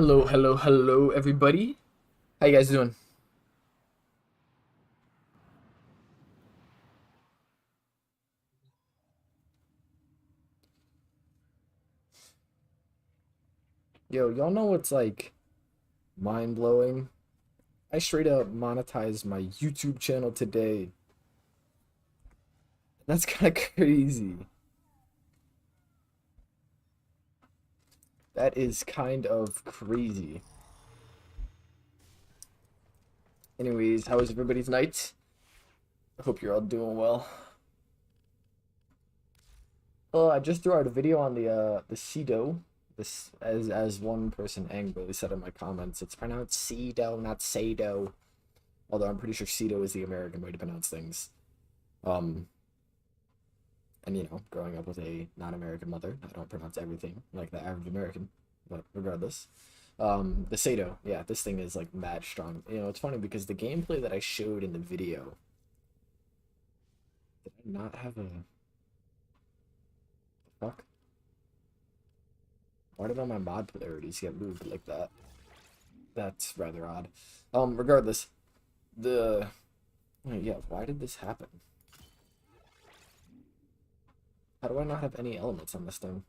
Hello, hello, hello, everybody. How you guys doing? Yo, y'all know what's like mind-blowing? I straight up monetized my YouTube channel today. That's kind of crazy. That is kind of crazy. Anyways, how was everybody's night? I hope you're all doing well. Oh, I just threw out a video on the Cedo. This as one person angrily said in my comments. It's pronounced Cedo, not Sado. Although I'm pretty sure Cedo is the American way to pronounce things. Um, and growing up with a non-American mother, I don't pronounce everything like the average American, but regardless. The Sado, yeah, this thing is like mad strong. It's funny because the gameplay that I showed in the video, did I not have a fuck? Why did all my mod polarities get moved like that? That's rather odd. Regardless, the yeah, why did this happen? How do I not have any elements on this thing?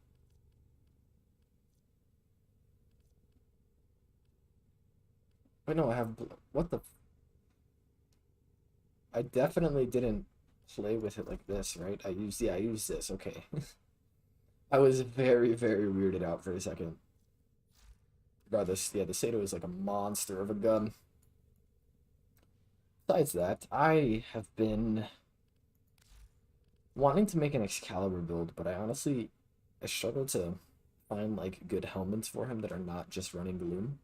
Wait, no, I have. What the? I definitely didn't play with it like this, right? I used this. Okay. I was very, very weirded out for a second. Regardless, yeah, the Sato is like a monster of a gun. Besides that, I have been wanting to make an Excalibur build, but I struggle to find like good helmets for him that are not just running Gloom.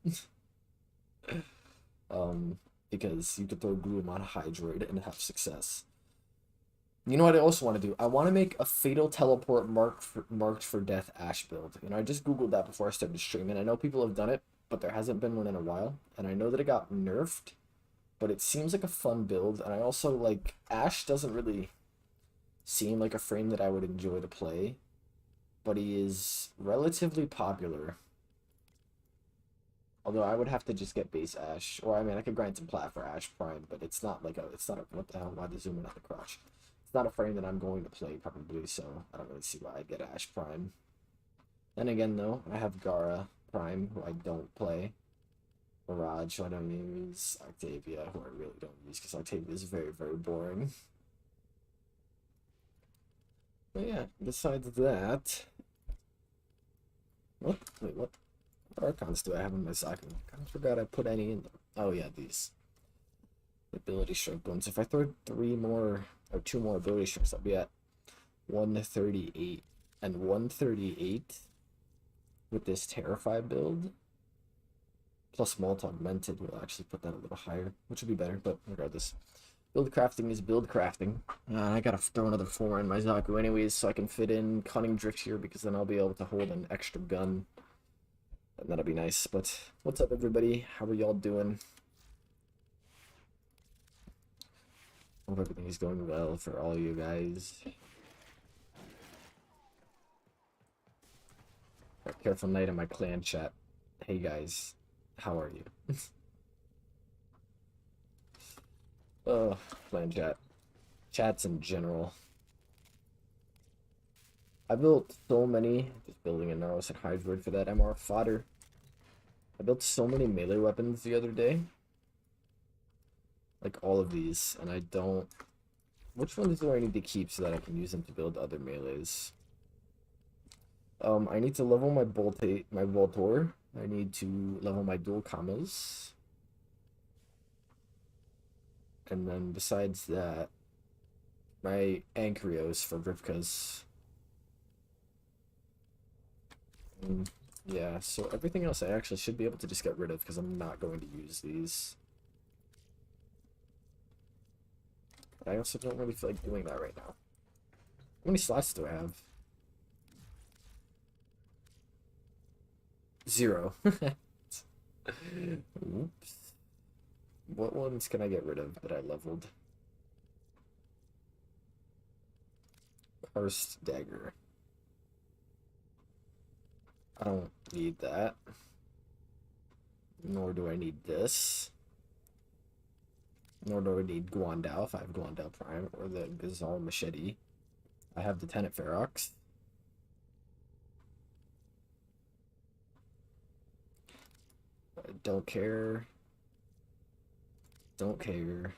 um, because you could throw Gloom on Hydroid and have success. You know what I also want to do? I want to make a Fatal Teleport marked for Death Ash build. I just Googled that before I started streaming. I know people have done it, but there hasn't been one in a while. And I know that it got nerfed, but it seems like a fun build. And I also like Ash doesn't really seem like a frame that I would enjoy to play, but he is relatively popular. Although I would have to just get base Ash, or I mean I could grind some plat for Ash Prime, but it's not a what the hell? Why did zoom in on the crotch? It's not a frame that I'm going to play probably, so I don't really see why I'd get Ash Prime. Then again though, I have Gara Prime, who I don't play. Mirage, who I don't use. Octavia, who I really don't use because Octavia is very, very boring. But yeah, besides that, what? Wait, what Archons do I have in my sock? I kind of forgot I put any in them. Oh yeah, these ability strike bones. If I throw three more or two more ability strikes, I'll be at 138. And 138 with this Terrify build plus Malt Augmented will actually put that a little higher, which would be better, but regardless. Build crafting is build crafting. I gotta throw another 4 in my Zaku anyways so I can fit in Cunning Drift here because then I'll be able to hold an extra gun. And that'll be nice. But what's up, everybody? How are y'all doing? Hope everything is going well for all you guys. Careful night in my clan chat. Hey guys, how are you? Oh, clan chat. Chats in general. I built so many, just building a Naros and Hydroid for that MR fodder. I built so many melee weapons the other day. Like all of these, and I don't... Which ones do I need to keep so that I can use them to build other melees? I need to level my Voltor. I need to level my dual Kamas. And then besides that, my Ankyrios for Grifkas. Yeah, so everything else I actually should be able to just get rid of because I'm not going to use these. But I also don't really feel like doing that right now. How many slots do I have? 0. Oops. What ones can I get rid of that I leveled? Cursed Dagger. I don't need that. Nor do I need this. Nor do I need Guandao if I have Guandao Prime or the Gazal Machete. I have the Tenet Ferox. I don't care. Don't care.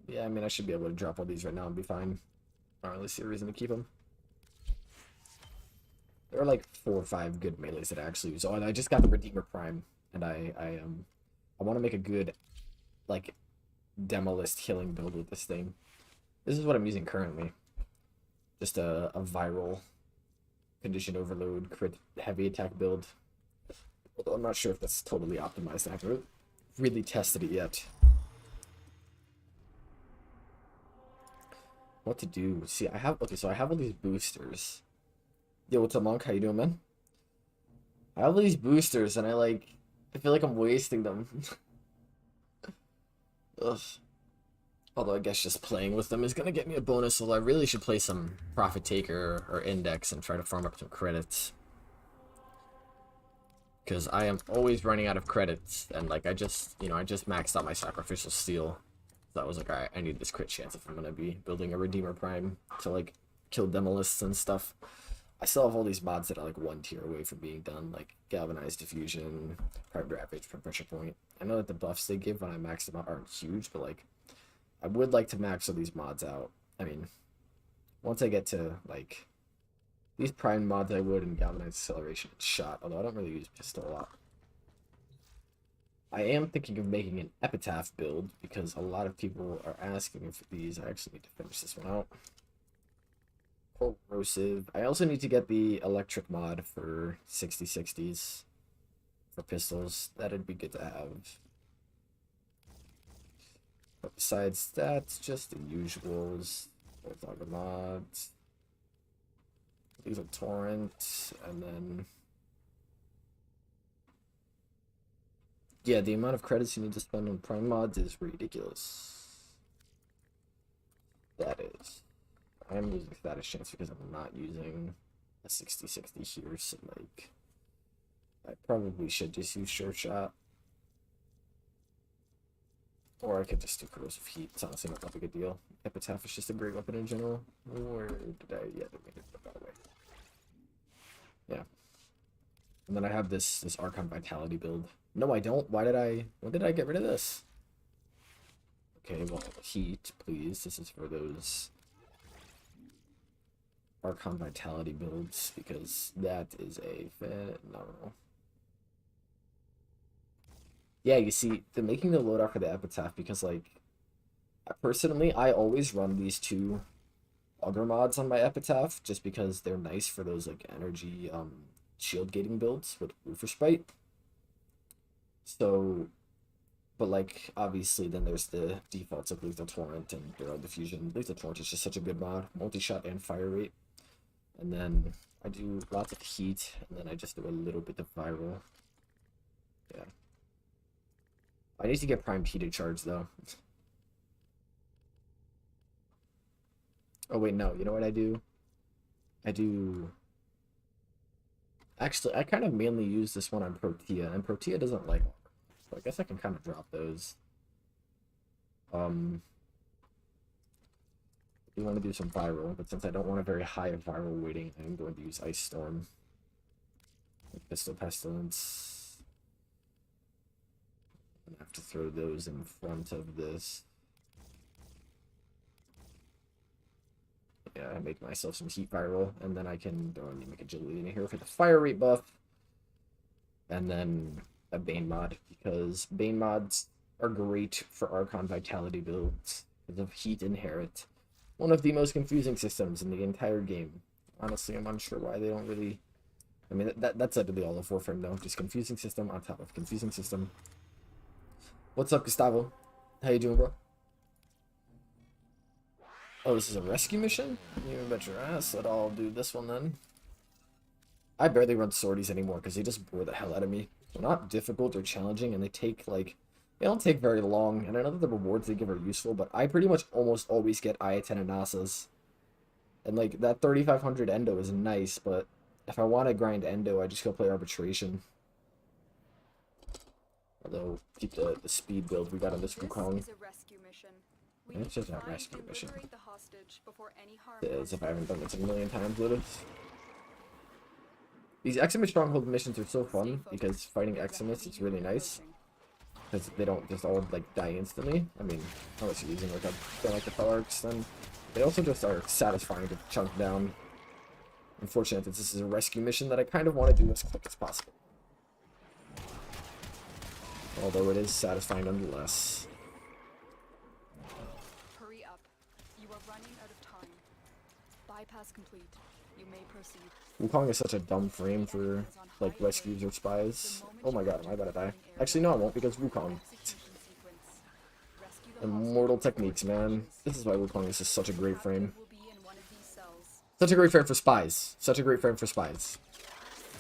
Yeah, I mean, I should be able to drop all these right now and be fine. I don't really see a reason to keep them. There are like 4 or 5 good melees that I actually use. Oh, and I just got the Redeemer Prime, and I want to make a good, like, Demolist killing build with this thing. This is what I'm using currently. Just a viral condition overload crit heavy attack build. Although I'm not sure if that's totally optimized. I haven't really tested it yet. What to do? See, I have so I have all these boosters. Yo, what's up, Monk? How you doing, man? I have all these boosters, and I feel like I'm wasting them. Ugh. Although I guess just playing with them is gonna get me a bonus, although I really should play some Profit Taker or Index and try to farm up some credits. Because I am always running out of credits, and like I just maxed out my Sacrificial Steel. So I was like, alright, I need this crit chance if I'm gonna be building a Redeemer Prime to like kill Demolists and stuff. I still have all these mods that are like 1 tier away from being done, like Galvanized Diffusion, Private Ravage, Pressure Point. I know that the buffs they give when I max them out aren't huge, but like I would like to max all these mods out. I mean, once I get to like these prime mods, I would, and Galvanized Acceleration and Shot, although I don't really use Pistol a lot. I am thinking of making an Epitaph build because a lot of people are asking for these. I actually need to finish this one out. Corrosive. I also need to get the electric mod for 60/60s for pistols. That'd be good to have. But besides that, just the usuals. There's all the mods. These are torrent, and then yeah, the amount of credits you need to spend on prime mods is ridiculous. That is. I am losing status chance because I'm not using a 60/60 here, so like I probably should just use Sure Shot. Or I could just do Corrosive Heat. It's honestly not that big a deal. Epitaph is just a great weapon in general. Where did I? Yeah, they made it that way. Yeah. And then I have this Archon Vitality build. No, I don't. When did I get rid of this? Okay, well, Heat, please. This is for those Archon Vitality builds, because that is a phenomenal. Yeah, you see, they're making the loadout for the Epitaph because, like, personally, I always run these 2 Augur mods on my Epitaph just because they're nice for those, like, energy shield gating builds with Roofer Spite. So, but, like, obviously, then there's the defaults of Lethal Torrent and Barrel Diffusion. Lethal Torrent is just such a good mod, multi-shot and fire rate. And then I do lots of heat, and then I just do a little bit of viral. Yeah. I need to get primed heated charge though. Oh wait, no, you know what I do? Actually, I kind of mainly use this one on Protea, and Protea doesn't like, so I guess I can kind of drop those. You want to do some viral, but since I don't want a very high viral weighting, I'm going to use Ice Storm. Pistol Pestilence. I'm gonna have to throw those in front of this. Yeah, I make myself some heat viral, and then I can go and make agility in here for the fire rate buff. And then a Bane mod, because Bane mods are great for Archon Vitality builds because of Heat Inherit. One of the most confusing systems in the entire game. Honestly, I'm unsure why they don't really... I mean, that's literally all of Warframe, though. Just confusing system on top of confusing system. What's up, Gustavo? How you doing, bro? Oh, this is a rescue mission? You bet your ass that I'll do this one then. I barely run sorties anymore because they just bore the hell out of me. They're not difficult or challenging, and they take, like... They don't take very long, and I know that the rewards they give are useful, but I pretty much almost always get I-10 and Nasas. And, like, that 3500 Endo is nice, but if I want to grind Endo, I just go play Arbitration. Although, keep the speed build we got on this Wukong. It's just a rescue mission. As if I haven't done this a million times, Lotus. These Eximus Stronghold missions are so fun because fighting Eximus is really nice. Because they don't just all like die instantly. I mean, unless you're using like the Fell Arcs, then they also just are satisfying to chunk down. Unfortunate that this is a rescue mission that I kind of want to do as quick as possible. Although it is satisfying nonetheless. Hurry up. You are running out of time. Bypass complete. You may proceed. Wukong is such a dumb frame for like rescues or spies. Oh my god, am I about to die? Actually no, I won't, because Wukong. Immortal techniques, man. This is why Wukong is just such a great frame. Such a great frame for spies. Such a great frame for spies.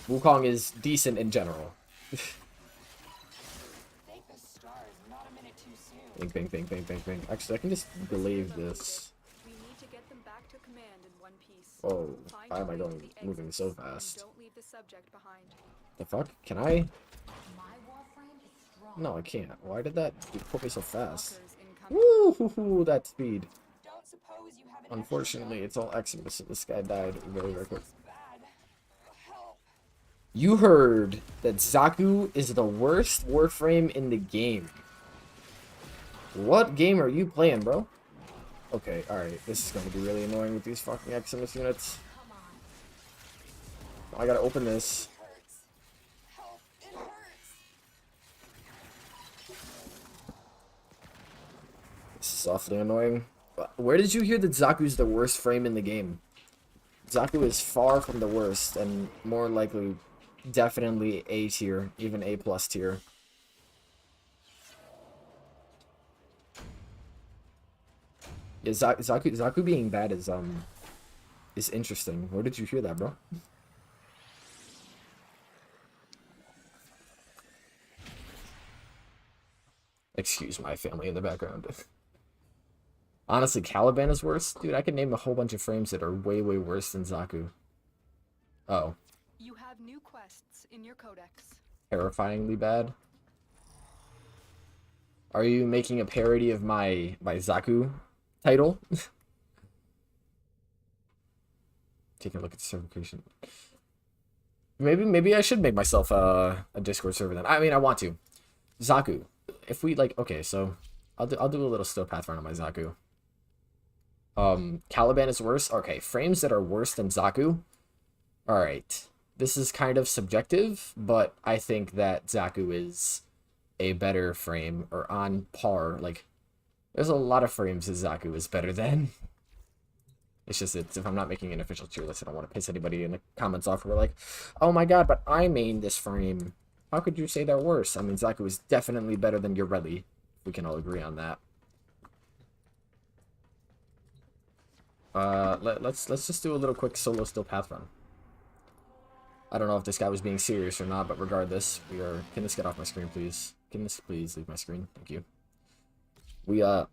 Wukong is decent in general. Bing, bing, bing, bing, bing, bing. Actually, I can just believe this. Oh, why am I moving so fast? The fuck? Can I? No, I can't. Why did that put me so fast? Woo, that speed. Unfortunately, it's all Eximus, so this guy died very, very quick. You heard that Zaku is the worst Warframe in the game. What game are you playing, bro? Okay, alright. This is going to be really annoying with these fucking Eximus units. I gotta open this. This is awfully annoying. Where did you hear that Zaku's the worst frame in the game? Zaku is far from the worst, and more likely, definitely A tier, even A plus tier. Yeah, Zaku being bad is interesting. Where did you hear that, bro? Excuse my family in the background. Honestly, Caliban is worse. Dude, I can name a whole bunch of frames that are way, way worse than Zaku. Oh. You have new quests in your codex. Terrifyingly bad. Are you making a parody of my Zaku title? Taking a look at the certification. Maybe I should make myself a Discord server then. I mean, I want to. Zaku. If we like, okay, so I'll do a little still path run on my Zaku. Caliban is worse. Okay, frames that are worse than Zaku. All right, this is kind of subjective, but I think that Zaku is a better frame, or on par. Like, there's a lot of frames that Zaku is better than. It's just if I'm not making an official tier list, I don't want to piss anybody in the comments off. We're like, oh my god, but I main this frame. How could you say they're worse? I mean, Zaku is definitely better than Yoreli. We can all agree on that. Let's just do a little quick solo still path run. I don't know if this guy was being serious or not, but regardless, we are. Can this get off my screen, please? Can this please leave my screen? Thank you. We'll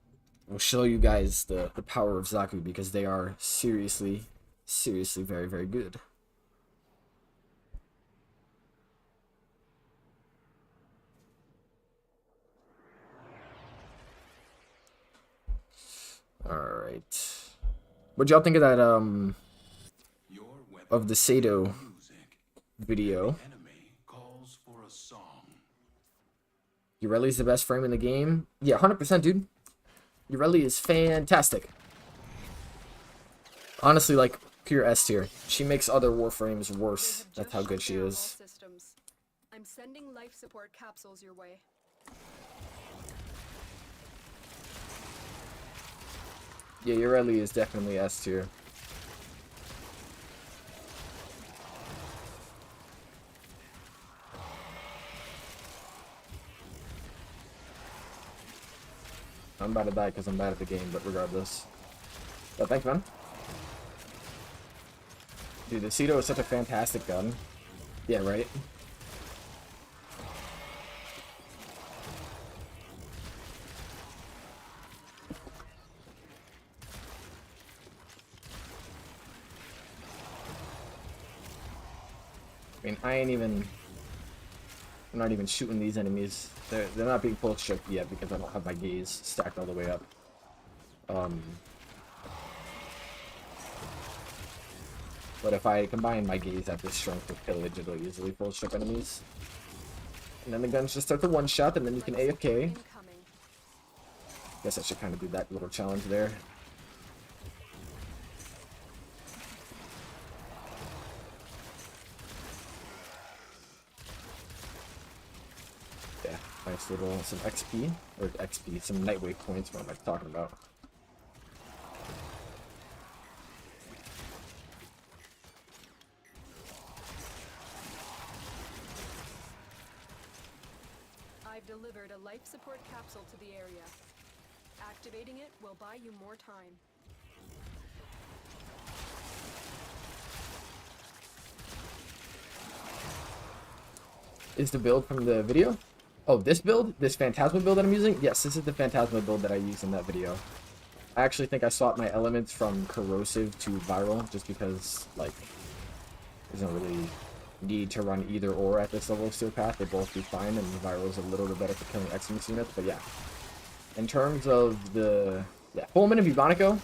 show you guys the power of Zaku, because they are seriously very, very good. Alright. What'd y'all think of that, of the Sato video? Yoreli's the best frame in the game? Yeah, 100%, dude. Yoreli is fantastic. Honestly, like, pure S tier. She makes other Warframes worse. That's how good she is. I'm sending life support capsules your way. Yeah, Yoreli is definitely S tier. I'm about to die because I'm bad at the game, but regardless. But thanks, man. Dude, the Ceto is such a fantastic gun. Yeah, right? I mean, I ain't even I'm not even shooting these enemies. They're not being pulled strip yet because I don't have my gaze stacked all the way up. But if I combine my gaze at this strength with pillage, it'll easily full strip enemies. And then the guns just start to one-shot, and then you can AFK. Guess I should kind of do that little challenge there. Yeah, nice little, some XP, or XP, some Nightwave points, what am I talking about? I've delivered a life support capsule to the area. Activating it will buy you more time. Is the build from the video? Oh, this build? This Phantasma build that I'm using? Yes, this is the Phantasma build that I used in that video. I actually think I swapped my elements from corrosive to viral just because, like, there's no really need to run either or at this level of Steel Path. They both do fine, and viral is a little bit better for killing Eximus units, but yeah. In terms of the Pullman and Bubonico,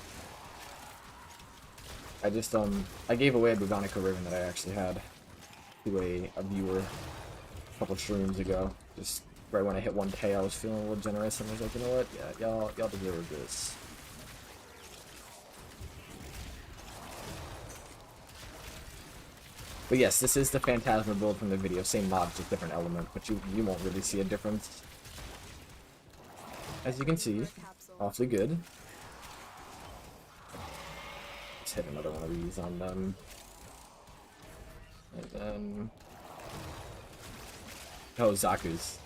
I just I gave away a Bubonico Riven that I actually had to a viewer a couple streams ago. Just right when I hit 1K, I was feeling a little generous and was like, you know what? Yeah, y'all deserve this. But yes, this is the Phantasma build from the video. Same mod, just different element, but you won't really see a difference. As you can see, awfully good. Let's hit another one of these on them. And then... oh, Zaku's.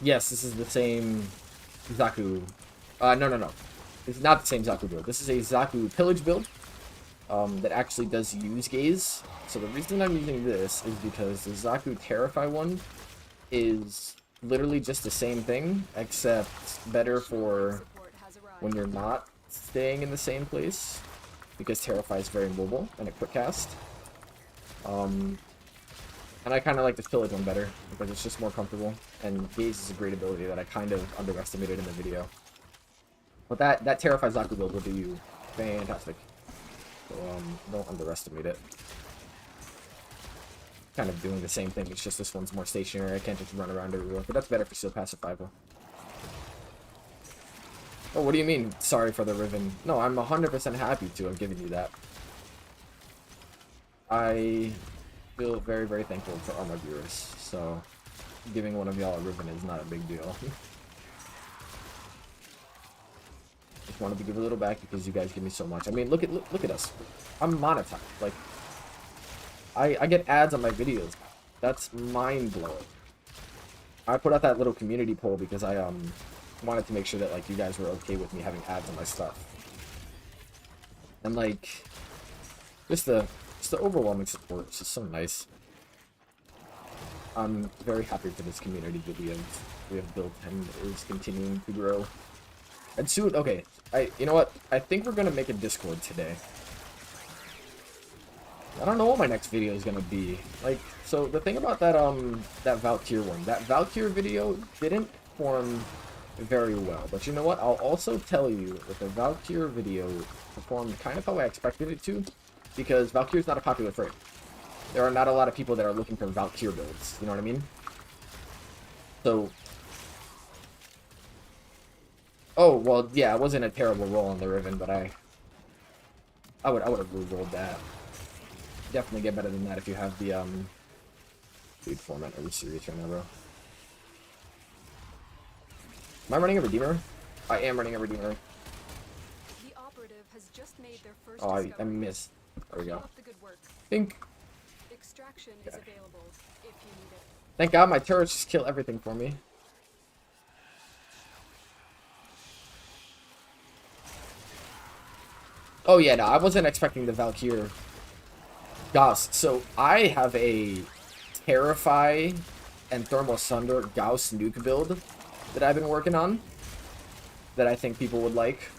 Yes, this is the same Zaku. No. It's not the same Zaku build. This is a Zaku pillage build that actually does use gaze. So the reason I'm using this is because the Zaku Terrify one is literally just the same thing, except better for when you're not staying in the same place, because Terrify is very mobile and a quick cast. And I kind of like this pillage one better because it's just more comfortable, and gaze is a great ability that I kind of underestimated in the video. But that Terrify Zaku build will do you fantastic. So don't underestimate it. Kind of doing the same thing, it's just this one's more stationary. I can't just run around everywhere, but that's better for Steel Path survival. Oh, what do you mean, sorry for the Riven? No, I'm 100% happy to have given you that. I feel very, very thankful for all my viewers, so giving one of y'all a Riven is not a big deal. Just wanted to give a little back because you guys give me so much. I mean, look at us. I'm monetized. Like, I get ads on my videos. That's mind-blowing. I put out that little community poll because I wanted to make sure that, like, you guys were okay with me having ads on my stuff. And, like, just the overwhelming support is just so nice. I'm very happy for this community that we have built and is continuing to grow. And soon, okay, you know what? I think we're gonna make a Discord today. I don't know what my next video is gonna be. Like, so the thing about that that Valkyr one, that Valkyr video didn't perform very well. But you know what? I'll also tell you that the Valkyr video performed kind of how I expected it to, because Valkyr is not a popular frame. There are not a lot of people that are looking for Valkyr builds. You know what I mean? So. Oh well, yeah, it wasn't a terrible roll on the Riven, but I would have re-rolled that. Definitely get better than that if you have the dude format. Are you serious right now, bro? Am I running a Redeemer? I am running a Redeemer. The operative has just made their first Oh, I discovery. missed. There we Keep go. up the good work. Think. Extraction is available if you need it. Thank God my turrets just kill everything for me. Oh yeah, no, I wasn't expecting the Valkyr Gauss. So I have a Terrify and Thermal Sunder Gauss nuke build that I've been working on that I think people would like.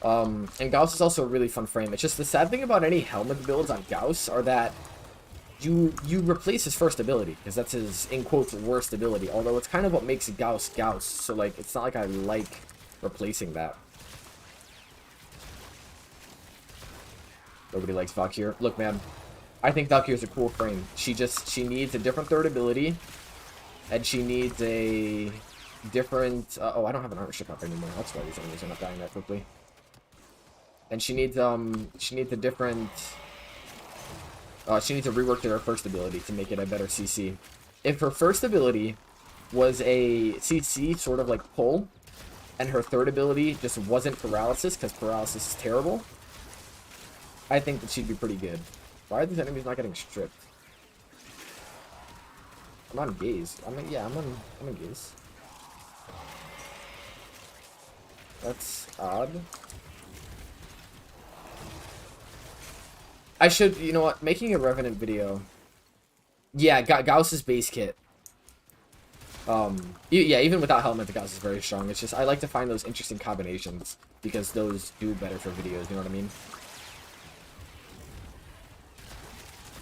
And Gauss is also a really fun frame. It's just the sad thing about any helmet builds on Gauss are that you replace his first ability, because that's his, in quotes, worst ability. Although it's kind of what makes Gauss Gauss, so like it's not like I like replacing that. Nobody likes Valkyrie. Look, man, I think Valkyrie's a cool frame. She needs a different third ability, and she needs a different. Oh, I don't have an armor ship up anymore. That's why these enemies are not dying that quickly. And she needs a different. She needs to rework her first ability to make it a better CC. If her first ability was a CC sort of like pull, and her third ability just wasn't paralysis, because paralysis is terrible, I think that she'd be pretty good. Why are these enemies not getting stripped? I'm on gaze. I'm on gaze. That's odd. I should, you know what, making a Revenant video. Yeah, Gauss's base kit. Yeah, even without helmet, the Gauss is very strong. It's just, I like to find those interesting combinations, because those do better for videos, you know what I mean?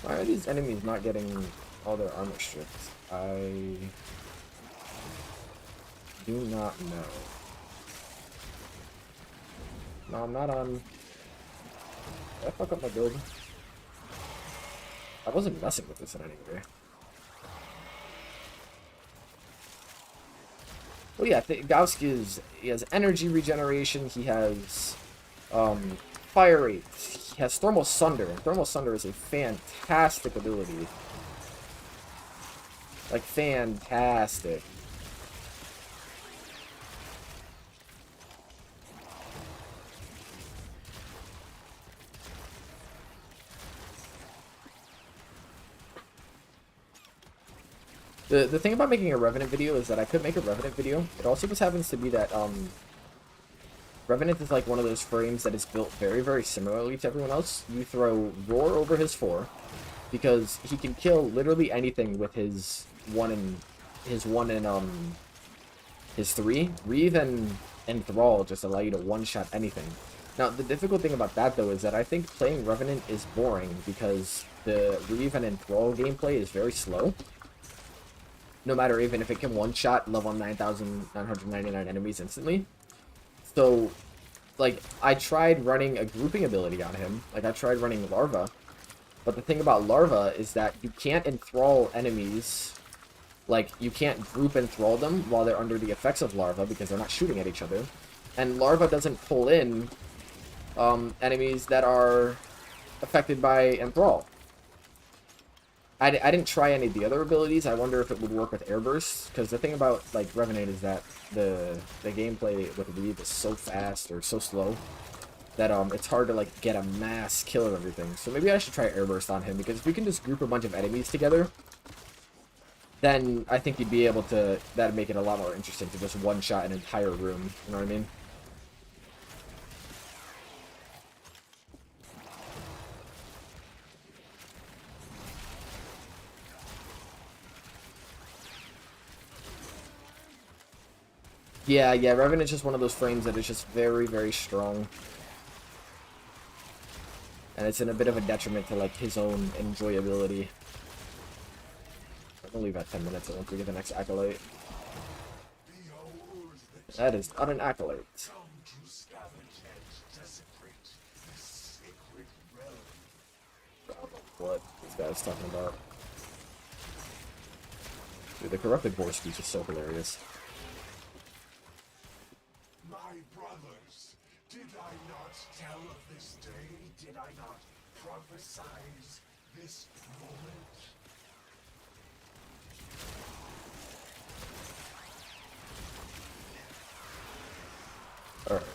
Why are these enemies not getting all their armor stripped? I do not know. No, I'm not on... Did I fuck up my build? I wasn't messing with this in any way. Well, yeah, Gauss he has energy regeneration, he has fire rate, he has Thermal Sunder, and Thermal Sunder is a fantastic ability. Like, fantastic. The thing about making a Revenant video is that I could make a Revenant video. It also just happens to be that, Revenant is like one of those frames that is built very, very similarly to everyone else. You throw Roar over his 4, because he can kill literally anything with his 1 and his 3. Reeve and Thrall just allow you to one-shot anything. Now, the difficult thing about that, though, is that I think playing Revenant is boring, because the Reeve and Enthrall gameplay is very slow. No matter even if it can one-shot level 9,999 enemies instantly. So, like, I tried running a grouping ability on him. Like, I tried running Larva. But the thing about Larva is that you can't enthrall enemies. Like, you can't group enthrall them while they're under the effects of Larva, because they're not shooting at each other. And Larva doesn't pull in enemies that are affected by enthrall. I didn't try any of the other abilities. I wonder if it would work with Airburst, because the thing about, like, Revenant is that the gameplay with Reeve is so fast, or so slow, that it's hard to, like, get a mass kill of everything. So maybe I should try Airburst on him, because if we can just group a bunch of enemies together, then I think you'd be able to, that'd make it a lot more interesting to just one-shot an entire room, you know what I mean? Yeah, Revenant's just one of those frames that is just very, very strong. And it's in a bit of a detriment to, like, his own enjoyability. I'm gonna leave at 10 minutes once we get the next Acolyte. That is not an Acolyte. What this guy's talking about. Dude, the corrupted boar speech is so hilarious. Tell of this day, did I not prophesize this moment? Alright.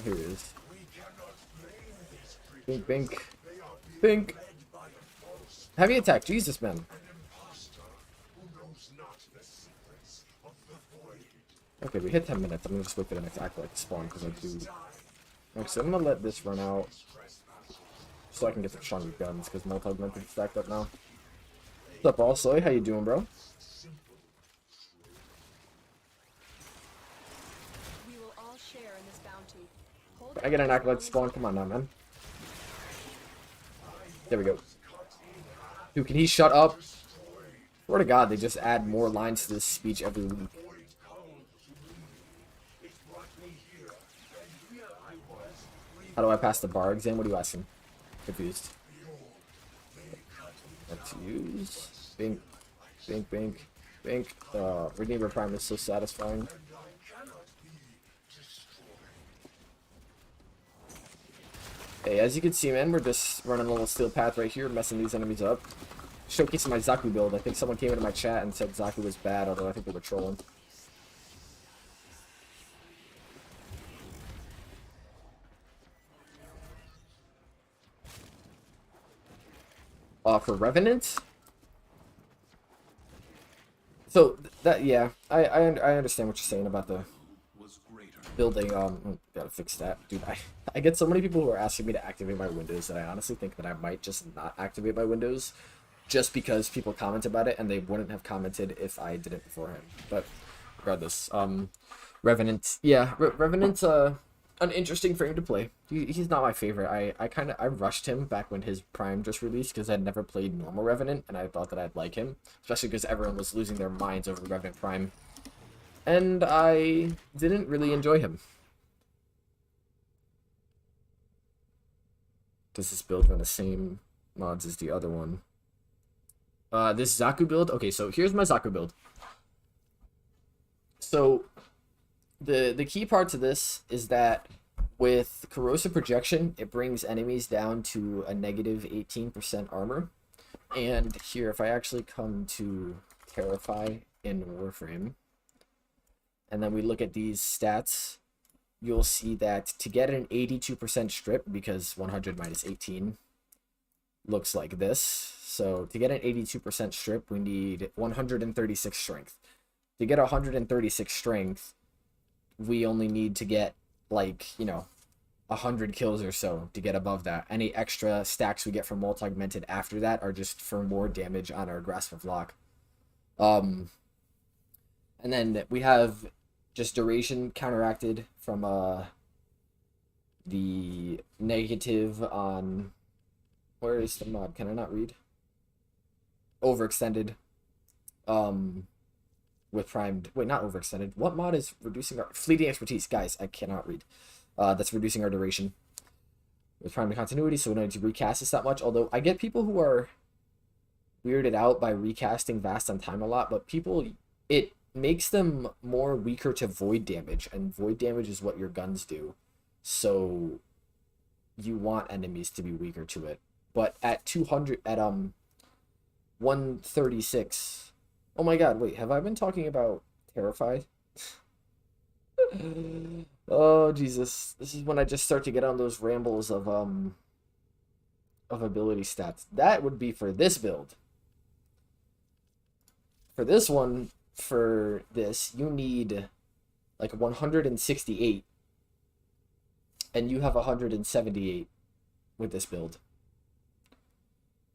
Here he is. Bink, bink. Bink! Heavy attack, Jesus, man. Okay, we hit 10 minutes. I'm gonna just wait for the next Acolyte to spawn, because I do... Okay, so I'm gonna let this run out, so I can get some stronger guns, because multi-augmented stacked up now. What's up, Allsoy? How you doing, bro? We will all share in this bounty. I get an Acolyte spawn. Come on now, man. There we go. Dude, can he shut up? Swear to God, they just add more lines to this speech every week. How do I pass the bar exam? What are you asking? Confused. Let's use. Bink. Bink, bink, bink. Redeemer Prime is so satisfying. Hey, as you can see, man, we're just running a little steel path right here, messing these enemies up. Showcasing my Zaku build. I think someone came into my chat and said Zaku was bad, although I think they were trolling. For Revenant? So, that, yeah, I understand what you're saying about the building. Gotta fix that. Dude, I get so many people who are asking me to activate my windows that I honestly think that I might just not activate my windows just because people comment about it and they wouldn't have commented if I did it beforehand. But regardless, Revenant, yeah, Revenant's an interesting frame to play. He's not my favorite. I rushed him back when his Prime just released because I'd never played normal Revenant and I thought that I'd like him, especially because everyone was losing their minds over Revenant Prime. And I didn't really enjoy him. Does this build run the same mods as the other one? This Zaku build? Okay, so here's my Zaku build. So, the key parts of this is that with Corrosive Projection, it brings enemies down to a negative 18% armor. And here, if I actually come to Terrify in Warframe, and then we look at these stats, you'll see that to get an 82% strip, because 100 minus 18 looks like this. So to get an 82% strip, we need 136 strength. To get 136 strength, we only need to get, like, 100 kills or so to get above that. Any extra stacks we get from multi-augmented after that are just for more damage on our Grasp of Lock. And then we have just duration counteracted from the negative on, where is the mod? Can I not read? Overextended. With primed, wait, not overextended. What mod is reducing our fleeting expertise? Guys, I cannot read. That's reducing our duration with primed continuity, so we don't need to recast this that much. Although I get people who are weirded out by recasting Vast on Time a lot, but it makes them more weaker to void damage, and void damage is what your guns do. So you want enemies to be weaker to it. But at 200, at 136. Oh my god, wait, have I been talking about Terrified? Oh Jesus, this is when I just start to get on those rambles of ability stats. That would be for this build. For this one, for this, you need like 168, and you have 178 with this build.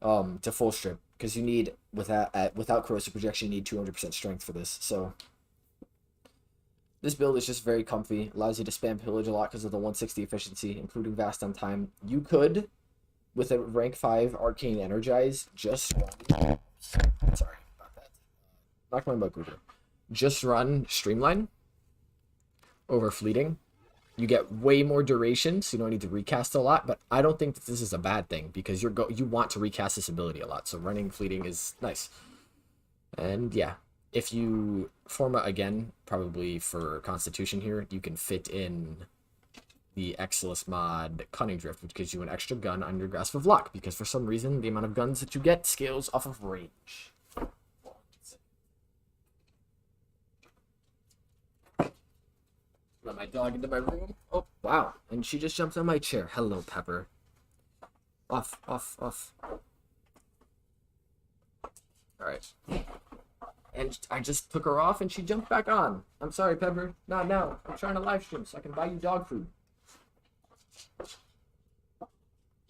To full strip, because you need, without Corrosive Projection, you need 200% strength for this. So this build is just very comfy, allows you to spam pillage a lot because of the 160 efficiency, including Vast on Time. You could, with a rank 5 Arcane Energize, just run, sorry about that, knocked my mug over. Just run Streamline over Fleeting. You get way more duration, so you don't need to recast a lot, but I don't think that this is a bad thing, because you want to recast this ability a lot, so running Fleeting is nice. And yeah, if you form again, probably for Constitution here, you can fit in the Exilus mod Cunning Drift, which gives you an extra gun on your Grasp of Lock, because for some reason, the amount of guns that you get scales off of range. Let my dog into my room. Oh, wow. And she just jumped on my chair. Hello, Pepper. Off, off, off. Alright. And I just took her off and she jumped back on. I'm sorry, Pepper. Not now. I'm trying to live stream so I can buy you dog food.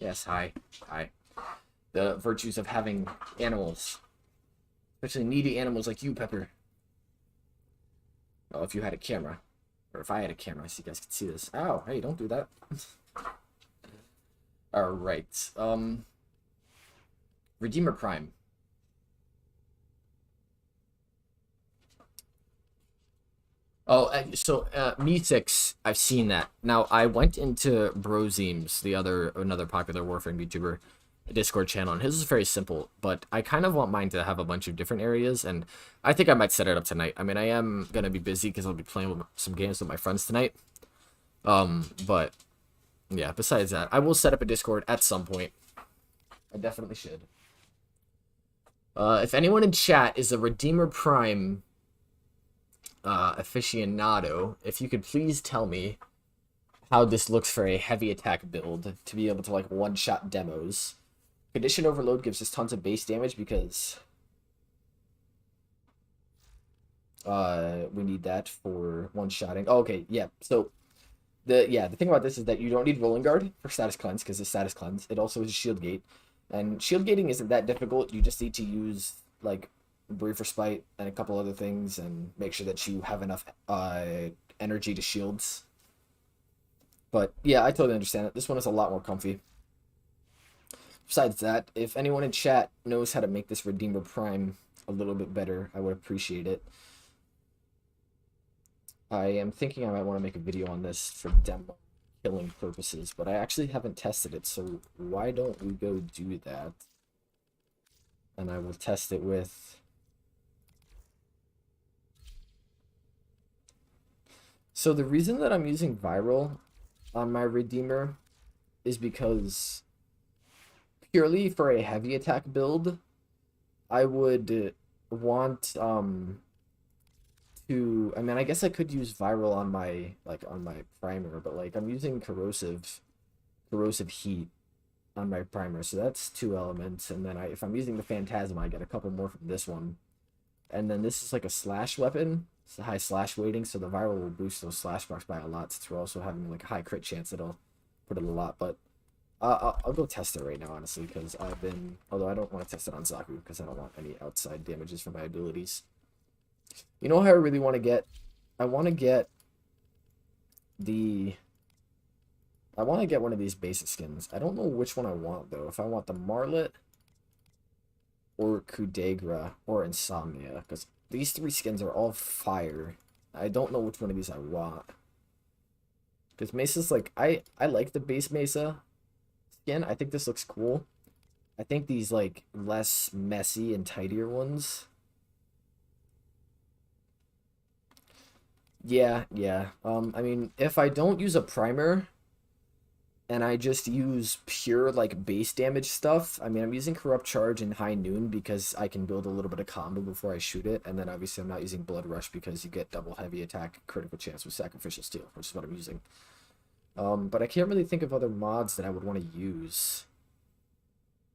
Yes, hi. Hi. The virtues of having animals. Especially needy animals like you, Pepper. Well, if you had a camera. Or if I had a camera, so you guys could see this. Ow, hey, don't do that. Alright. Redeemer Prime. Oh, so Me6, I've seen that. Now I went into Brozeems, another popular Warframe YouTuber, Discord channel, and his is very simple. But I kind of want mine to have a bunch of different areas, and I think I might set it up tonight. I mean, I am gonna be busy because I'll be playing with some games with my friends tonight. But yeah, besides that, I will set up a Discord at some point. I definitely should. If anyone in chat is a Redeemer Prime aficionado, if you could please tell me how this looks for a heavy attack build to be able to like one-shot demos. Condition Overload gives us tons of base damage because we need that for one-shotting. Oh, okay, yeah. So the thing about this is that you don't need Rolling Guard for status cleanse because it's status cleanse. It also is a shield gate, and shield gating isn't that difficult. You just need to use like Brief Respite and a couple other things and make sure that you have enough energy to shields. But yeah, I totally understand it. This one is a lot more comfy. Besides that, if anyone in chat knows how to make this Redeemer Prime a little bit better, I would appreciate it. I am thinking I might want to make a video on this for demo killing purposes, but I actually haven't tested it, so why don't we go do that? And I will test it with... So the reason that I'm using Viral on my Redeemer is because purely for a heavy attack build, I would want to, I mean, I guess I could use Viral on my primer, but like I'm using corrosive heat on my primer, so that's 2 elements, and then if I'm using the Phantasm, I get a couple more from this one. And then this is like a slash weapon. It's a high slash weighting, so the Viral will boost those slash marks by a lot, since we're also having like a high crit chance that'll put it a lot. But I'll go test it right now, honestly, because I've been... Although I don't want to test it on Zaku, because I don't want any outside damages from my abilities. You know how I really want to get? I want to get the... I want to get one of these basic skins. I don't know which one I want, though. If I want the Marlet, or Kudegra, or Insomnia, because these 3 skins are all fire. I don't know which one of these I want. Because Mesa's like... I like the base Mesa skin. I think this looks cool. I think these like less messy and tidier ones. Yeah. I mean, if I don't use a primer and I just use pure like base damage stuff, I mean, I'm using Corrupt Charge and High Noon because I can build a little bit of combo before I shoot it, and then obviously I'm not using Blood Rush because you get double heavy attack critical chance with Sacrificial Steel, which is what I'm using. But I can't really think of other mods that I would want to use.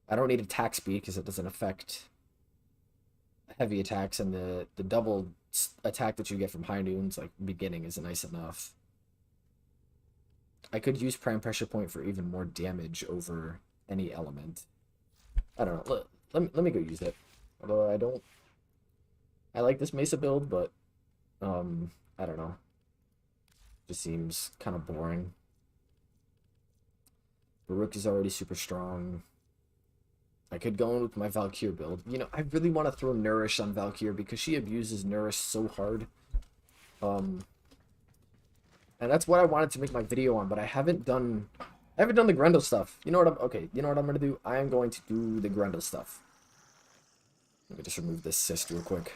I don't need attack speed because it doesn't affect heavy attacks, and the double attack that you get from High Noons, like beginning, is nice enough. I could use Prime Pressure Point for even more damage over any element. I don't know. Let me go use it. Although I don't... I like this Mesa build, but I don't know. Just seems kind of boring. Baruch is already super strong. I could go in with my Valkyr build. You know, I really want to throw Nourish on Valkyr because she abuses Nourish so hard. And that's what I wanted to make my video on, but I haven't done the Grendel stuff. You know what you know what I'm gonna do? I am going to do the Grendel stuff. Let me just remove this cyst real quick.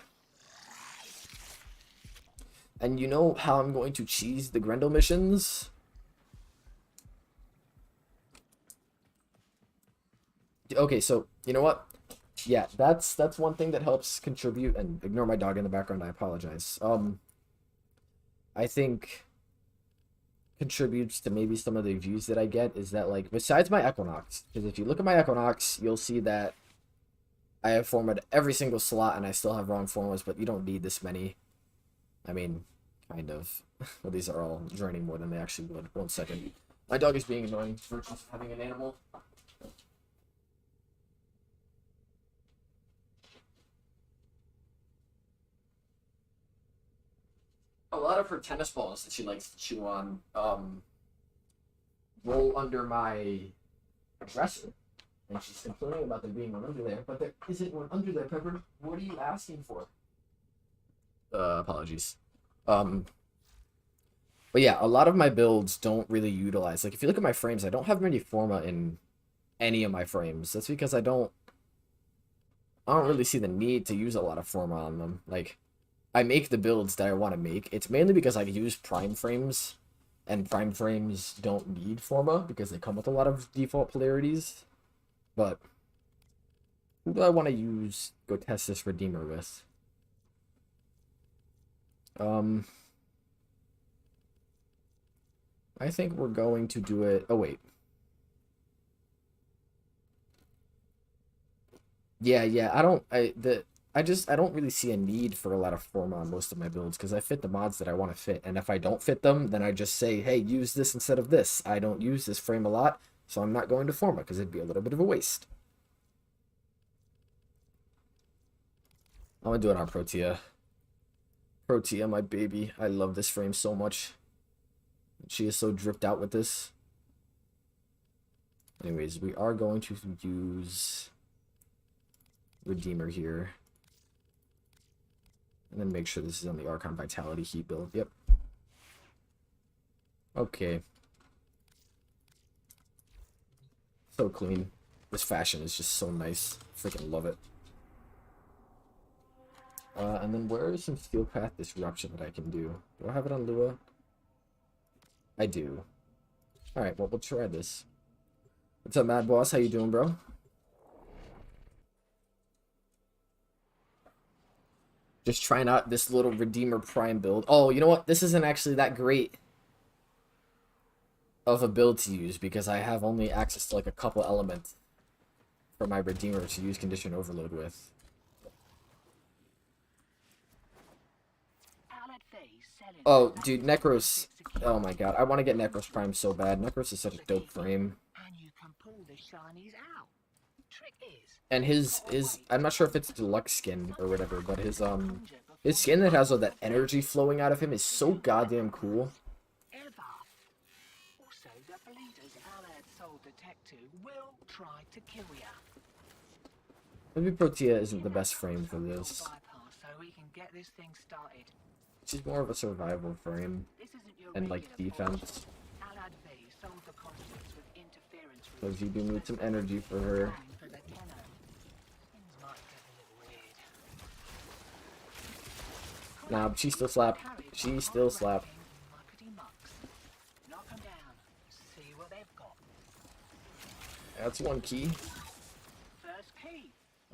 And you know how I'm going to cheese the Grendel missions? Okay, so you know what? Yeah, that's one thing that helps contribute, and ignore my dog in the background, I apologize. I think contributes to maybe some of the views that I get is that, like, besides my Equinox, because if you look at my Equinox, you'll see that I have formed every single slot and I still have wrong formers, but you don't need this many. I mean, kind of. Well, these are all draining more than they actually would. 1 second. My dog is being annoying for just having an animal. A lot of her tennis balls that she likes to chew on roll under my dresser, and she's complaining about there being one under there, but there isn't one under there, Pepper. What are you asking for? Apologies. But yeah, a lot of my builds don't really utilize. Like if you look at my frames, I don't have many forma in any of my frames. That's because I don't really see the need to use a lot of forma on them. Like I make the builds that I want to make. It's mainly because I use prime frames, and prime frames don't need forma because they come with a lot of default polarities. But who do I want to use? Go test this Redeemer with. I think we're going to do it. Oh wait. Yeah. I don't really see a need for a lot of forma on most of my builds because I fit the mods that I want to fit, and if I don't fit them, then I just say, hey, use this instead of this. I don't use this frame a lot, so I'm not going to forma because it'd be a little bit of a waste. I'm gonna do it on Protea. Protea, my baby. I love this frame so much. She is so dripped out with this. Anyways, we are going to use Redeemer here. And then make sure this is on the Archon Vitality heat build. Yep. Okay. So clean. This fashion is just so nice. Freaking love it. And then where is some Steel Path Disruption that I can do? Do I have it on Lua? I do. Alright, well, we'll try this. What's up, Mad Boss? How you doing, bro? Just trying out this little Redeemer Prime build. Oh, you know what? This isn't actually that great of a build to use because I have only access to like a couple elements for my Redeemer to use Condition Overload with. Oh, dude, Necros. Oh my god, I want to get Necros Prime so bad. Necros is such a dope frame. And his I'm not sure if it's deluxe skin or whatever, but his skin that has all that energy flowing out of him is so goddamn cool. Maybe Protea isn't the best frame for this. She's more of a survival frame and like defense. So you do need some energy for her. Nah, but she still slap. She still slap. That's one key.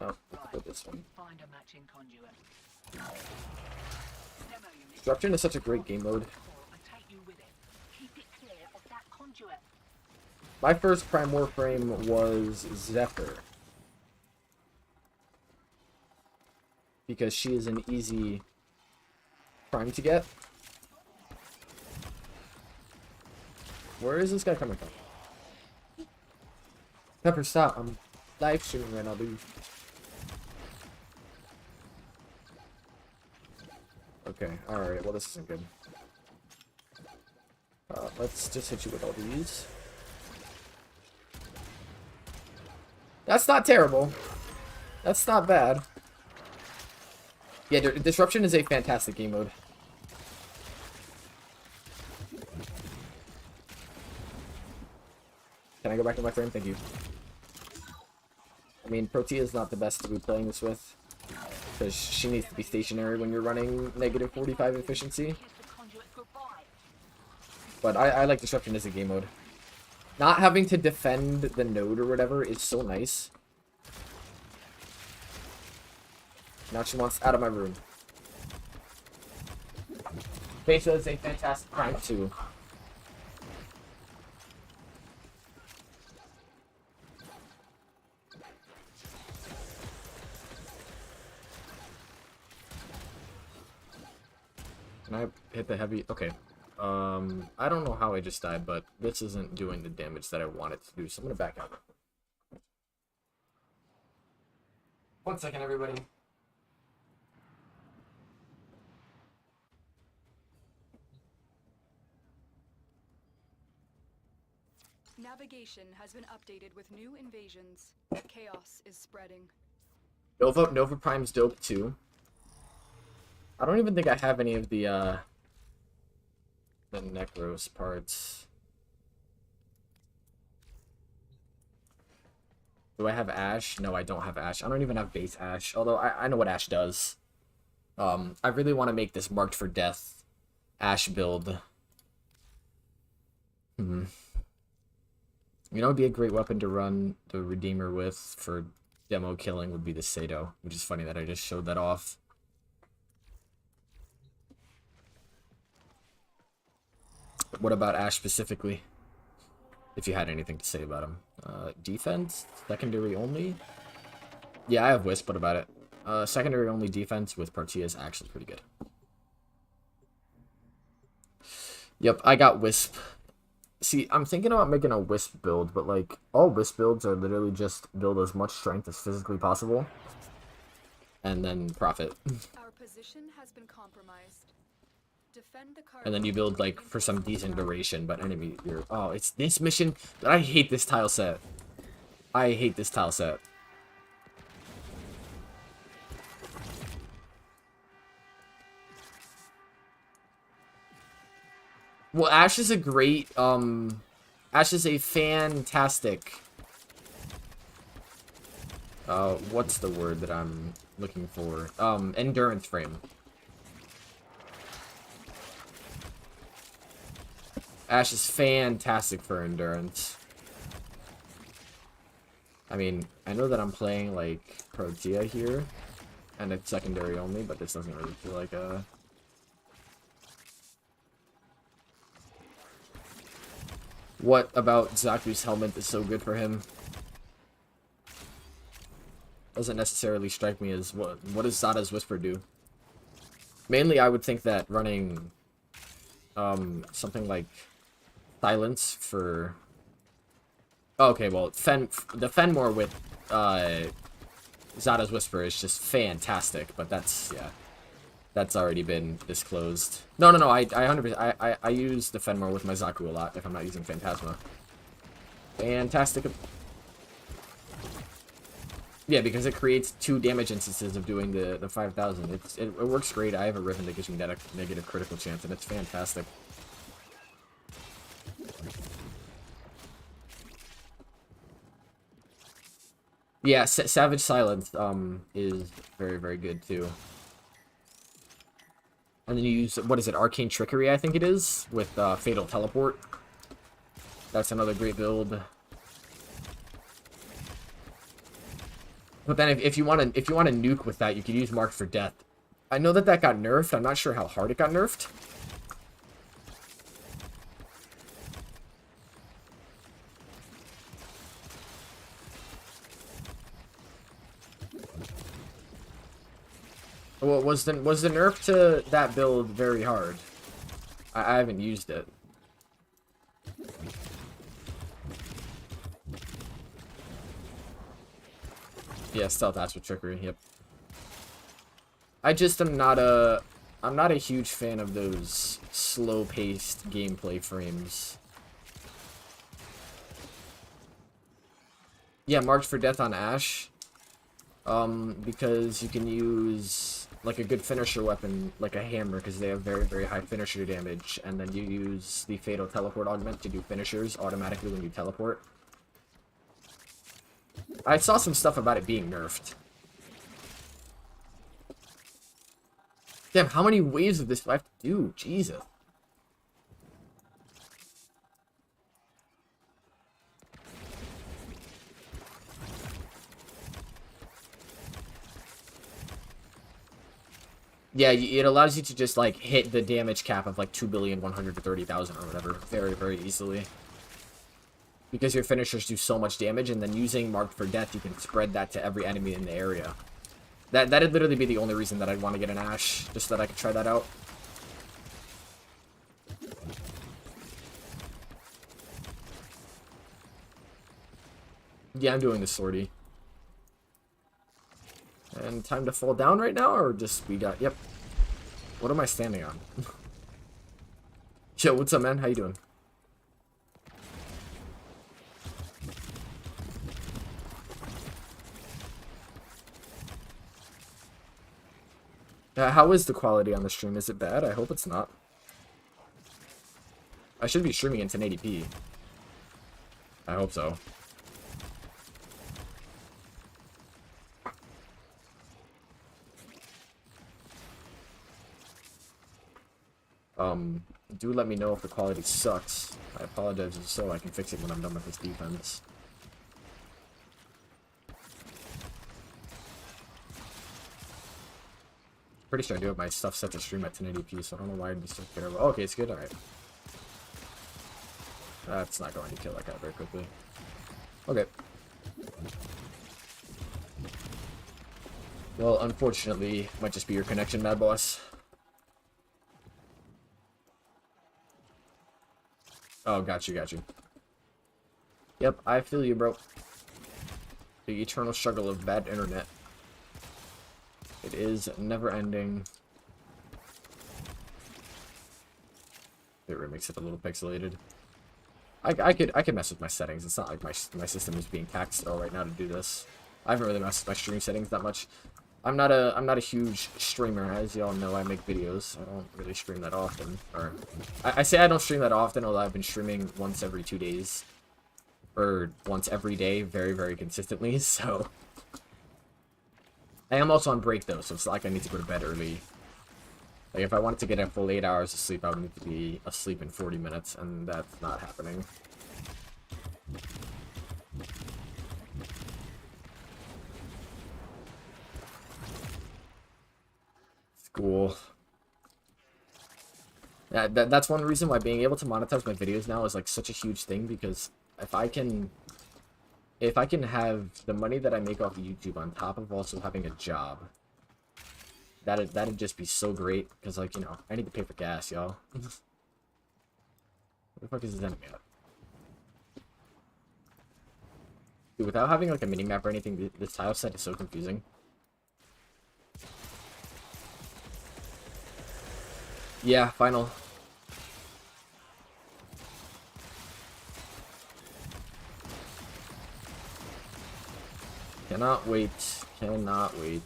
Oh, let's put this one. Disruption is such a great game mode. My first Prime Warframe was Zephyr. Because she is an easy Prime to get. Where is this guy coming from? Pepper, stop. I'm live streaming right now, dude. Okay, alright, well this isn't good. Let's just hit you with all these. That's not terrible. That's not bad. Yeah, Disruption is a fantastic game mode. Can I go back to my frame? Thank you. I mean, Protea is not the best to be playing this with, because she needs to be stationary when you're running negative 45 efficiency. But I like Disruption as a game mode. Not having to defend the node or whatever is so nice. Now she wants out of my room. Beta is a fantastic prime too. Can I hit the heavy? Okay. I don't know how I just died, but this isn't doing the damage that I want it to do, so I'm gonna back out. 1 second, everybody. Navigation has been updated with new invasions. Chaos is spreading. Nova Prime's dope too. I don't even think I have any of the the Necros parts. Do I have Ash? No, I don't have Ash. I don't even have base Ash, although I know what Ash does. I really want to make this marked for death Ash build. You know, it'd be a great weapon to run the Redeemer with for demo killing would be the Sato, which is funny that I just showed that off. What about Ash specifically? If you had anything to say about him. Defense? Secondary only? Yeah, I have Wisp. What about it? Secondary only defense with Partia is actually pretty good. Yep, I got Wisp. See, I'm thinking about making a Wisp build, but like, all Wisp builds are literally just build as much strength as physically possible. And then profit. Our position has been compromised. Defend the And then you build like for some decent duration, but enemy you're oh, it's this mission. I hate this tile set. I hate this tile set. Well, Ash is a great Ash is a fantastic what's the word that I'm looking for? Endurance frame. Ash is fantastic for endurance. I mean, I know that I'm playing, like, Protea here, and it's secondary only, but this doesn't really feel like a... What about Zaku's helmet is so good for him? Doesn't necessarily strike me as... What does Zada's Whisper do? Mainly, I would think that running... something like... Silence for... Oh, okay, well, the Fenmore with Zada's Whisper is just fantastic, but that's, yeah. That's already been disclosed. No, I 100%, I use the Fenmore with my Zaku a lot if I'm not using Phantasma. Fantastic. Yeah, because it creates 2 damage instances of doing the 5,000. It works great. I have a Ribbon that gives me negative critical chance, and it's fantastic. Yeah, Savage Silence is very, very good too. And then you use, what is it, Arcane Trickery, I think it is, with Fatal Teleport. That's another great build. But then if you want to nuke with that, you could use Mark for Death. I know that got nerfed. I'm not sure how hard it got nerfed. Well, was the nerf to that build very hard? I haven't used it. Yeah, stealth that's with trickery. Yep. I just am not a... I'm not a huge fan of those slow-paced gameplay frames. Yeah, marked for death on Ash. Because you can use like a good finisher weapon, like a hammer, because they have very, very high finisher damage, and then you use the Fatal Teleport augment to do finishers automatically when you teleport. I saw some stuff about it being nerfed. Damn, how many waves of this do I have to do? Jesus. Yeah, it allows you to just, like, hit the damage cap of, like, 2,130,000 or whatever very, very easily. Because your finishers do so much damage, and then using Marked for Death, you can spread that to every enemy in the area. That'd literally be the only reason that I'd want to get an Ash, just so that I could try that out. Yeah, I'm doing the sortie. And time to fall down right now, or just we got... Yep. What am I standing on? Yo, what's up, man? How you doing? How is the quality on the stream? Is it bad? I hope it's not. I should be streaming in 1080p. I hope so. Do let me know if the quality sucks. I apologize so I can fix it when I'm done with this defense. Pretty sure I do have my stuff set to stream at 1080p, so I don't know why I'd be so terrible. Oh, okay, it's good, alright. That's not going to kill that guy very quickly. Okay. Well, unfortunately, might just be your connection, Mad Boss. Oh, got you, got you. Yep, I feel you, bro. The eternal struggle of bad internet. It is never ending. It really makes it a little pixelated. I could mess with my settings. It's not like my system is being taxed at all right now to do this. I haven't really messed with my stream settings that much. I'm not a huge streamer, as y'all know. I make videos. I don't really stream that often. Or I say I don't stream that often, although I've been streaming once every 2 days. Or once every day, very, very consistently, so... I am also on break, though, so it's not like I need to go to bed early. Like, if I wanted to get a full 8 hours of sleep, I would need to be asleep in 40 minutes, and that's not happening. School. Yeah, that's one reason why being able to monetize my videos now is, like, such a huge thing, because if I can have the money that I make off of YouTube on top of also having a job, that'd just be so great, because, like, you know, I need to pay for gas, y'all. Where the fuck is his enemy at? Dude, without having, like, a mini-map or anything, this tile set is so confusing. Yeah, final. Cannot wait. Cannot wait.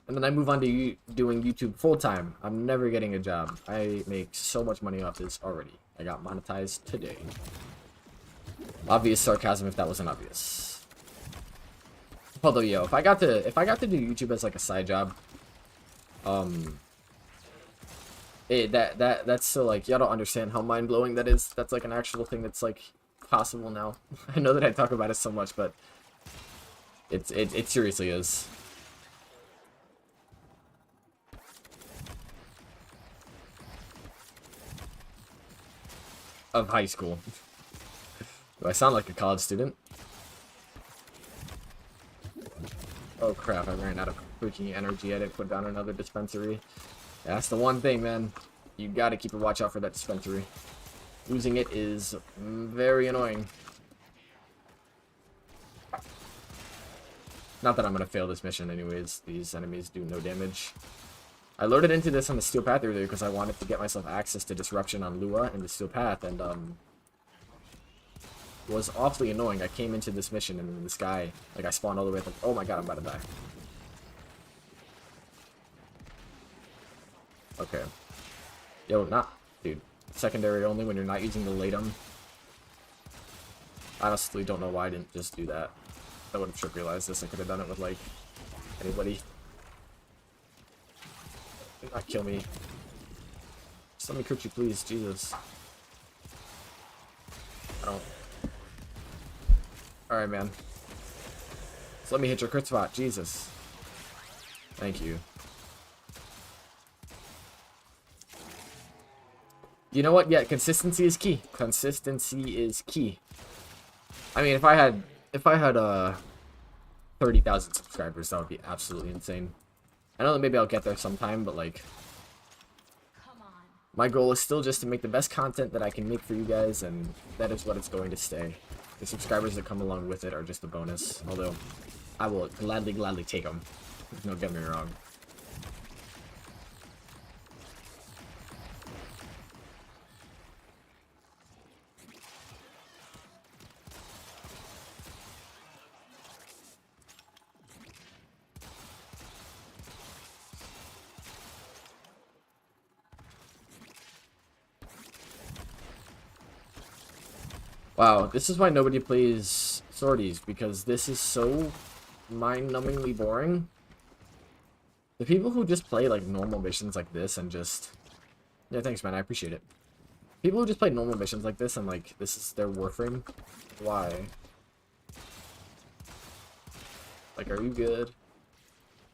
And then I move on to doing YouTube full-time. I'm never getting a job. I make so much money off this already. I got monetized today. Obvious sarcasm if that wasn't obvious. Although, yo, if I got to do YouTube as like a side job, that's still like, y'all don't understand how mind-blowing that is. That's like an actual thing that's like possible now. I know that I talk about it so much, but it seriously is. Of high school. Do I sound like a college student? Oh crap, I ran out of freaking energy. I didn't put down another dispensary. Yeah, that's the one thing, man. You gotta keep a watch out for that dispensary. Losing it is very annoying. Not that I'm gonna fail this mission anyways. These enemies do no damage. I loaded into this on the Steel Path earlier because I wanted to get myself access to Disruption on Lua and the Steel Path, and was awfully annoying. I came into this mission and in this guy, like, I spawned all the way, like, oh my god, I'm about to die. Okay. Yo, dude. Secondary only when you're not using the Latum. Honestly, don't know why I didn't just do that. I would have realized this. I could have done it with, like, anybody. Do not kill me. Just let me crit you, please. Jesus. I don't... Alright, man. Just let me hit your crit spot. Jesus. Thank you. You know what? Yeah, consistency is key. Consistency is key. I mean, if I had 30,000 subscribers, that would be absolutely insane. I know that maybe I'll get there sometime, but like, my goal is still just to make the best content that I can make for you guys, and that is what it's going to stay. The subscribers that come along with it are just a bonus, although I will gladly take them. Don't get me wrong. Wow, this is why nobody plays sorties, because this is so mind-numbingly boring. The people who just play, like, normal missions like this and just... Yeah, thanks, man, I appreciate it. People who just play normal missions like this and, like, this is their Warframe. Why? Like, are you good?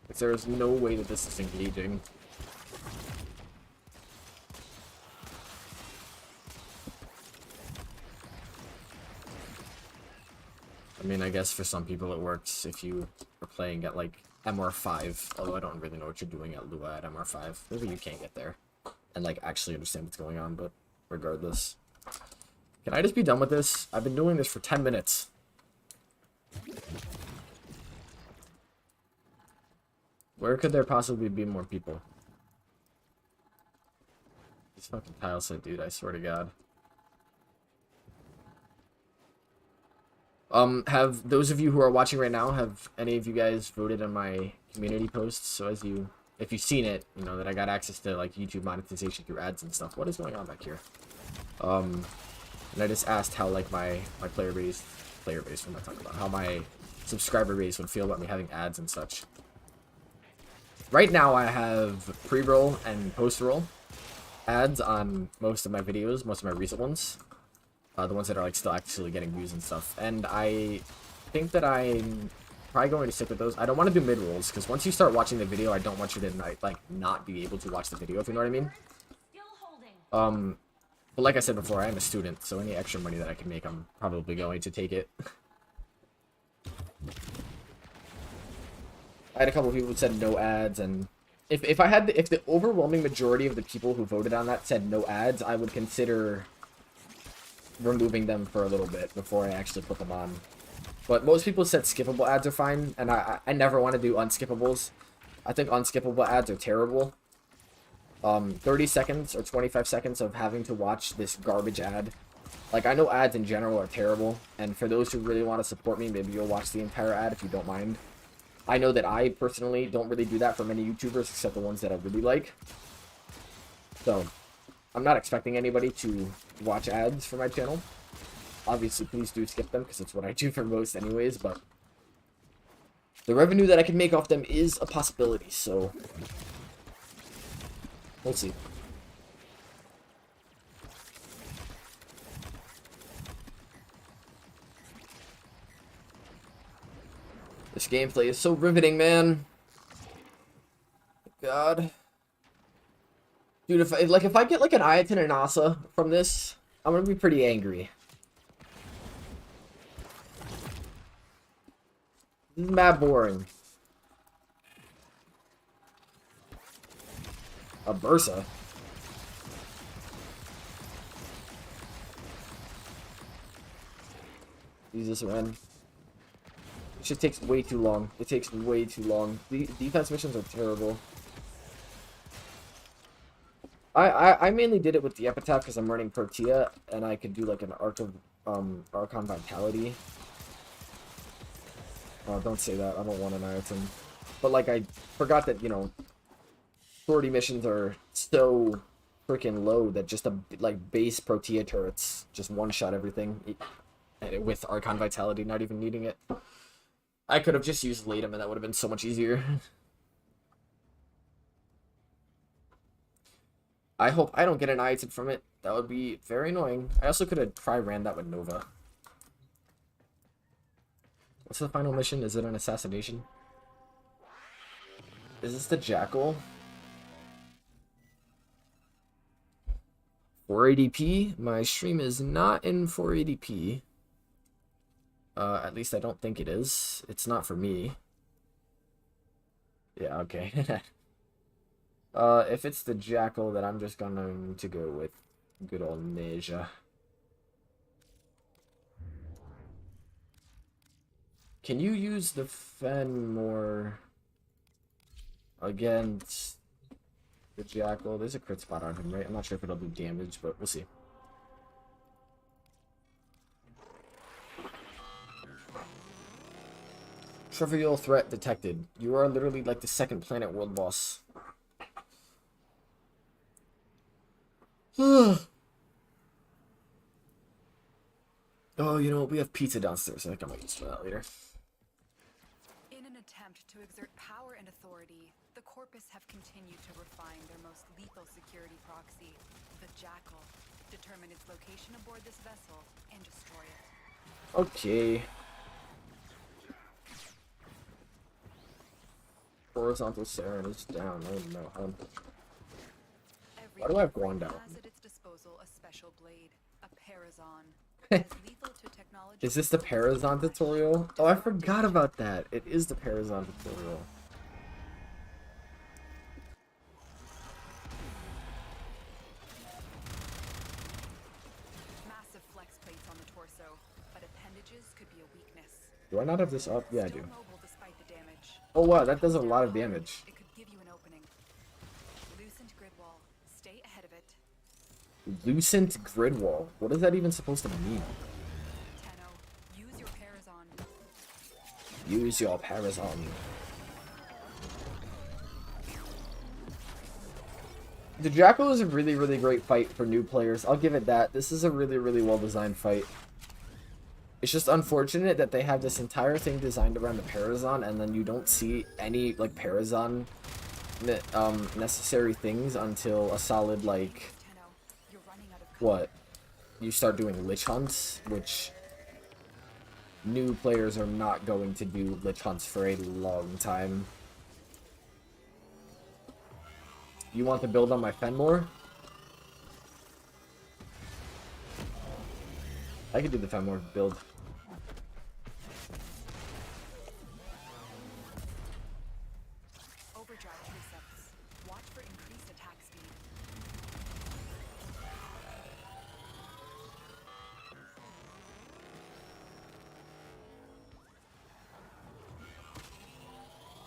Like, there is no way that this is engaging. I mean, I guess for some people it works if you are playing at, like, MR5. Although I don't really know what you're doing at Lua at MR5. Maybe you can't get there and, like, actually understand what's going on, but regardless. Can I just be done with this? I've been doing this for 10 minutes. Where could there possibly be more people? This fucking tile set, dude, I swear to God. Have those of you who are watching right now, have any of you guys voted on my community posts? So if you've seen it, you know that I got access to, like, YouTube monetization through ads and stuff. What is going on back here? And I just asked how, like, my player base, what am I talking about? How my subscriber base would feel about me having ads and such. Right now I have pre-roll and post-roll ads on most of my videos, most of my recent ones. The ones that are, like, still actually getting views and stuff. And I think that I'm probably going to stick with those. I don't want to do mid-rolls, because once you start watching the video, I don't want you to, like, not be able to watch the video, if you know what I mean. But like I said before, I am a student, so any extra money that I can make, I'm probably going to take it. I had a couple of people who said no ads, and if the overwhelming majority of the people who voted on that said no ads, I would consider removing them for a little bit before I actually put them on. But most people said skippable ads are fine, and I never want to do unskippables. I think unskippable ads are terrible. 30 seconds or 25 seconds of having to watch this garbage ad. Like, I know ads in general are terrible, and for those who really want to support me, maybe you'll watch the entire ad if you don't mind. I know that I personally don't really do that for many YouTubers, except the ones that I really like. So, I'm not expecting anybody to watch ads for my channel. Obviously, please do skip them, because it's what I do for most anyways, but the revenue that I can make off them is a possibility, so we'll see. This gameplay is so riveting, man. God. Dude, if I get, like, an Ayaton and Asa from this, I'm gonna be pretty angry. This is mad boring. A Bursa. Jesus, man. It just takes way too long. It takes way too long. The defense missions are terrible. I mainly did it with the Epitaph because I'm running Protea, and I could do, like, an Archon Vitality. Oh, don't say that. I don't want an Ayaton. But, like, I forgot that, you know, 40 missions are so freaking low that just like base Protea turrets just one-shot everything with Archon Vitality, not even needing it. I could have just used Latum, and that would have been so much easier. I hope I don't get an item from it. That would be very annoying. I also could have probably ran that with Nova. What's the final mission? Is it an assassination? Is this the Jackal? 480p? My stream is not in 480p. At least I don't think it is. It's not for me. Yeah, okay. If it's the Jackal, then I'm just going to go with good old Neja. Can you use the Fen more against the Jackal? There's a crit spot on him, right? I'm not sure if it'll do damage, but we'll see. Trivial threat detected. You are literally like the second planet world boss. Oh, you know what? We have pizza downstairs. I think I might use some of that later. In an attempt to exert power and authority, the Corpus have continued to refine their most lethal security proxy, the Jackal. Determine its location aboard this vessel and destroy it. Okay. Horizontal Saren is down. I don't know. Every Why do I have Warframe Guan down? has at its disposal a special blade, a Parazon. As lethal to technology. Is this the Parazon tutorial? Oh, I forgot about that. It is the Parazon tutorial. Massive flex plates on the torso, but appendages could be a weakness. Do I not have this up? Yeah, I Still do. mobile despite the damage. Oh wow, that does a lot of damage. It could give you an opening. Loosened grid wall. Stay ahead of it. Lucent grid wall. What is that even supposed to mean? Tenno, use your Parazon. Use your Parazon. The Jackal is a really, really great fight for new players. I'll give it that. This is a really, really well-designed fight. It's just unfortunate that they have this entire thing designed around the Parazon, and then you don't see any, like, Parazon necessary things until a solid, like, Tenno, you're running out of what? You start doing Lich Hunts, which new players are not going to do Lich Hunts for a long time. You want to build on my Fenmore? I could do the Fenmore build. overdrive precepts. Watch for increased attack speed.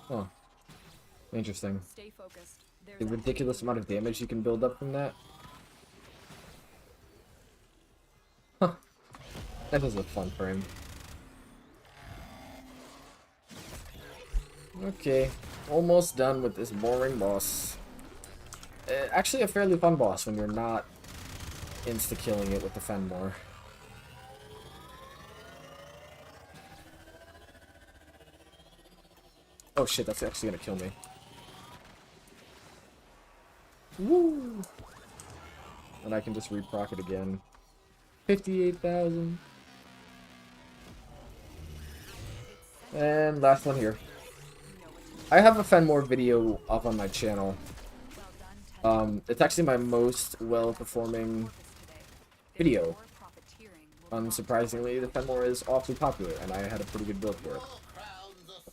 Oh. Interesting. Stay focused. There's The ridiculous amount of damage you can build up from that. Huh. That was a fun frame. Okay. Almost done with this boring boss. Actually a fairly fun boss when you're not insta-killing it with the Fenmore. Oh shit, that's actually gonna kill me. Woo! And I can just reproc it again. 58,000. And last one here. I have a Fenmore video up on my channel. Well done, Tenno. It's actually my most well-performing Corpus today. video. More profiteering will not Unsurprisingly, the Fenmore is awfully popular, and I had a pretty good build for it.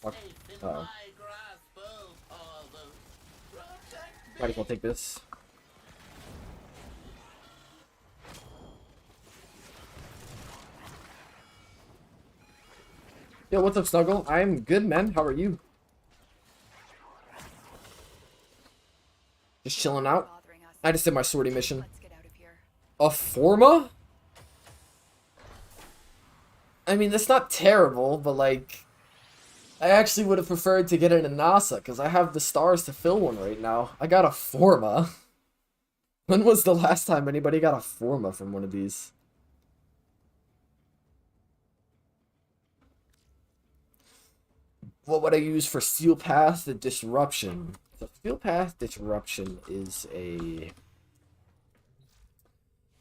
Fuck. Uh-oh. Might as well take this. Yo, what's up, Snuggle? I'm good, man. How are you? Just chilling out. bothering us. I just did my sortie mission. Let's get out of here. A Forma? I mean, that's not terrible, but like, I actually would have preferred to get it in NASA, because I have the stars to fill one right now. I got a Forma. When was the last time anybody got a Forma from one of these? What would I use for Steel Path? The Disruption. So Steel Path Disruption is a...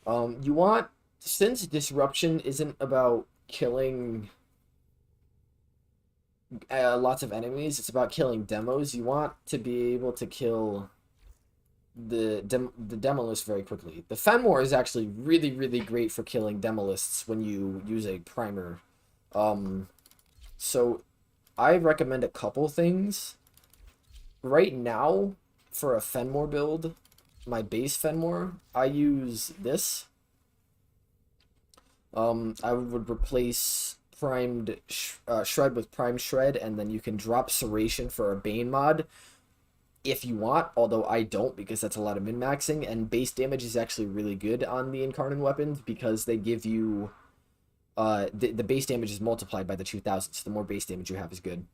you want... Since Disruption isn't about killing lots of enemies, it's about killing demos, you want to be able to kill the Demolist very quickly. The Fenmore is actually really, really great for killing Demolists when you use a primer. So I recommend a couple things. Right now, for a Fenmore build, my base Fenmore, I use this. I would replace primed Shred with Prime Shred, and then you can drop Serration for a Bane mod if you want, although I don't because that's a lot of min-maxing, and base damage is actually really good on the Incarnate weapons because they give you... the base damage is multiplied by the 2000, so the more base damage you have is good.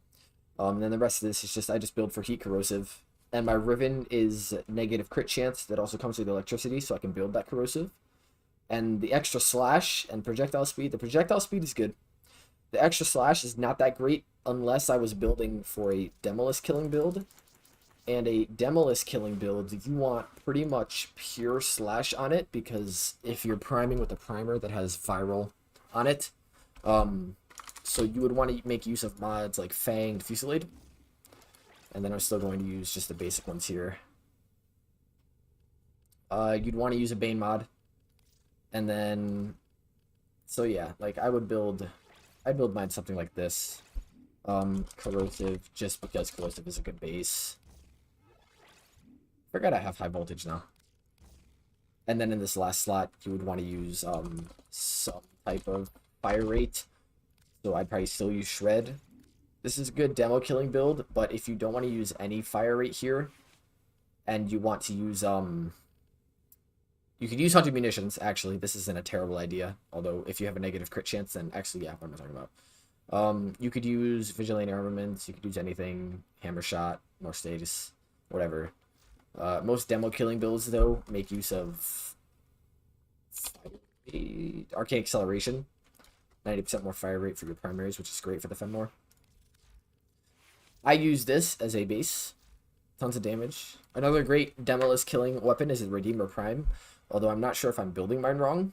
And then the rest of this is just, I just build for Heat Corrosive. And my Riven is negative crit chance that also comes with electricity, so I can build that Corrosive. And the extra slash and projectile speed, the projectile speed is good. The extra slash is not that great unless I was building for a Demolist killing build. And a Demolist killing build, you want pretty much pure slash on it, because if you're priming with a primer that has viral on it, so you would want to make use of mods like Fanged Fusillade. And then I'm still going to use just the basic ones here. You'd want to use a Bane mod. And then, so yeah, like I'd build mine something like this. Corrosive, just because corrosive is a good base. Forgot I have high voltage now. And then in this last slot, you would want to use some type of fire rate. So I'd probably still use Shred. This is a good demo killing build, but if you don't want to use any fire rate here, and you want to use you could use Hunting Munitions, actually. This isn't a terrible idea. Although, if you have a negative crit chance, then actually, yeah, what am I talking about? You could use Vigilante Armaments. You could use anything. Hammer Shot, more status, whatever. Most demo killing builds, though, make use of Arcane Acceleration. 90% more fire rate for your primaries, which is great for the Fenmore. I use this as a base. Tons of damage. Another great Demolist killing weapon is a Redeemer Prime. Although I'm not sure if I'm building mine wrong.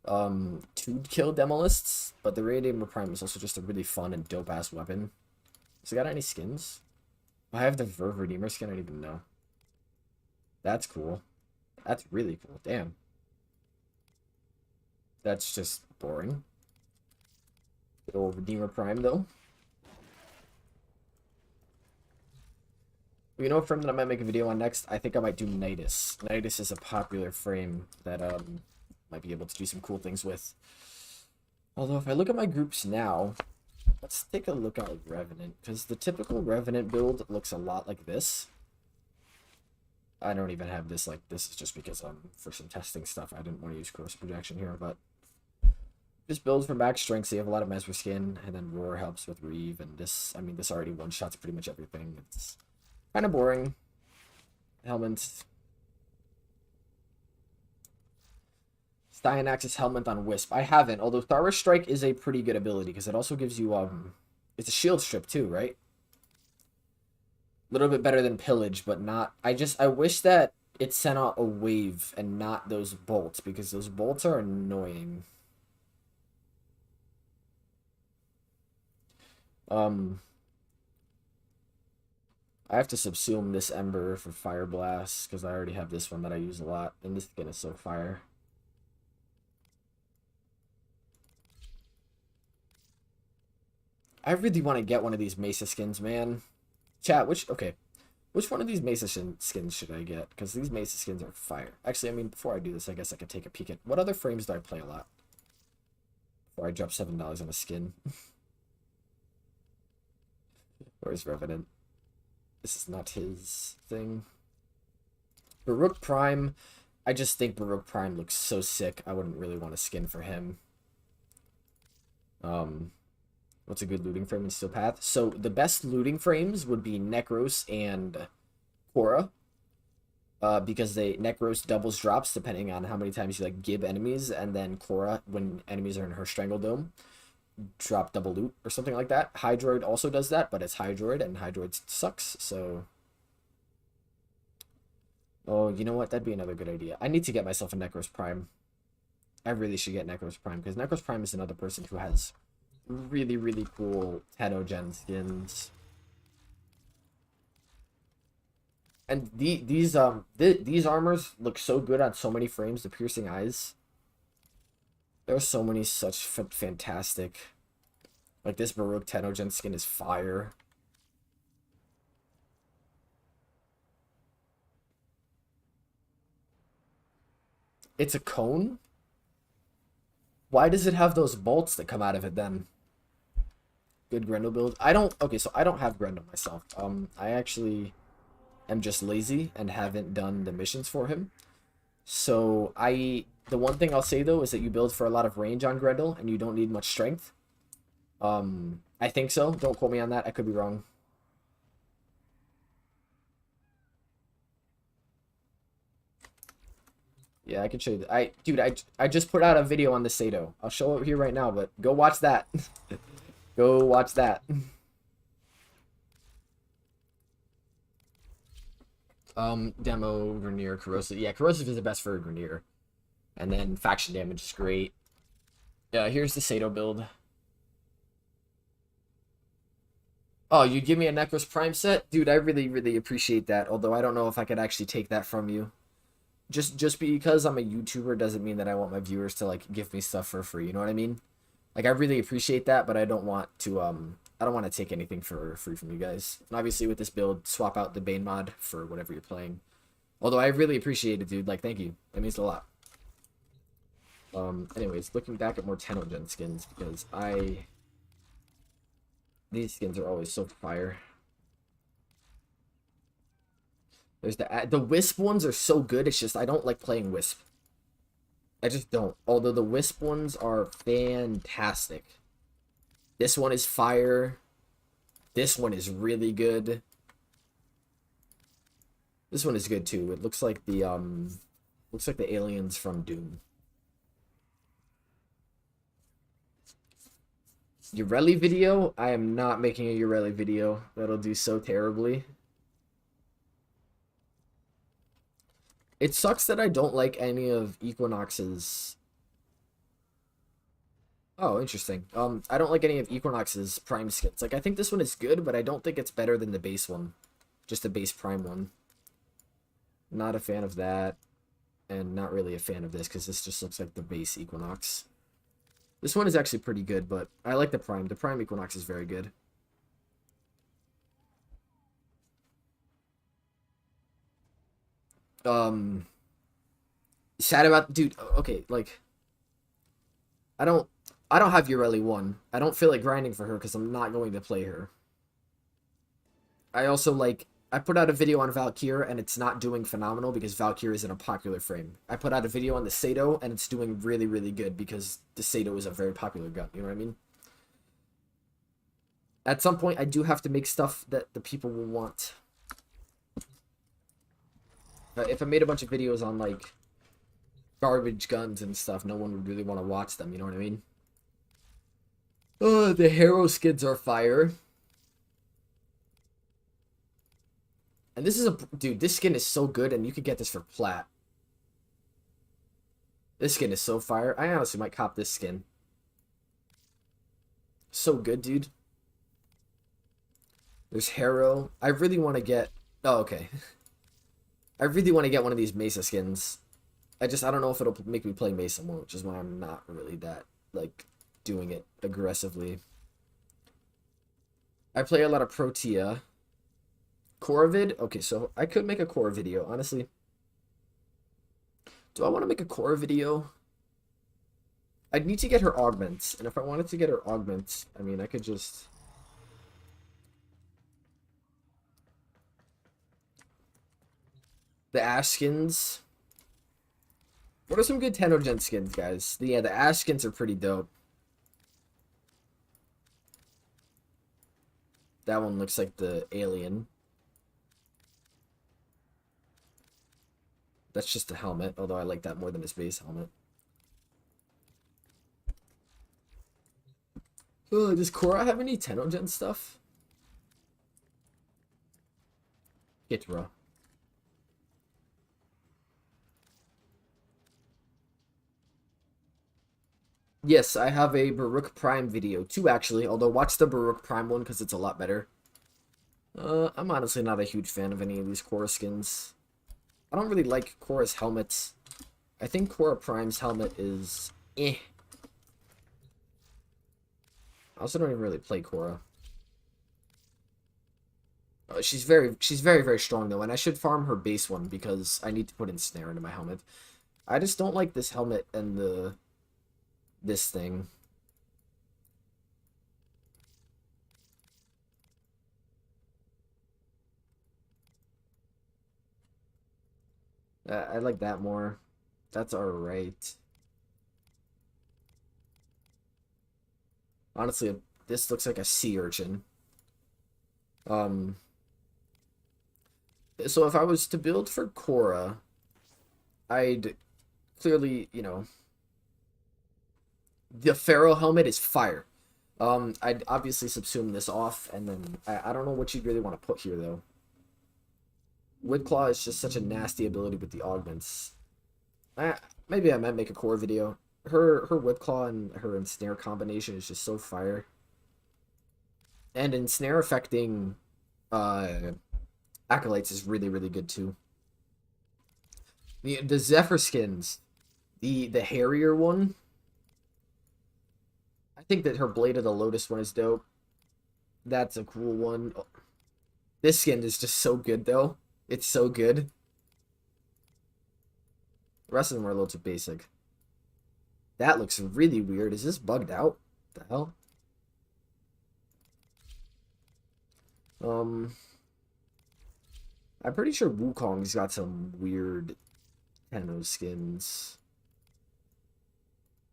To kill Demolists. But the Redeemer Prime is also just a really fun and dope-ass weapon. So got any skins? I have the Verve Redeemer skin, I don't even know. That's cool. That's really cool. Damn. That's just boring. Good old Redeemer Prime, though. You know a frame that I might make a video on next? I think I might do Nidus. Nidus is a popular frame that might be able to do some cool things with. Although if I look at my groups now, let's take a look at Revenant, because the typical Revenant build looks a lot like this. I don't even have this like this, is just because for some testing stuff I didn't want to use corrosive projection here, but this build for max strength, so you have a lot of Mesmer skin, and then Roar helps with Reeve, and this, I mean, this already one-shots pretty much everything. It's kind of boring. Helmet. Styanax's Helmet on Wisp. I haven't, although Thara Strike is a pretty good ability, because it also gives you, it's a shield strip too, right? A little bit better than Pillage, but not, I wish that it sent out a wave and not those bolts, because those bolts are annoying. I have to subsume this Ember for Fire Blast, because I already have this one that I use a lot, and this skin is so fire. I really want to get one of these Mesa skins, man. Chat, which one of these Mesa skins should I get? Because these Mesa skins are fire. Actually, I mean, before I do this, I guess I could take a peek at what other frames do I play a lot before I drop $7 on a skin. Where's Revenant? This is not his thing. Baruch Prime. I just think Baruch Prime looks so sick. I wouldn't really want a skin for him. What's a good looting frame in Steel Path? So the best looting frames would be Necros and Korra. Because Necros doubles drops depending on how many times you like gib enemies, and then Korra, when enemies are in her Strangle Dome, drop double loot or something like that. Hydroid also does that, but it's Hydroid, and Hydroid sucks, so... Oh, you know what? That'd be another good idea. I need to get myself a Necros Prime. I really should get Necros Prime, because Necros Prime is another person who has really, really cool Tenogen skins. And these armors look so good on so many frames. The Piercing Eyes. There's so many such fantastic. Like this Baruch Tenogen skin is fire. It's a cone? Why does it have those bolts that come out of it then? Good Grendel build. Okay, so I don't have Grendel myself. I actually am just lazy and haven't done the missions for him. So the one thing I'll say though is that you build for a lot of range on Grendel and you don't need much strength. I think so. Don't quote me on that. I could be wrong. Yeah, I can show you. Dude, I just put out a video on the Sato. I'll show it here right now, but go watch that. Go watch that. Demo, Grenier, Corrosive. Yeah, Corrosive is the best for Grenier. And then faction damage is great. Yeah, here's the Sato build. Oh, you give me a Necros Prime set? Dude, I really, really appreciate that. Although I don't know if I could actually take that from you. Just because I'm a YouTuber doesn't mean that I want my viewers to, like, give me stuff for free. You know what I mean? Like, I really appreciate that, but I don't want to, I don't want to take anything for free from you guys. And obviously, with this build, swap out the Bane mod for whatever you're playing. Although I really appreciate it, dude. Like, thank you. That means a lot. Anyways, looking back at more Tenogen skins, because these skins are always so fire. There's the Wisp ones are so good, it's just I don't like playing Wisp. I just don't. Although the Wisp ones are fantastic. This one is fire. This one is really good. This one is good too. It looks like the aliens from Doom. Ureli video? I am not making a Ureli video. That'll do so terribly. It sucks that I don't like any of Equinox's... Oh, interesting. I don't like any of Equinox's Prime skins. Like, I think this one is good, but I don't think it's better than the base one. Just the base Prime one. Not a fan of that. And not really a fan of this, because this just looks like the base Equinox. This one is actually pretty good, but I like the Prime. The Prime Equinox is very good. Sad about... Dude, okay, like... I don't have Ureli 1. I don't feel like grinding for her, because I'm not going to play her. I also, like... I put out a video on Valkyr, and it's not doing phenomenal because Valkyr isn't a popular frame. I put out a video on the Sato, and it's doing really, really good because the Sato is a very popular gun. You know what I mean? At some point, I do have to make stuff that the people will want. If I made a bunch of videos on, like, garbage guns and stuff, no one would really want to watch them. You know what I mean? The Hero skins are fire. And this is a... Dude, this skin is so good, and you could get this for plat. This skin is so fire. I honestly might cop this skin. So good, dude. There's Harrow. I really want to get... Oh, okay. I really want to get one of these Mesa skins. I don't know if it'll make me play Mesa more, which is why I'm not really that, like, doing it aggressively. I play a lot of Protea. Korra. Okay, so I could make a Korra video, honestly. Do I want to make a Korra video? I'd need to get her augments, and if I wanted to get her augments, I mean, I could just... The Ash skins. What are some good Tenogen skins, guys? Yeah, the Ash skins are pretty dope. That one looks like the alien. That's just a helmet, although I like that more than his base helmet. Oh, does Korra have any Tenogen stuff? Kitra. Yes, I have a Baruch Prime video, too, actually. Although, watch the Baruch Prime one, because it's a lot better. I'm honestly not a huge fan of any of these Korra skins. I don't really like Korra's helmets. I think Korra Prime's helmet is eh. I also don't even really play Korra. She's very, very strong though, and I should farm her base one because I need to put in snare into my helmet. I just don't like this helmet and this thing. I like that more. That's alright. Honestly, this looks like a sea urchin. So if I was to build for Korra, I'd clearly, you know, the Pharaoh helmet is fire. I'd obviously subsume this off, and then I don't know what you'd really want to put here, though. Woodclaw is just such a nasty ability with the augments. Maybe I might make a core video. Her Woodclaw and her Ensnare combination is just so fire. And Ensnare affecting Acolytes is really, really good, too. The Zephyr skins, the hairier one, I think that her Blade of the Lotus one is dope. That's a cool one. This skin is just so good, though. It's so good. The rest of them are a little too basic. That looks really weird. Is this bugged out? What the hell? I'm pretty sure Wukong's got some weird Tenno skins.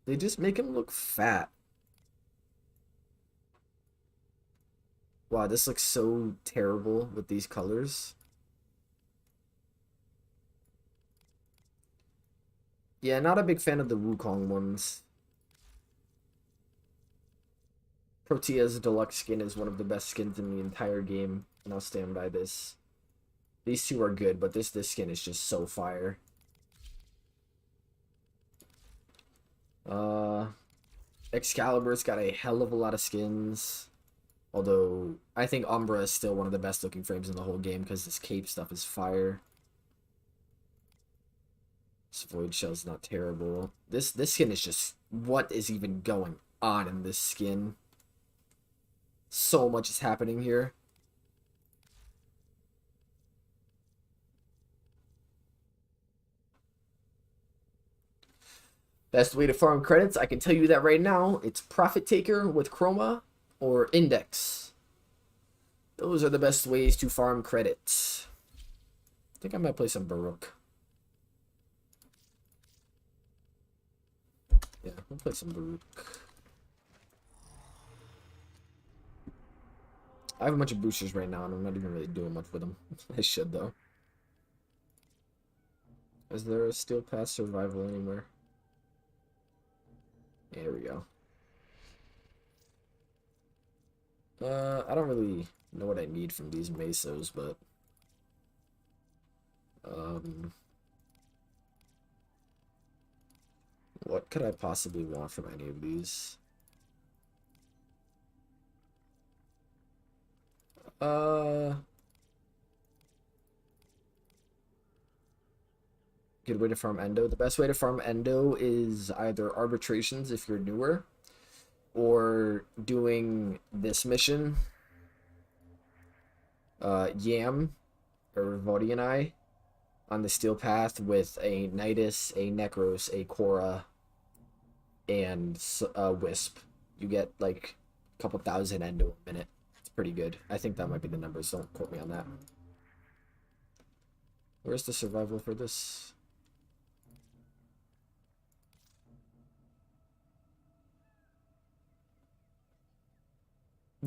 They just make him look fat. Wow, this looks so terrible with these colors. Yeah, not a big fan of the Wukong ones. Protea's deluxe skin is one of the best skins in the entire game, and I'll stand by this. These two are good, but this skin is just so fire. Excalibur's got a hell of a lot of skins. Although, I think Umbra is still one of the best looking frames in the whole game because this cape stuff is fire. This Void Shell's not terrible. This skin is just... What is even going on in this skin? So much is happening here. Best way to farm credits, I can tell you that right now. It's Profit Taker with Chroma or Index. Those are the best ways to farm credits. I think I might play some Baroque. Yeah, we'll play some Baroque. I have a bunch of boosters right now, and I'm not even really doing much with them. I should, though. Is there a Steel Path Survival anywhere? There we go. I don't really know what I need from these mesos, but... what could I possibly want from any of these? Good way to farm Endo. The best way to farm Endo is either arbitrations if you're newer, or doing this mission. Yam, or Vodianai, on the Steel Path with a Nidus, a Necros, a Korra, and a Wisp. You get like a couple thousand Endo a minute. It's pretty good. I think that might be the numbers. Don't quote me on that. Where's the survival for this?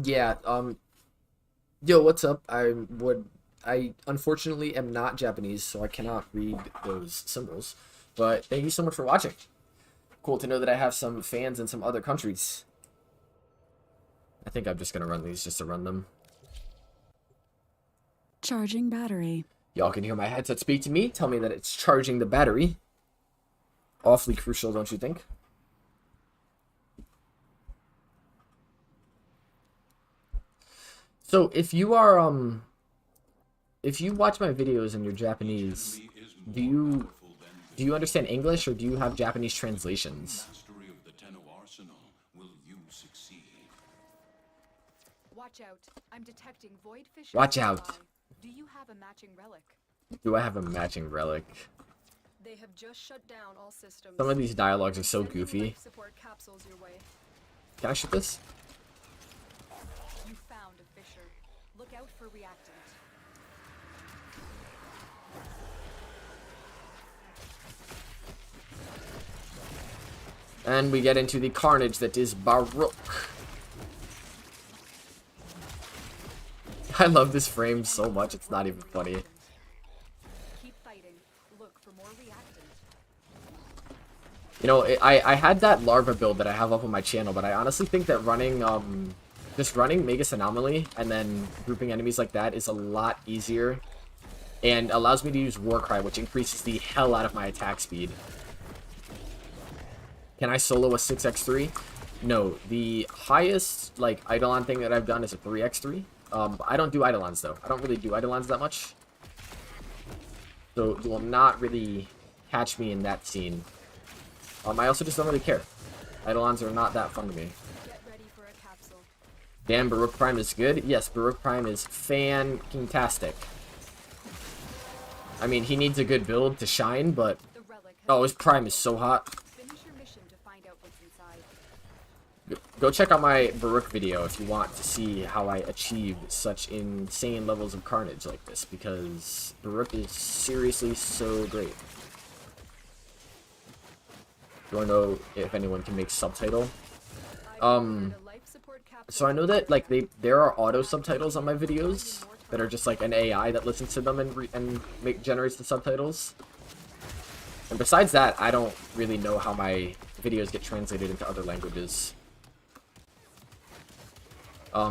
Yeah, yo, what's up? I unfortunately am not Japanese, so I cannot read those symbols. But thank you so much for watching. Cool to know that I have some fans in some other countries. I think I'm just gonna run these just to run them. Charging battery. Y'all can hear my headset speak to me, tell me that it's charging the battery. Awfully crucial, don't you think? So if you are if you watch my videos and you're Japanese, do you understand English, or do you have Japanese translations? Watch out. I'm detecting void fish. Watch out. Do you have a matching relic? Do I have a matching relic? They have just shut down all systems. Some of these dialogues are so Sending goofy. life support capsules your way. Can I shoot this? You found a fissure. Look out for reactant. And we get into the carnage that is Baroque. I love this frame so much, it's not even funny. Keep fighting. Look for more reactant. You know, I had that larva build that I have up on my channel, but I honestly think that running just running Magus Anomaly and then grouping enemies like that is a lot easier and allows me to use Warcry, which increases the hell out of my attack speed. Can I solo a 6x3? No, the highest like Eidolon thing that I've done is a 3x3. I don't do Eidolons though. I don't really do Eidolons that much. So you will not really catch me in that scene. I also just don't really care. Eidolons are not that fun to me. Get ready for a capsule. Damn, Baruch Prime is good. Yes, Baruch Prime is fan-tastic. I mean, he needs a good build to shine, but... The relic has Oh, his Prime is so hot. Finish your mission to find out what's inside. Go check out my Baruch video if you want to see how I achieved such insane levels of carnage like this, because Baruch is seriously so great. You wanna know if anyone can make subtitle? I've delivered a life support capsule So I know that like there are auto subtitles on my videos that are just like an AI that listens to them and generates the subtitles. And besides that, I don't really know how my videos get translated into other languages.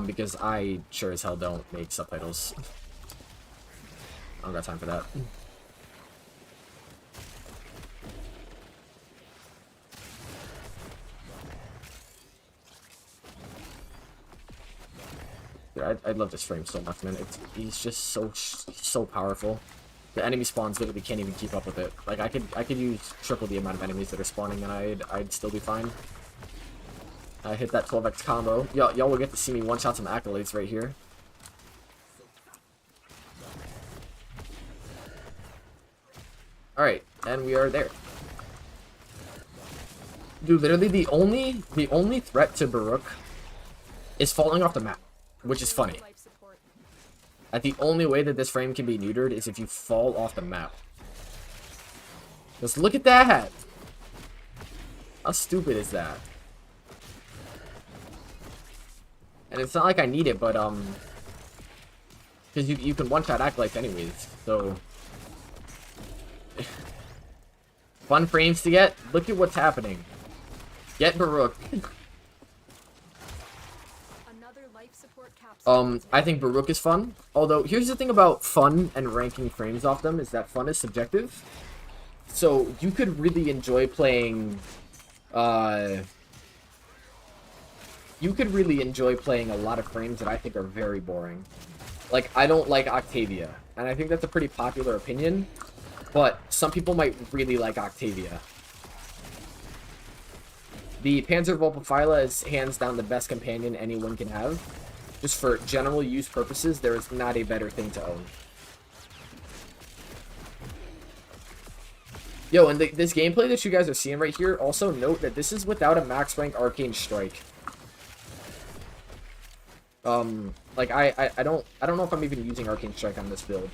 Because I sure as hell don't make subtitles. I don't got time for that. Dude, I love this frame so much, man. He's just so powerful. The enemy spawns literally can't even keep up with it. Like I could use triple the amount of enemies that are spawning, and I'd still be fine. I hit that 12x combo. Y'all will get to see me one-shot some accolades right here. Alright, and we are there. Dude, literally the only threat to Baruch is falling off the map, which is funny. life support. That the only way that this frame can be neutered is if you fall off the map. Just look at that! How stupid is that? And it's not like I need it, but, because you can one-shot acolytes anyways, so... Fun frames to get? Look at what's happening. Get Baruch. Another life support capsule. I think Baruch is fun. Although, here's the thing about fun and ranking frames off them, is that fun is subjective. So, you could really enjoy playing, you could really enjoy playing a lot of frames that I think are very boring. Like, I don't like Octavia. And I think that's a pretty popular opinion. But some people might really like Octavia. The Panzer Volpophyla is hands down the best companion anyone can have. Just for general use purposes, there is not a better thing to own. Yo, and this gameplay that you guys are seeing right here, also note that this is without a max rank Arcane Strike. Like I don't know if I'm even using Arcane Strike on this build.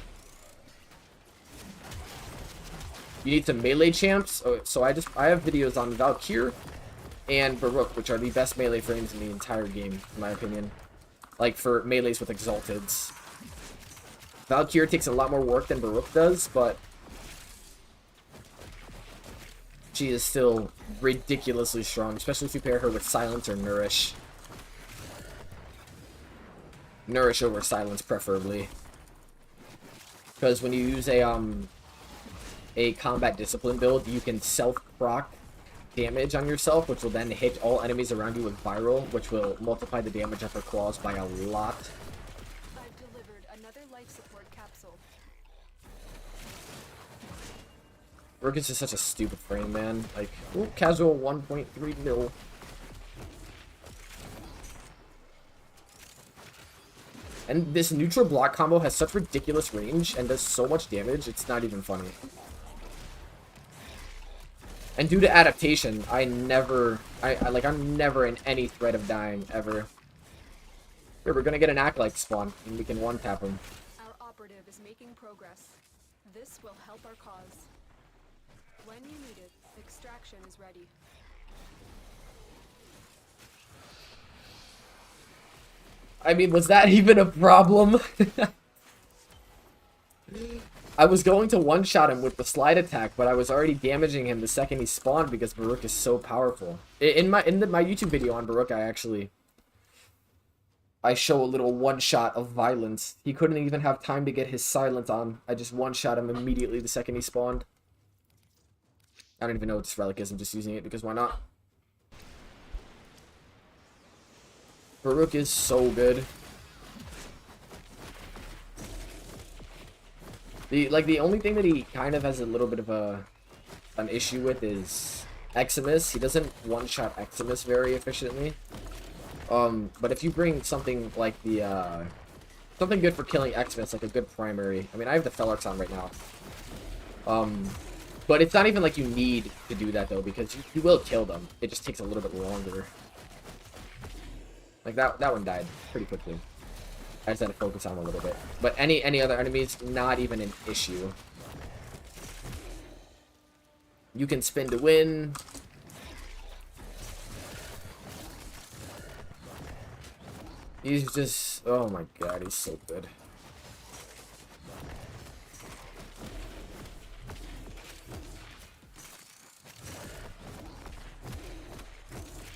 You need some melee champs. Oh, so I have videos on Valkyr and Baruch, which are the best melee frames in the entire game, in my opinion. Like for melees with exalteds. Valkyr takes a lot more work than Baruch does, but she is still ridiculously strong, especially if you pair her with Silence or Nourish. Nourish over Silence, preferably. Because when you use a combat discipline build, you can self-proc damage on yourself, which will then hit all enemies around you with viral, which will multiply the damage of her claws by a lot. I've delivered another life support capsule. Rook is just such a stupid frame, man. Like, ooh, casual 1.3 mil. And this neutral block combo has such ridiculous range and does so much damage, it's not even funny. And due to adaptation, I'm never in any threat of dying, ever. Here, we're gonna get an Acolyte spawn, and we can one-tap him. Our operative is making progress. This will help our cause. When you need it, extraction is ready. I mean, was that even a problem? I was going to one-shot him with the slide attack, but I was already damaging him the second he spawned because Baruch is so powerful. In my YouTube video on Baruch, I show a little one-shot of violence. He couldn't even have time to get his silent on. I just one-shot him immediately the second he spawned. I don't even know what this relic is. I'm just using it because why not? Baruch is so good. The only thing that he kind of has a little bit of an issue with is Eximus. He doesn't one-shot Eximus very efficiently. But if you bring something like the something good for killing Eximus, like a good primary. I mean, I have the Felarx on right now. But it's not even like you need to do that though, because you will kill them. It just takes a little bit longer. Like that one died pretty quickly. I just had to focus on him a little bit. But any other enemies, not even an issue. You can spin to win. He's just, oh my god, he's so good.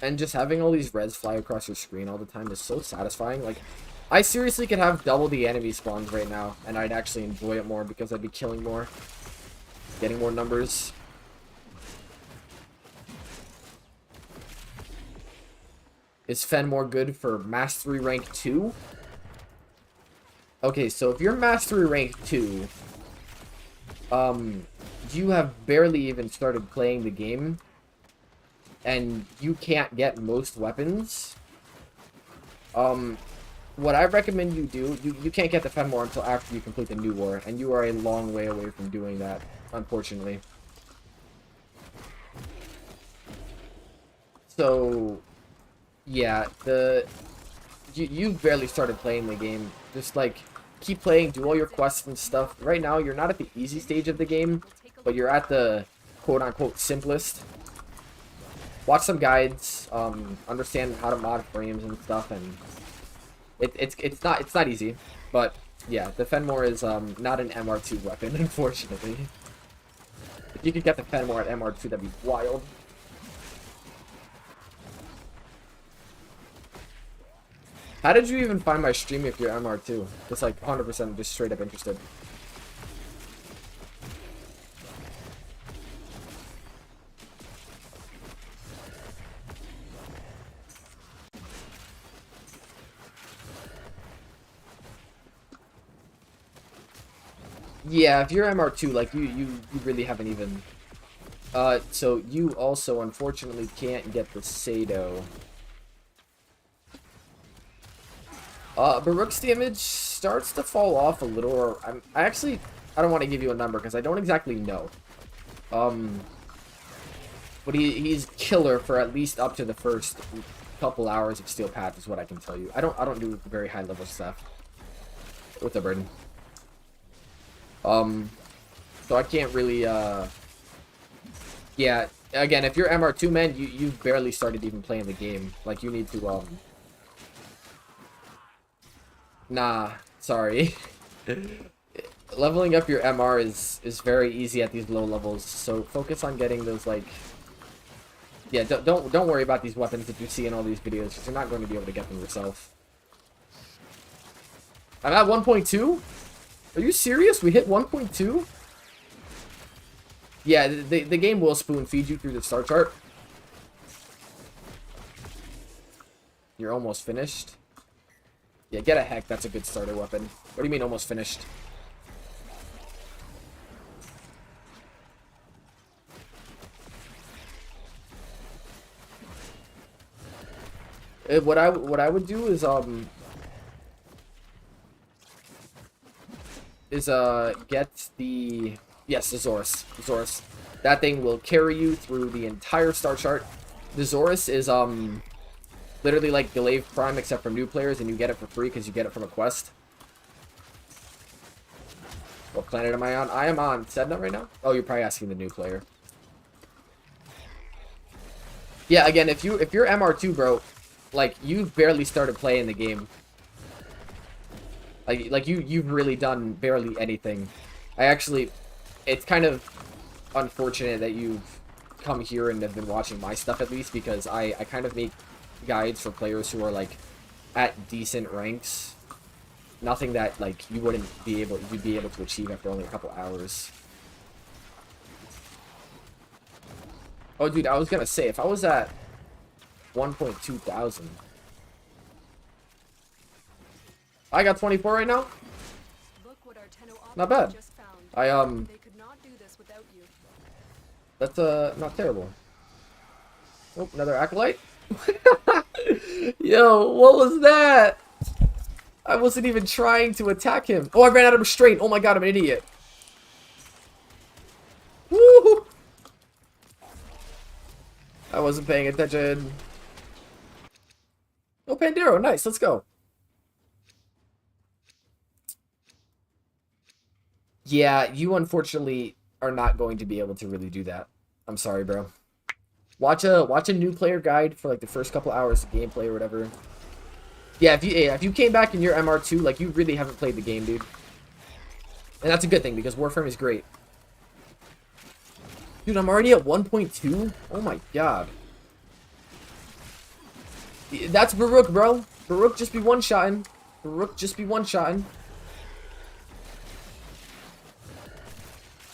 And just having all these reds fly across your screen all the time is so satisfying. Like, I seriously could have double the enemy spawns right now, and I'd actually enjoy it more because I'd be killing more. Getting more numbers. Is Fenmore good for Mastery Rank 2? Okay, so if you're Mastery Rank 2, you have barely even started playing the game, and you can't get most weapons. What I recommend you do, you can't get the Fenmore until after you complete the New War, and you are a long way away from doing that, unfortunately. So, yeah, you've barely started playing the game. Just, like, keep playing, do all your quests and stuff. Right now, you're not at the easy stage of the game, but you're at the quote-unquote simplest. Watch some guides, understand how to mod frames and stuff, and it's not easy, but yeah, the Fenmore is not an MR2 weapon, unfortunately. If you could get the Fenmore at MR2, that'd be wild. How did you even find my stream if you're MR2? Just like 100% just straight up interested. Yeah, if you're MR2, like, you really haven't even... so you also, unfortunately, can't get the Sado. Baruch's damage starts to fall off a little, or... I don't want to give you a number, because I don't exactly know. But he's killer for at least up to the first couple hours of Steel Path, is what I can tell you. I don't do very high level stuff with the burden. So I can't really, yeah, again, if you're MR2, man, you've barely started even playing the game. Like, you need to, nah, sorry. Leveling up your MR is very easy at these low levels, so focus on getting those, like, yeah, don't worry about these weapons that you see in all these videos, because you're not going to be able to get them yourself. I'm at 1.2? Are you serious? We hit 1.2? Yeah, the game will spoon feed you through the star chart. You're almost finished. Yeah, get a heck. That's a good starter weapon. What do you mean almost finished? What I would do is get the, yes, the Zorus. That thing will carry you through the entire star chart. The Zorus is literally like Glaive Prime except for new players, and you get it for free because you get it from a quest. What planet am I on? I am on Sedna right now. Oh, you're probably asking the new player. Yeah, again, if you're MR2, bro, like, you've barely started playing the game. Like you've really done barely anything. I actually, it's kind of unfortunate that you've come here and have been watching my stuff at least, because I kind of make guides for players who are like at decent ranks. Nothing that like you'd be able to achieve after only a couple hours. Oh dude, I was gonna say, if I was at 1.2 thousand. I got 24 right now. Look what our Tenno Not bad. just found. I They could not do this without you. That's not terrible. Oh, another acolyte. Yo, what was that? I wasn't even trying to attack him. Oh, I ran out of restraint. Oh my god, I'm an idiot. Woo! I wasn't paying attention. Oh, Pandero, nice. Let's go. Yeah, you unfortunately are not going to be able to really do that. I'm sorry, bro. Watch a new player guide for like the first couple hours of gameplay or whatever. Yeah, if you came back in your MR2, like you really haven't played the game, dude. And that's a good thing because Warframe is great. Dude, I'm already at 1.2. Oh my god. That's Baruch, bro. Baruch just be one-shotting. Baruch just be one-shotting.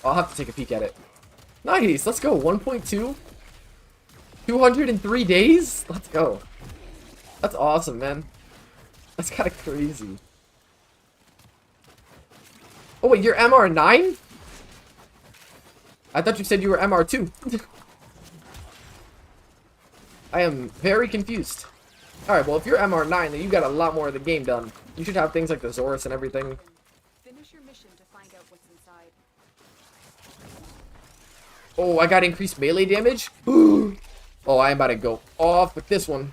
I'll have to take a peek at it. Nice, let's go. 1.2. 203 days? Let's go. That's awesome, man. That's kind of crazy. Oh, wait, you're MR9? I thought you said you were MR2. I am very confused. Alright, well, if you're MR9, then you got a lot more of the game done. You should have things like the Zorus and everything. Finish your mission to find out what's inside. Oh, I got increased melee damage? Oh, I'm about to go off with this one.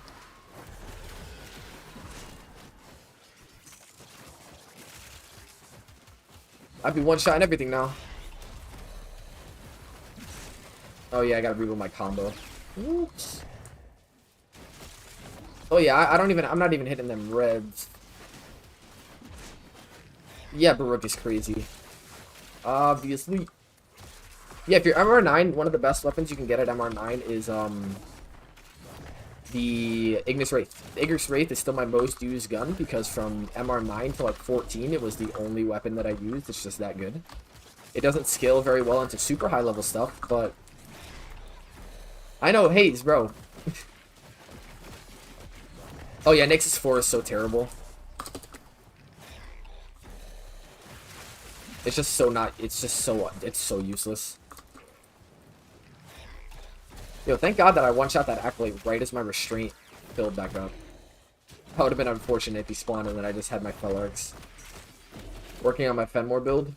I'd be one-shotting everything now. Oh yeah, I gotta reroll my combo. Oops. Oh yeah, I'm not even hitting them reds. Yeah, Baruch is crazy. Obviously. Yeah, if you're MR9, one of the best weapons you can get at MR9 is, the Ignis Wraith. The Ignis Wraith is still my most used gun because from MR9 to like 14, it was the only weapon that I used. It's just that good. It doesn't scale very well into super high level stuff, but I know, Haze, bro. Oh yeah, Nexus 4 is so terrible. It's just so not, it's so useless. Yo, thank God that I one-shot that Acolyte right as my restraint filled back up. That would have been unfortunate if he spawned and then I just had my Fellarks. Working on my Fenmore build.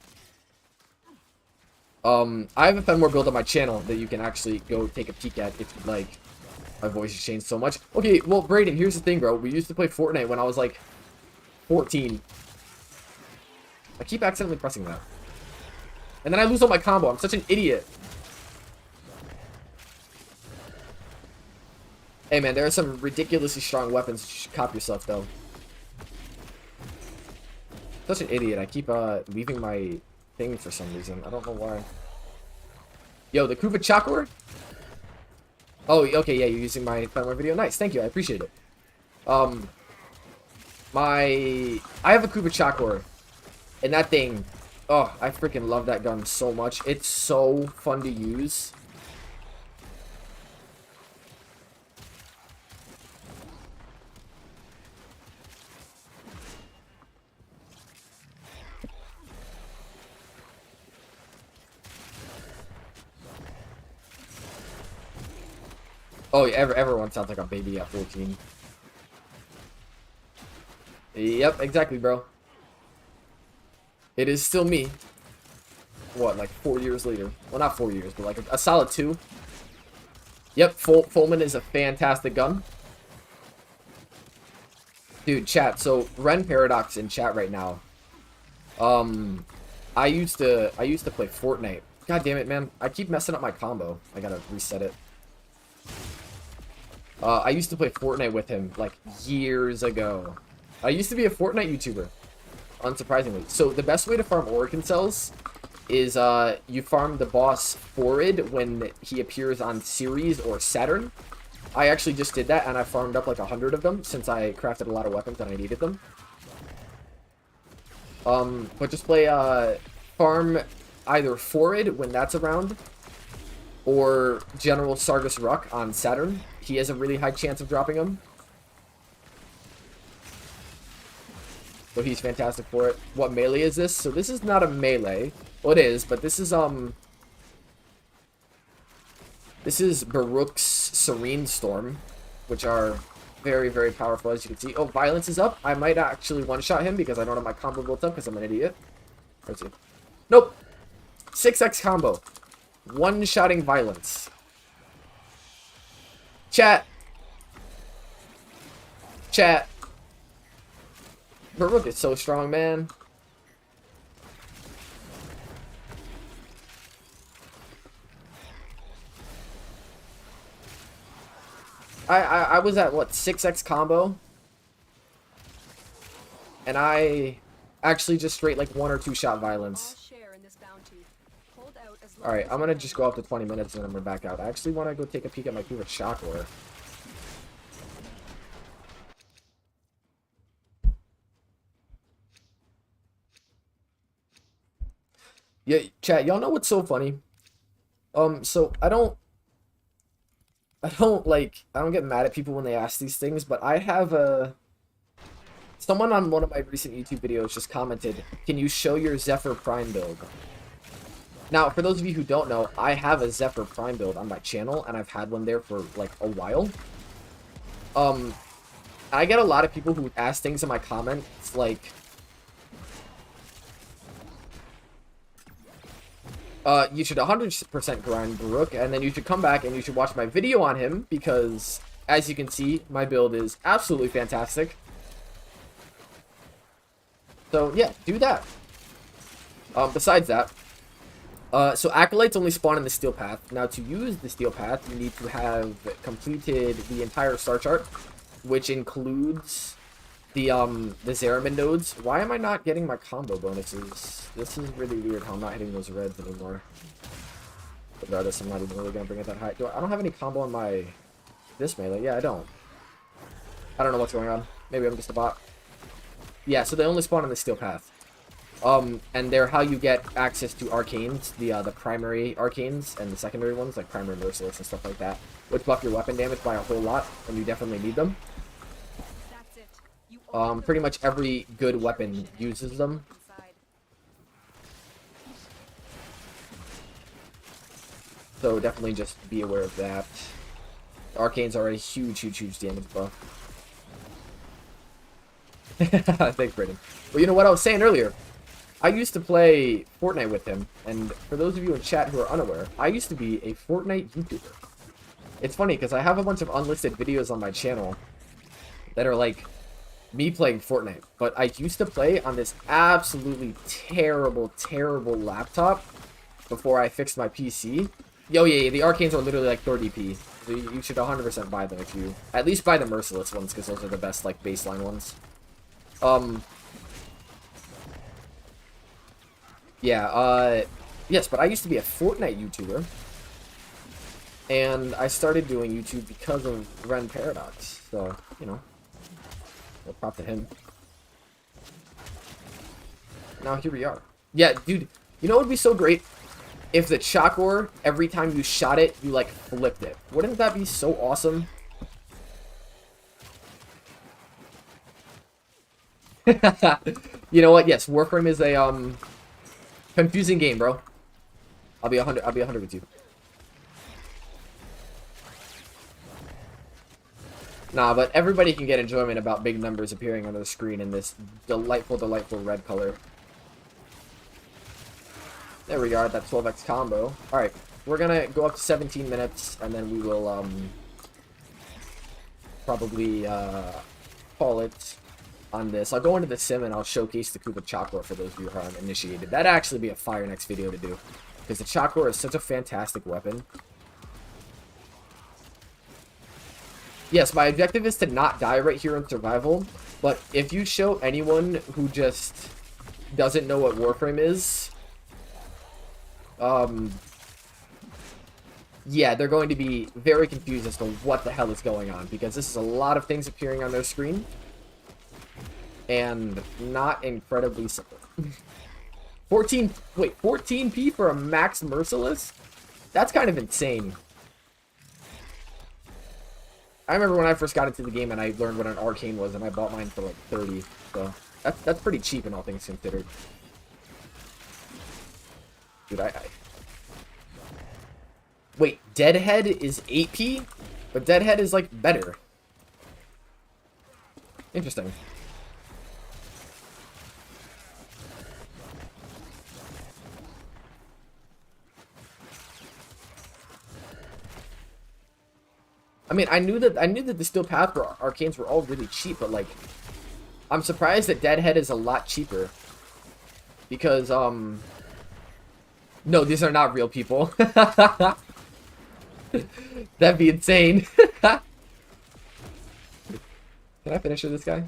I have a Fenmore build on my channel that you can actually go take a peek at if you'd like. My voice has changed so much. Okay, well, Brayden, here's the thing, bro. We used to play Fortnite when I was like 14. I keep accidentally pressing that. And then I lose all my combo. I'm such an idiot. Hey man, there are some ridiculously strong weapons. You should cop yourself though. Such an idiot. I keep leaving my thing for some reason. I don't know why. Yo, the Kuva Chakor? Oh, okay, yeah, you're using my Fenway video. Nice, thank you. I appreciate it. I have a Kuva Chakor, and that thing, oh, I freaking love that gun so much. It's so fun to use. Oh, yeah, everyone sounds like a baby at 14. Yep, exactly, bro. It is still me. What, like 4 years later? Well, not 4 years, but like a solid 2. Yep, Fulman is a fantastic gun. Dude, chat, so Ren Paradox in chat right now. I used to play Fortnite. God damn it, man. I keep messing up my combo. I gotta reset it. I used to play Fortnite with him, like, years ago. I used to be a Fortnite YouTuber, unsurprisingly. So, the best way to farm Oracle cells is you farm the boss forward when he appears on Ceres or Saturn. I actually just did that, and I farmed up like 100 of them since I crafted a lot of weapons and I needed them. But just play farm either forward when that's around, or General Sargus Ruck on Saturn. He has a really high chance of dropping him. So he's fantastic for it. What melee is this? So this is not a melee. Well, it is, but this is Baruch's Serene Storm, which are very, very powerful, as you can see. Oh, Violence is up. I might actually one-shot him because I don't have my combo built up because I'm an idiot. Let's see. Nope. 6x combo. One-shotting Violence. Chat. Chat. Baruch is so strong, man. I was at, what, 6x combo? And I actually just straight, like, 1 or 2 shot Violence. Alright, I'm gonna just go up to 20 minutes and then I'm gonna back out. I actually want to go take a peek at my favorite Chakra. Yeah, chat, y'all know what's so funny? So I don't get mad at people when they ask these things, but I have someone on one of my recent YouTube videos just commented, "Can you show your Zephyr Prime build?" Now, for those of you who don't know, I have a Zephyr Prime build on my channel, and I've had one there for, like, a while. I get a lot of people who ask things in my comments, like, you should 100% grind Baruch, and then you should come back and you should watch my video on him, because, as you can see, my build is absolutely fantastic. So, yeah, do that. Besides that, so Acolytes only spawn in the Steel Path. Now, to use the Steel Path, you need to have completed the entire star chart, which includes the Zeramin nodes. Why am I not getting my combo bonuses? This is really weird how I'm not hitting those reds anymore. Regardless, I'm not even really gonna bring it that high. I don't have any combo on my this melee. Yeah, I don't. I don't know what's going on. Maybe I'm just a bot. Yeah, so they only spawn in the Steel Path. And they're how you get access to arcanes, the primary arcanes and the secondary ones, like primary merciless and stuff like that, which buff your weapon damage by a whole lot, and you definitely need them. Pretty much every good weapon uses them. So definitely just be aware of that. The arcanes are a huge, huge, huge damage buff. Thanks, Brayden. Well, you know what I was saying earlier? I used to play Fortnite with him, and for those of you in chat who are unaware, I used to be a Fortnite YouTuber. It's funny, because I have a bunch of unlisted videos on my channel that are like me playing Fortnite, but I used to play on this absolutely terrible, terrible laptop before I fixed my PC. Yo, yeah, the arcanes are literally like 30p. So you should 100% buy them if you... At least buy the merciless ones, because those are the best, like, baseline ones. Yeah, yes, but I used to be a Fortnite YouTuber. And I started doing YouTube because of Ren Paradox. So, you know, well, prop to him. Now here we are. Yeah, dude, you know what would be so great? If the Chakor, every time you shot it, you, like, flipped it. Wouldn't that be so awesome? You know what? Yes, Warframe is a, confusing game, bro. I'll be 100 with you. Nah, but everybody can get enjoyment about big numbers appearing on the screen in this delightful, delightful red color. There we are, that 12x combo. Alright, we're gonna go up to 17 minutes, and then we will, probably, call it on this. I'll go into the sim, and I'll showcase the Kuba Chakra for those of you who aren't initiated. That'd actually be a fire next video to do, because the Chakra is such a fantastic weapon. Yes, my objective is to not die right here in survival, but if you show anyone who just doesn't know what Warframe is, yeah, they're going to be very confused as to what the hell is going on, because this is a lot of things appearing on their screen, and not incredibly simple. 14p for a max merciless? That's kind of insane. I remember when I first got into the game and I learned what an arcane was, and I bought mine for like 30, so that's pretty cheap in all things considered. Dude, wait, Deadhead is 8p? But Deadhead is, like, better. Interesting. I mean, I knew that the Steel Path for Arcanes were all really cheap, but, like, I'm surprised that Deadhead is a lot cheaper. Because, no, these are not real people. That'd be insane. Can I finish with this guy?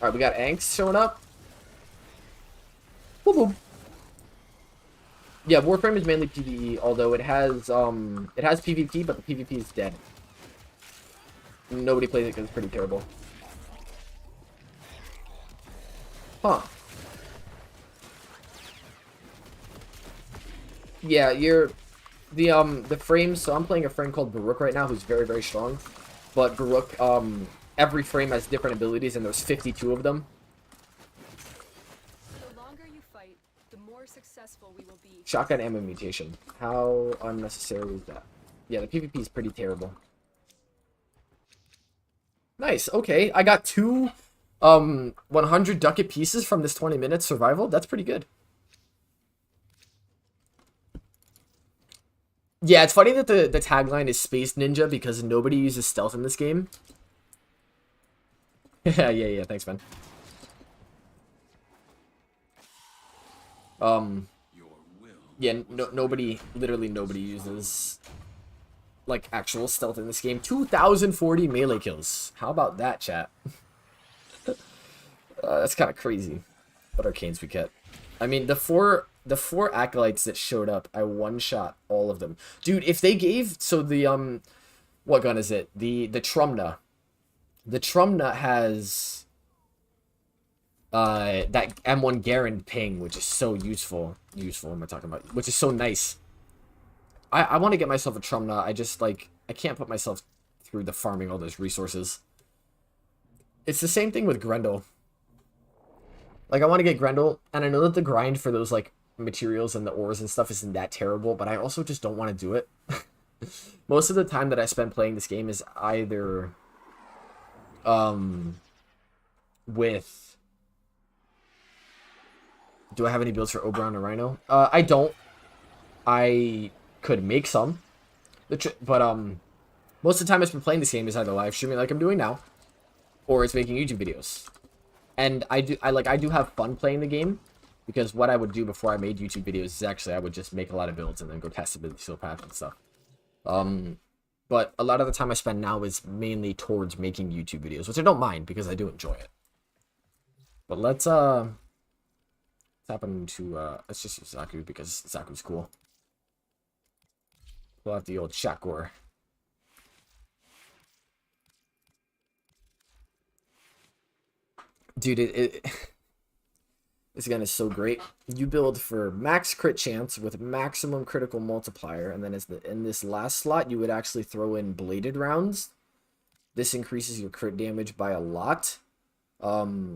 Alright, we got Angst showing up. Boom, boom. Yeah, Warframe is mainly PvE, although it has PvP, but the PvP is dead. Nobody plays it because it's pretty terrible. Huh. Yeah, the frames, so I'm playing a frame called Baruch right now, who's very, very strong. But Baruch, every frame has different abilities, and there's 52 of them. The longer you fight, the more successful we will be. Shotgun ammo mutation. How unnecessary is that? Yeah, the PvP is pretty terrible. Nice, okay. I got 2 100 ducat pieces from this 20-minute survival. That's pretty good. Yeah, it's funny that the tagline is Space Ninja because nobody uses stealth in this game. yeah, thanks, man. Yeah, literally nobody uses, like, actual stealth in this game. 2,040 melee kills. How about that, chat? That's kind of crazy. What arcanes we get. I mean, the four acolytes that showed up, I one-shot all of them. Dude, if they gave... So the, what gun is it? The Trumna. The Trumna has... that M1 Garand ping, which is so useful. What am I talking about? Which is so nice. I want to get myself a Trumna. I just, like... I can't put myself through the farming all those resources. It's the same thing with Grendel. Like, I want to get Grendel, and I know that the grind for those, like, materials and the ores and stuff isn't that terrible, but I also just don't want to do it. Most of the time that I spend playing this game is either, with... Do I have any builds for Oberon or Rhino? I don't. I could make some. But, most of the time I spend playing this game is either live streaming like I'm doing now, or it's making YouTube videos. And I do have fun playing the game, because what I would do before I made YouTube videos is actually I would just make a lot of builds and then go test it with the Steel Path and stuff. But a lot of the time I spend now is mainly towards making YouTube videos, which I don't mind because I do enjoy it. But let's happen to let's just use Zaku because Zaku's cool. Pull out the old Shakor. Dude, this gun is so great. You build for max crit chance with maximum critical multiplier, and then in this last slot, you would actually throw in bladed rounds. This increases your crit damage by a lot. I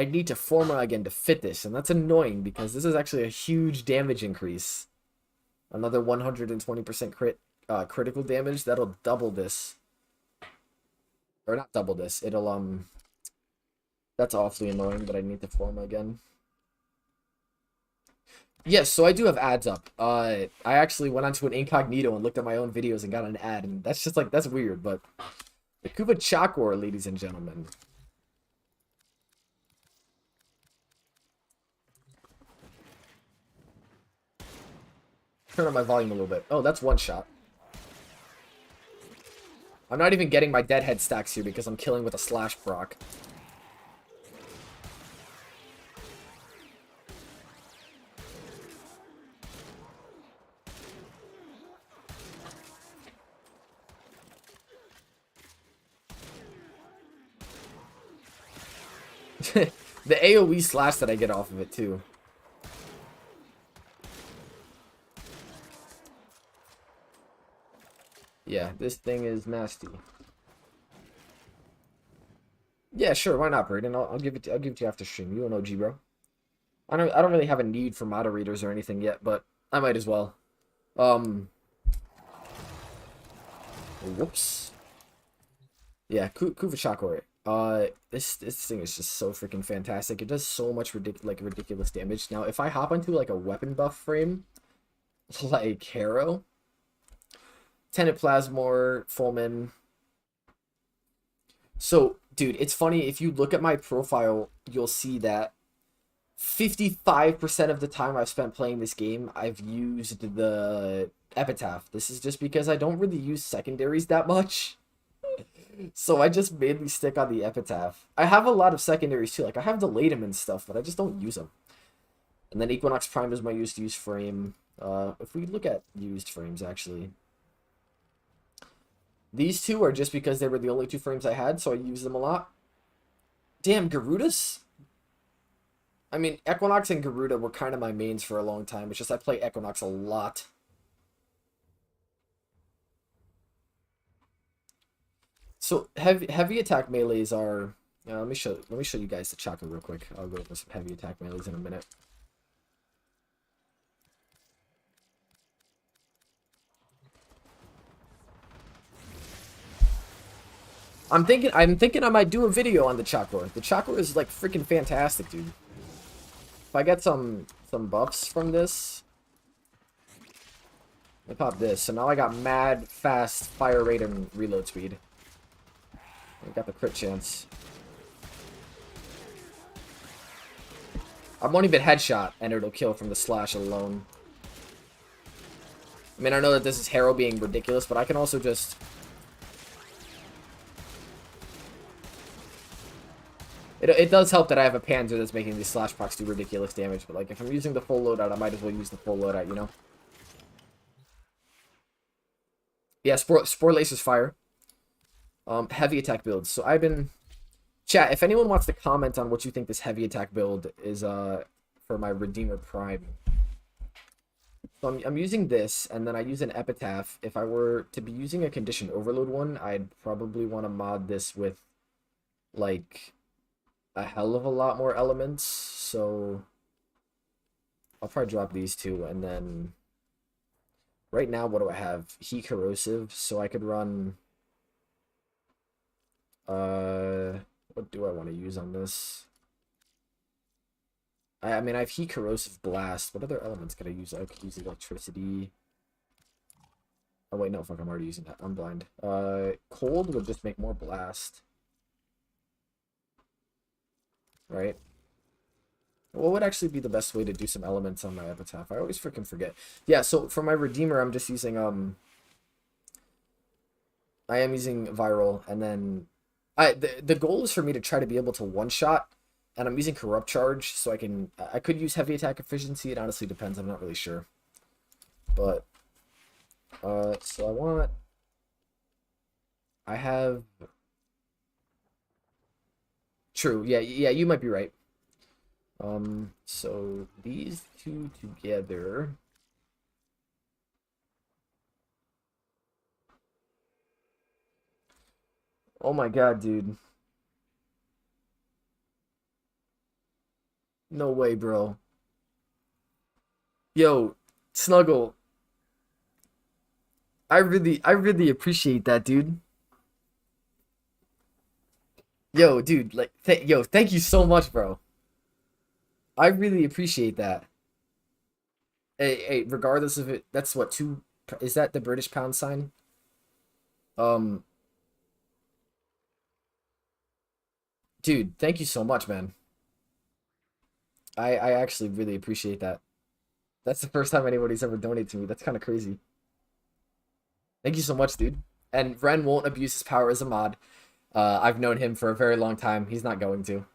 need to forma again to fit this, and that's annoying because this is actually a huge damage increase. Another 120% critical damage. That'll double this. Or not double this. It'll, that's awfully annoying, but I need to forma again. Yes, so I do have ads up. I actually went onto an incognito and looked at my own videos and got an ad, and that's just like, that's weird, but... The Kuva Chakor, ladies and gentlemen. Turn on my volume a little bit. Oh, that's one shot. I'm not even getting my Deadhead stacks here because I'm killing with a slash proc. The AoE slash that I get off of it too. Yeah, this thing is nasty. Yeah, sure, why not, Braden? I'll give it to you after stream. You an OG, bro. I don't really have a need for moderators or anything yet, but I might as well. Whoops. Yeah, Kuvachakore. This thing is just so freaking fantastic. It does so much ridiculous damage. Now, if I hop onto like a weapon buff frame, like Harrow, Tenet Plasmor, Fulmin. So, dude, it's funny, if you look at my profile, you'll see that 55% of the time I've spent playing this game, I've used the Epitaph. This is just because I don't really use secondaries that much. So I just mainly stick on the Epitaph. I have a lot of secondaries too. Like, I have the Latum and stuff, but I just don't use them. And then Equinox Prime is my used frame. If we look at used frames, actually. These two are just because they were the only two frames I had, so I use them a lot. Damn, Garudas? I mean, Equinox and Garuda were kind of my mains for a long time. It's just I play Equinox a lot. So heavy attack melees are. Let me show you guys the Chakra real quick. I'll go over some heavy attack melees in a minute. I'm thinking I might do a video on the Chakra. The Chakra is like freaking fantastic, dude. If I get some buffs from this, I pop this. So now I got mad fast fire rate and reload speed. I got the crit chance. I won't even headshot, and it'll kill from the slash alone. I mean, I know that this is Harrow being ridiculous, but I can also just... It does help that I have a Panzer that's making these slash procs do ridiculous damage, but like if I'm using the full loadout, I might as well use the full loadout, you know? Yeah, Spore Lacer's fire. Heavy attack builds. So I've been... Chat, if anyone wants to comment on what you think this heavy attack build is for my Redeemer Prime. So I'm using this, and then I use an Epitaph. If I were to be using a Condition Overload one, I'd probably want to mod this with, like, a hell of a lot more elements. So I'll probably drop these two, and then... Right now, what do I have? Heat Corrosive, so I could run... What do I want to use on this? I mean, I have Heat Corrosive Blast. What other elements could I use? I could use Electricity. Oh, wait, no, fuck, I'm already using that. I'm blind. Cold would just make more Blast. Right? What would actually be the best way to do some elements on my Epitaph? I always freaking forget. Yeah, so for my Redeemer, I'm just using, I am using Viral, and then... The goal is for me to try to be able to one-shot, and I'm using Corrupt Charge, so I could use Heavy Attack Efficiency. It honestly depends. I'm not really sure. But, so I have... True, yeah, you might be right. So these two together... Oh my god, dude. No way, bro. Yo, Snuggle. I really appreciate that, dude. Yo, dude, like, thank you so much, bro. I really appreciate that. Hey, regardless of it, that's what, is that the British pound sign? Dude, thank you so much, man. I actually really appreciate that. That's the first time anybody's ever donated to me. That's kind of crazy. Thank you so much, dude. And Ren won't abuse his power as a mod. I've known him for a very long time. He's not going to.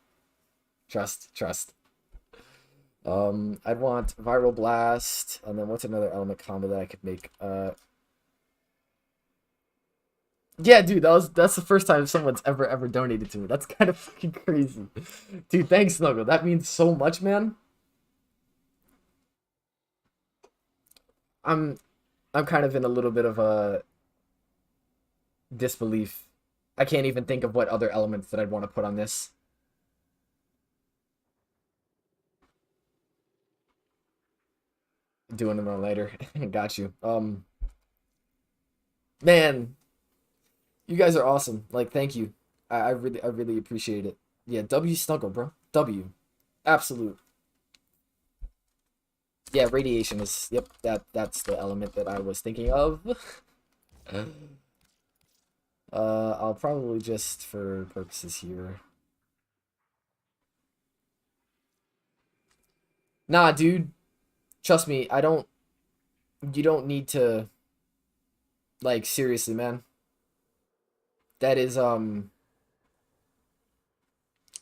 Trust. I'd want Viral Blast, and then what's another element combo that I could make? Yeah, dude, that's the first time someone's ever donated to me. That's kind of fucking crazy. Dude, thanks, Snuggle. That means so much, man. I'm I'm kind of in a little bit of a disbelief. I can't even think of what other elements that I'd want to put on this. Doing them on later. Got you. Man, you guys are awesome. Like, thank you. I really appreciate it. Yeah, W Snuggle, bro. W. Absolute. Yeah, radiation is, yep, that's the element that I was thinking of. I'll probably just for purposes here. Nah, dude. Trust me, you don't need to, like, seriously, man. That is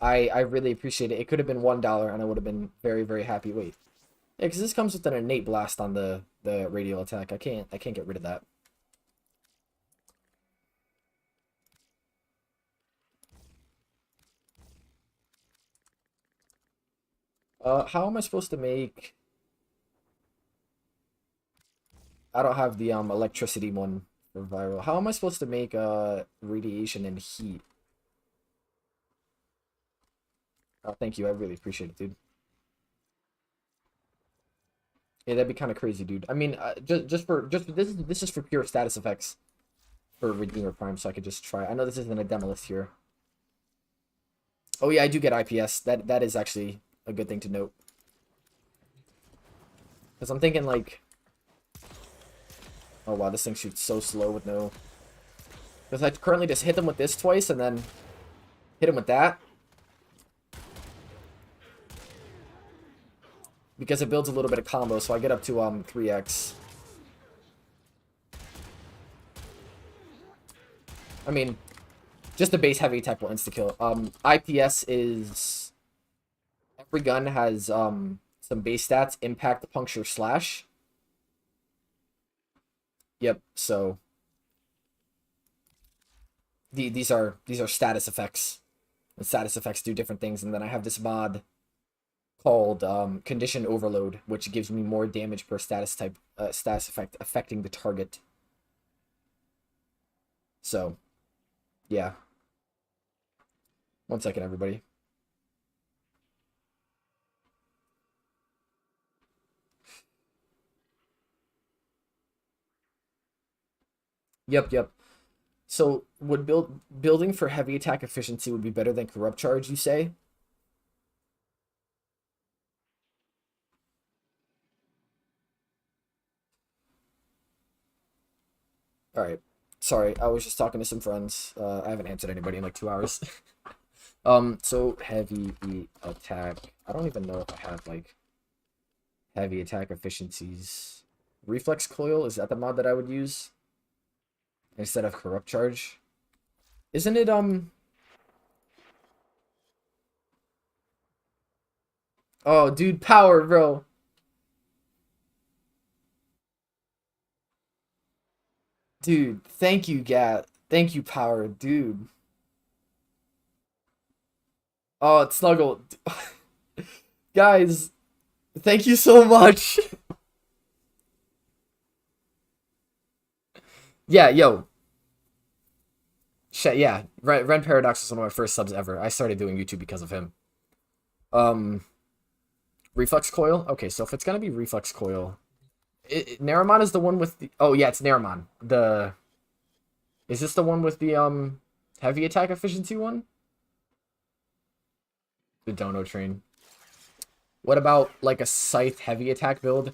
I really appreciate it. It could have been $1 and I would have been very happy. Wait. Yeah, because this comes with an innate blast on the radial attack. I can't get rid of that. How am I supposed to make? I don't have the electricity one for viral. How am I supposed to make radiation and heat? Oh, thank you. I really appreciate it, dude. Yeah, that'd be kind of crazy, dude. I mean, just this is for pure status effects for Redeemer Prime, so I could just try. I know this isn't a demo list here. Oh yeah, I do get IPS. That is actually a good thing to note. Because I'm thinking like, oh wow, this thing shoots so slow with no. Because I currently just hit them with this twice and then hit him with that. Because it builds a little bit of combo, so I get up to 3x. I mean, just the base heavy attack will insta-kill. IPS is... Every gun has some base stats, impact, puncture, slash. Yep, so... These are status effects. And status effects do different things, and then I have this mod called Condition Overload, which gives me more damage per status type, status effect affecting the target. So, yeah. 1 second, everybody. Yep. So, would building for heavy attack efficiency would be better than corrupt charge, you say? All right. Sorry, I was just talking to some friends. I haven't answered anybody in like 2 hours. So heavy attack. I don't even know if I have like heavy attack efficiencies. Reflex coil, is that the mod that I would use instead of corrupt charge? Isn't it Oh, dude, power, bro. Dude, thank you, Gat. Thank you, power, dude. Oh, it's Snuggle. Guys, thank you so much. Yeah, yo. Shit, yeah. Ren Paradox was one of my first subs ever. I started doing YouTube because of him. Um, Reflex Coil? Okay, so if it's gonna be Reflex Coil... Naramon is the one with the... Oh, yeah, it's Naramon. Is this the one with the, heavy attack efficiency one? The Dono Train. What about, like, a Scythe heavy attack build?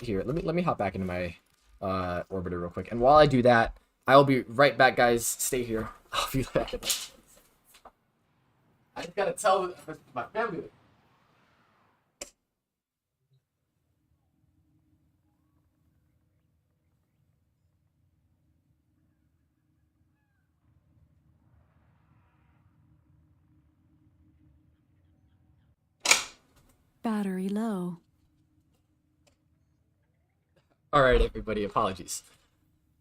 Here, let me hop back into my, orbiter real quick. And while I do that, I'll be right back, guys. Stay here. I'll be back. I just gotta tell my family. Battery low. Alright, everybody, apologies.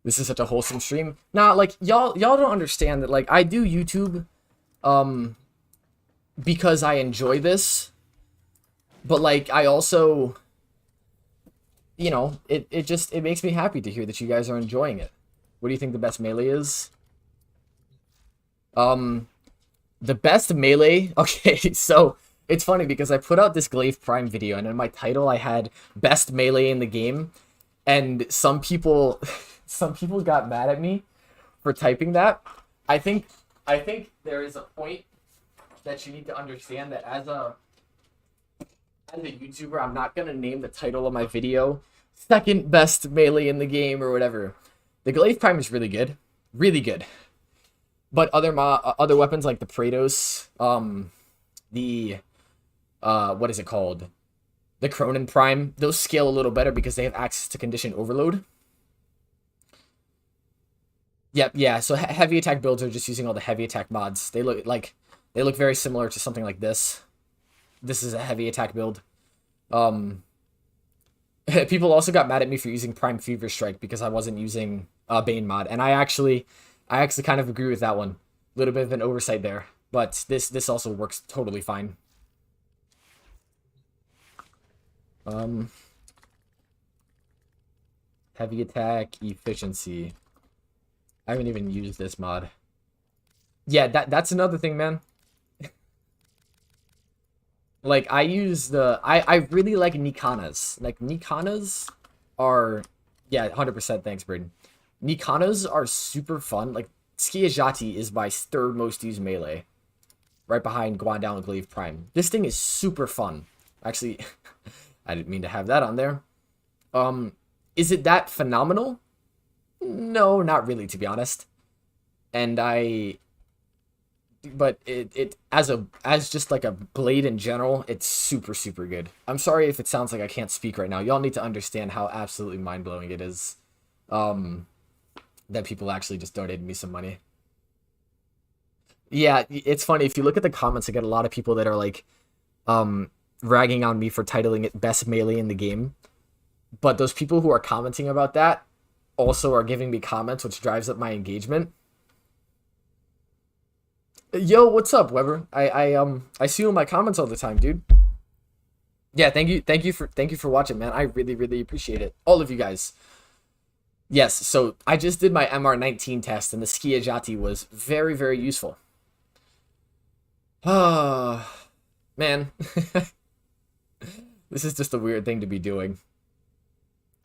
This is such a wholesome stream. Nah, like y'all don't understand that like I do YouTube because I enjoy this. But like I also, you know, it makes me happy to hear that you guys are enjoying it. What do you think the best melee is? The best melee. Okay, so it's funny because I put out this Glaive Prime video, and in my title I had best melee in the game, and some people got mad at me for typing that. I think there is a point that you need to understand that as a YouTuber, I'm not gonna name the title of my video second best melee in the game or whatever. The Glaive Prime is really good, really good. But other weapons like the Praetos, the what is it called? The Cronin Prime, those scale a little better because they have access to condition overload. Yep, yeah. So heavy attack builds are just using all the heavy attack mods. They look very similar to something like this. This is a heavy attack build. People also got mad at me for using Prime Fever Strike because I wasn't using Bane mod, and I actually kind of agree with that one. A little bit of an oversight there, but this also works totally fine. Heavy attack efficiency. I haven't even used this mod. Yeah, that's another thing, man. Like, I use I really like Nikanas. Like, Nikanas are... Yeah, 100%, thanks, Braden. Nikanas are super fun. Like, Skiajati is my third most used melee. Right behind Guandao and Glaive Prime. This thing is super fun. Actually, I didn't mean to have that on there. Is it that phenomenal? No, not really, to be honest. And but it as just like a blade in general, it's super, super good. I'm sorry if it sounds like I can't speak right now. Y'all need to understand how absolutely mind-blowing it is that people actually just donated me some money. Yeah, it's funny. If you look at the comments, I get a lot of people that are like ragging on me for titling it best melee in the game. But those people who are commenting about that also are giving me comments, which drives up my engagement. Yo, what's up, Weber? I see you in my comments all the time, dude. Yeah, thank you for watching, man. I really, really appreciate it. All of you guys. Yes, so I just did my MR19 test, and the Skiajati was very, very useful. Ah, man. This is just a weird thing to be doing.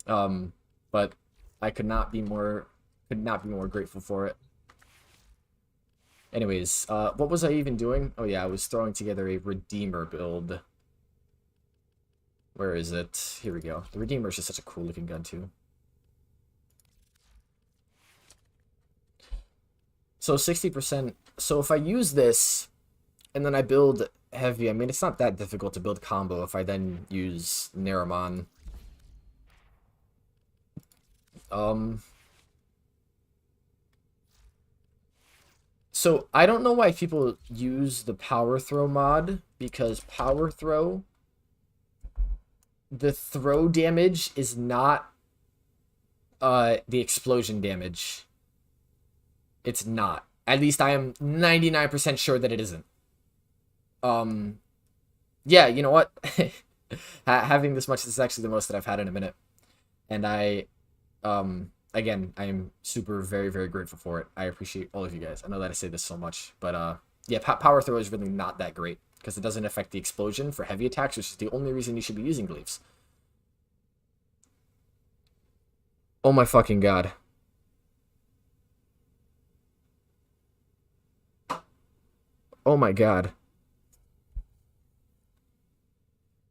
But I could not be more grateful for it. Anyways, what was I even doing? Oh yeah, I was throwing together a Redeemer build. Where is it? Here we go. The Redeemer is just such a cool looking gun too. So 60%. So if I use this, and then I build heavy, I mean, it's not that difficult to build combo if I then use Naramon. So I don't know why people use the power throw mod, because power throw, the throw damage is not the explosion damage. It's not. At least I am 99% sure that it isn't. Yeah, you know what? Having this much is actually the most that I've had in a minute. And again, I am super, very, very grateful for it. I appreciate all of you guys. I know that I say this so much, but yeah, power throw is really not that great because it doesn't affect the explosion for heavy attacks, which is the only reason you should be using glaives. Oh my fucking god. Oh my god.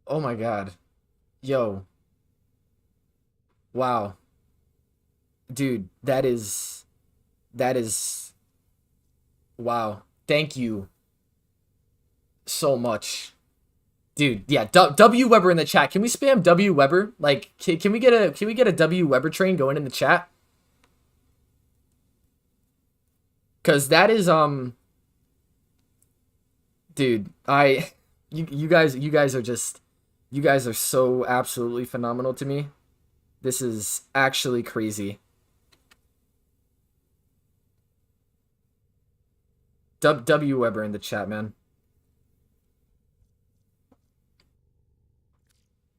Oh my god. Yo. Wow. Dude, that is wow. Thank you so much. Dude, yeah, W Weber in the chat. Can we spam W Weber? Like, can we get a W Weber train going in the chat? Cause that is dude, you guys are so absolutely phenomenal to me. This is actually crazy. W Weber in the chat, man.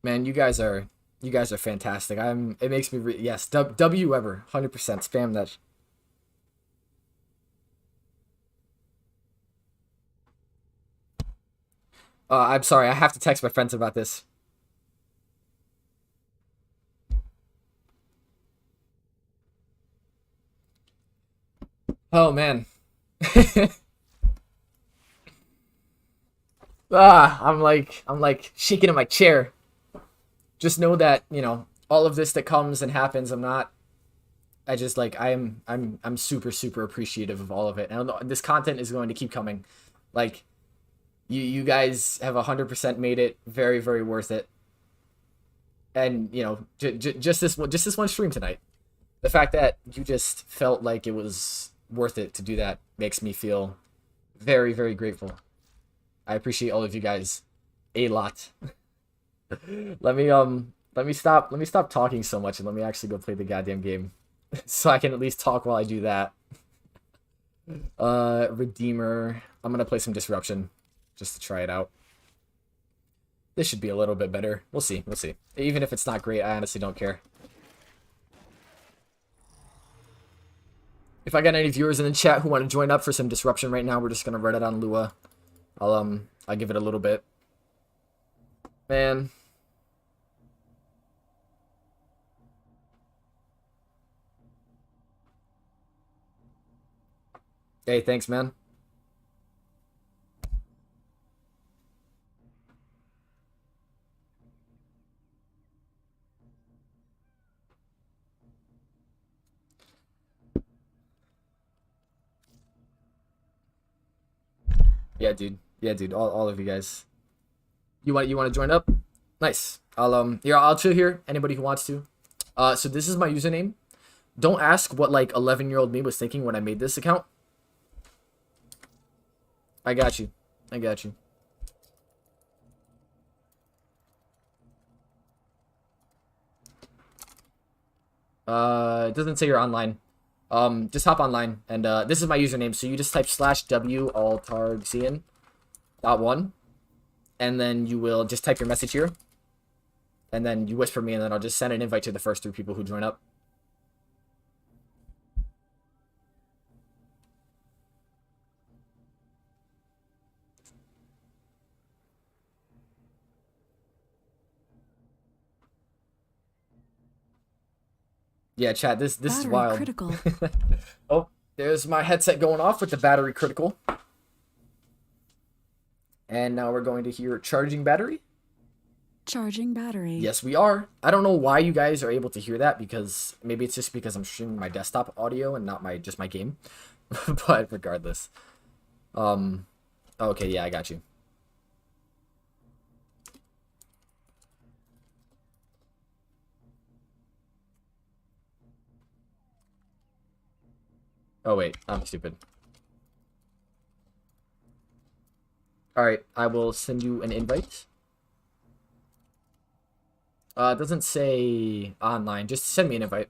Man, you guys are fantastic. It makes me yes, W Weber, 100% spam that. I'm sorry, I have to text my friends about this. Oh man. I'm like shaking in my chair. Just know that, you know, all of this that comes and happens, I'm super super appreciative of all of it. And this content is going to keep coming. Like you guys have 100% made it very very worth it. And, you know, just this one stream tonight. The fact that you just felt like it was worth it to do that makes me feel very very grateful. I appreciate all of you guys a lot. let me stop talking so much and let me actually go play the goddamn game so I can at least talk while I do that. Redeemer. I'm gonna play some Disruption just to try it out. This should be a little bit better. We'll see. Even if it's not great, I honestly don't care. If I got any viewers in the chat who want to join up for some Disruption right now, we're just gonna run it on Lua. I'll give it a little bit. Man. Hey, thanks, man. Yeah, dude. All of you guys. You want to join up? Nice. I'll chill here. Anybody who wants to. So this is my username. Don't ask what like 11-year-old me was thinking when I made this account. I got you. It doesn't say you're online. Just hop online, and this is my username. So you just type /w altarxian.1, and then you will just type your message here, and then you whisper me, and then I'll just send an invite to the first 3 people who join up. Yeah, chat. This is wild. Critical. Oh, there's my headset going off with the battery critical. And now we're going to hear charging battery. Charging battery. Yes, we are. I don't know why you guys are able to hear that, because maybe it's just because I'm streaming my desktop audio and not just my game. But regardless. Okay, yeah, I got you. Oh wait, I'm stupid. Alright, I will send you an invite. It doesn't say online, just send me an invite.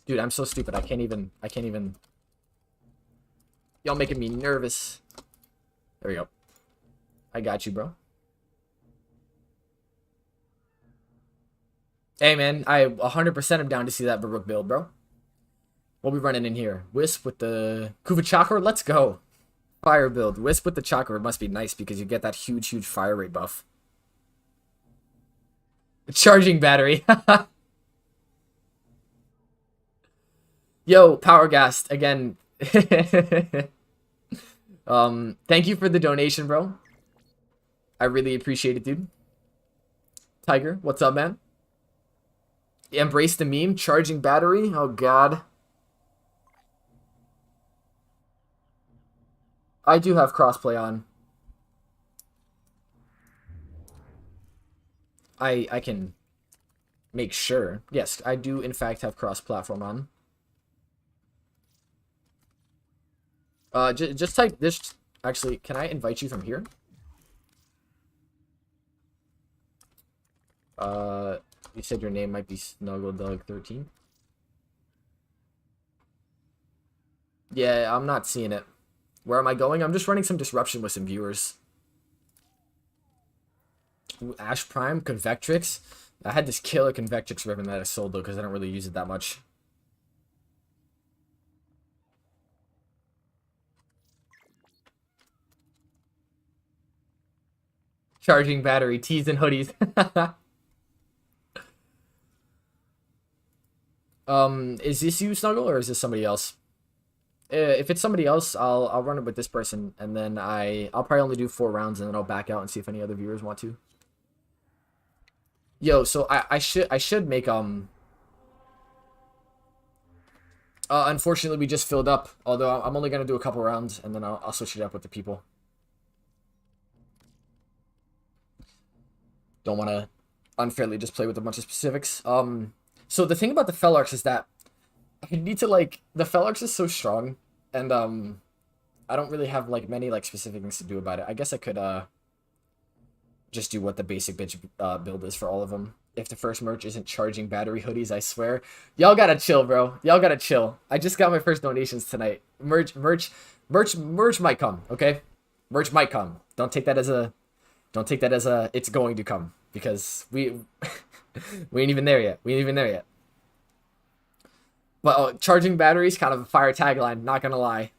Dude, I'm so stupid. I can't even. Y'all making me nervous. There we go. I got you, bro. Hey, man, I 100% am down to see that Baruch build, bro. We'll be running in here. Wisp with the Kuva Chakra. Let's go. Fire build. Wisp with the Chakra must be nice because you get that huge fire rate buff. Charging battery. Yo, Power Gas again. Thank you for the donation, bro. I really appreciate it, dude. Tiger, what's up, man? Embrace the meme. Charging battery. Oh, God. I do have crossplay on. I can make sure. Yes, I do, in fact, have cross-platform on. Just type this. Actually, can I invite you from here? You said your name might be Snuggledug13. Yeah, I'm not seeing it. Where am I going? I'm just running some disruption with some viewers. Ooh, Ash Prime, Convectrix. I had this killer Convectrix ribbon that I sold though because I don't really use it that much. Charging battery, tees and hoodies. Is this you, Snuggle, or is this somebody else? If it's somebody else, I'll run it with this person, and then I'll probably only do 4 rounds, and then I'll back out and see if any other viewers want to. Yo, so I should make unfortunately we just filled up. Although I'm only gonna do a couple rounds, and then I'll switch it up with the people. Don't want to unfairly just play with a bunch of specifics. So the thing about the Felarx is that I need to, like, the Felarx is so strong, and I don't really have like many like specific things to do about it. I guess I could just do what the basic bitch build is for all of them. If the first merch isn't charging battery hoodies, I swear. Y'all gotta chill, bro. Y'all gotta chill. I just got my first donations tonight. Merch might come, okay? Merch might come. Don't take that as a it's going to come, because we ain't even there yet. We ain't even there yet. But charging batteries, kind of a fire tagline, not gonna lie.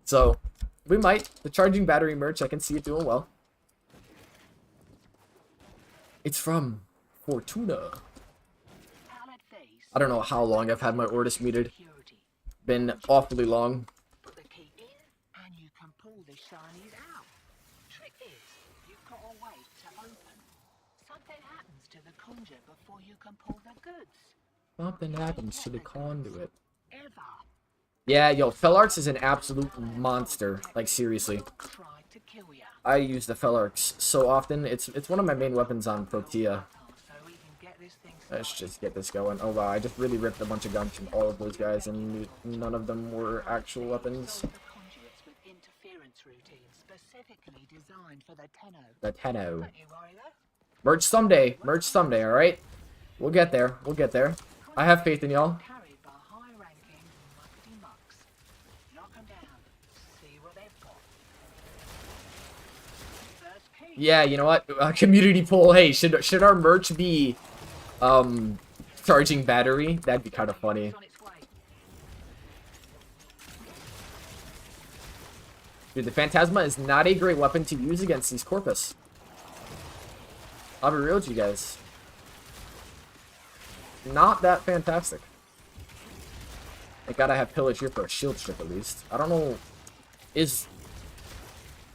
So, we might. The charging battery merch, I can see it doing well. It's from Fortuna. I don't know how long I've had my Ortis muted. Been awfully long. Put the key in, and you can pull the shinies out. Trick is, you've got to wait to open. Something happens to the conjure before you can pull the goods. Something happens to the conduit. Ever. Yeah, yo, Felarx is an absolute monster. Like, seriously. Tried to kill ya. I use the Felarx so often. It's one of my main weapons on Protea. So we can get this thing Let's just get this going. Oh wow, I just really ripped a bunch of guns from all of those guys, and none of them were actual weapons. the conduits with interference routines specifically designed for the Tenno. The Tenno. Don't you worry though. Merch someday. Merch someday, alright? We'll get there. We'll get there. I have faith in y'all. Carried by high-ranking muckety mucks. Knock 'em down. See what they've got. First key. Yeah, you know what? Community poll. Hey, should our merch be charging battery? That'd be kind of funny. It's on its way. Dude, the Phantasma is not a great weapon to use against these Corpus. I'll be real with you guys. Not that fantastic. I gotta have Pillage here for a shield strip at least. I don't know. Is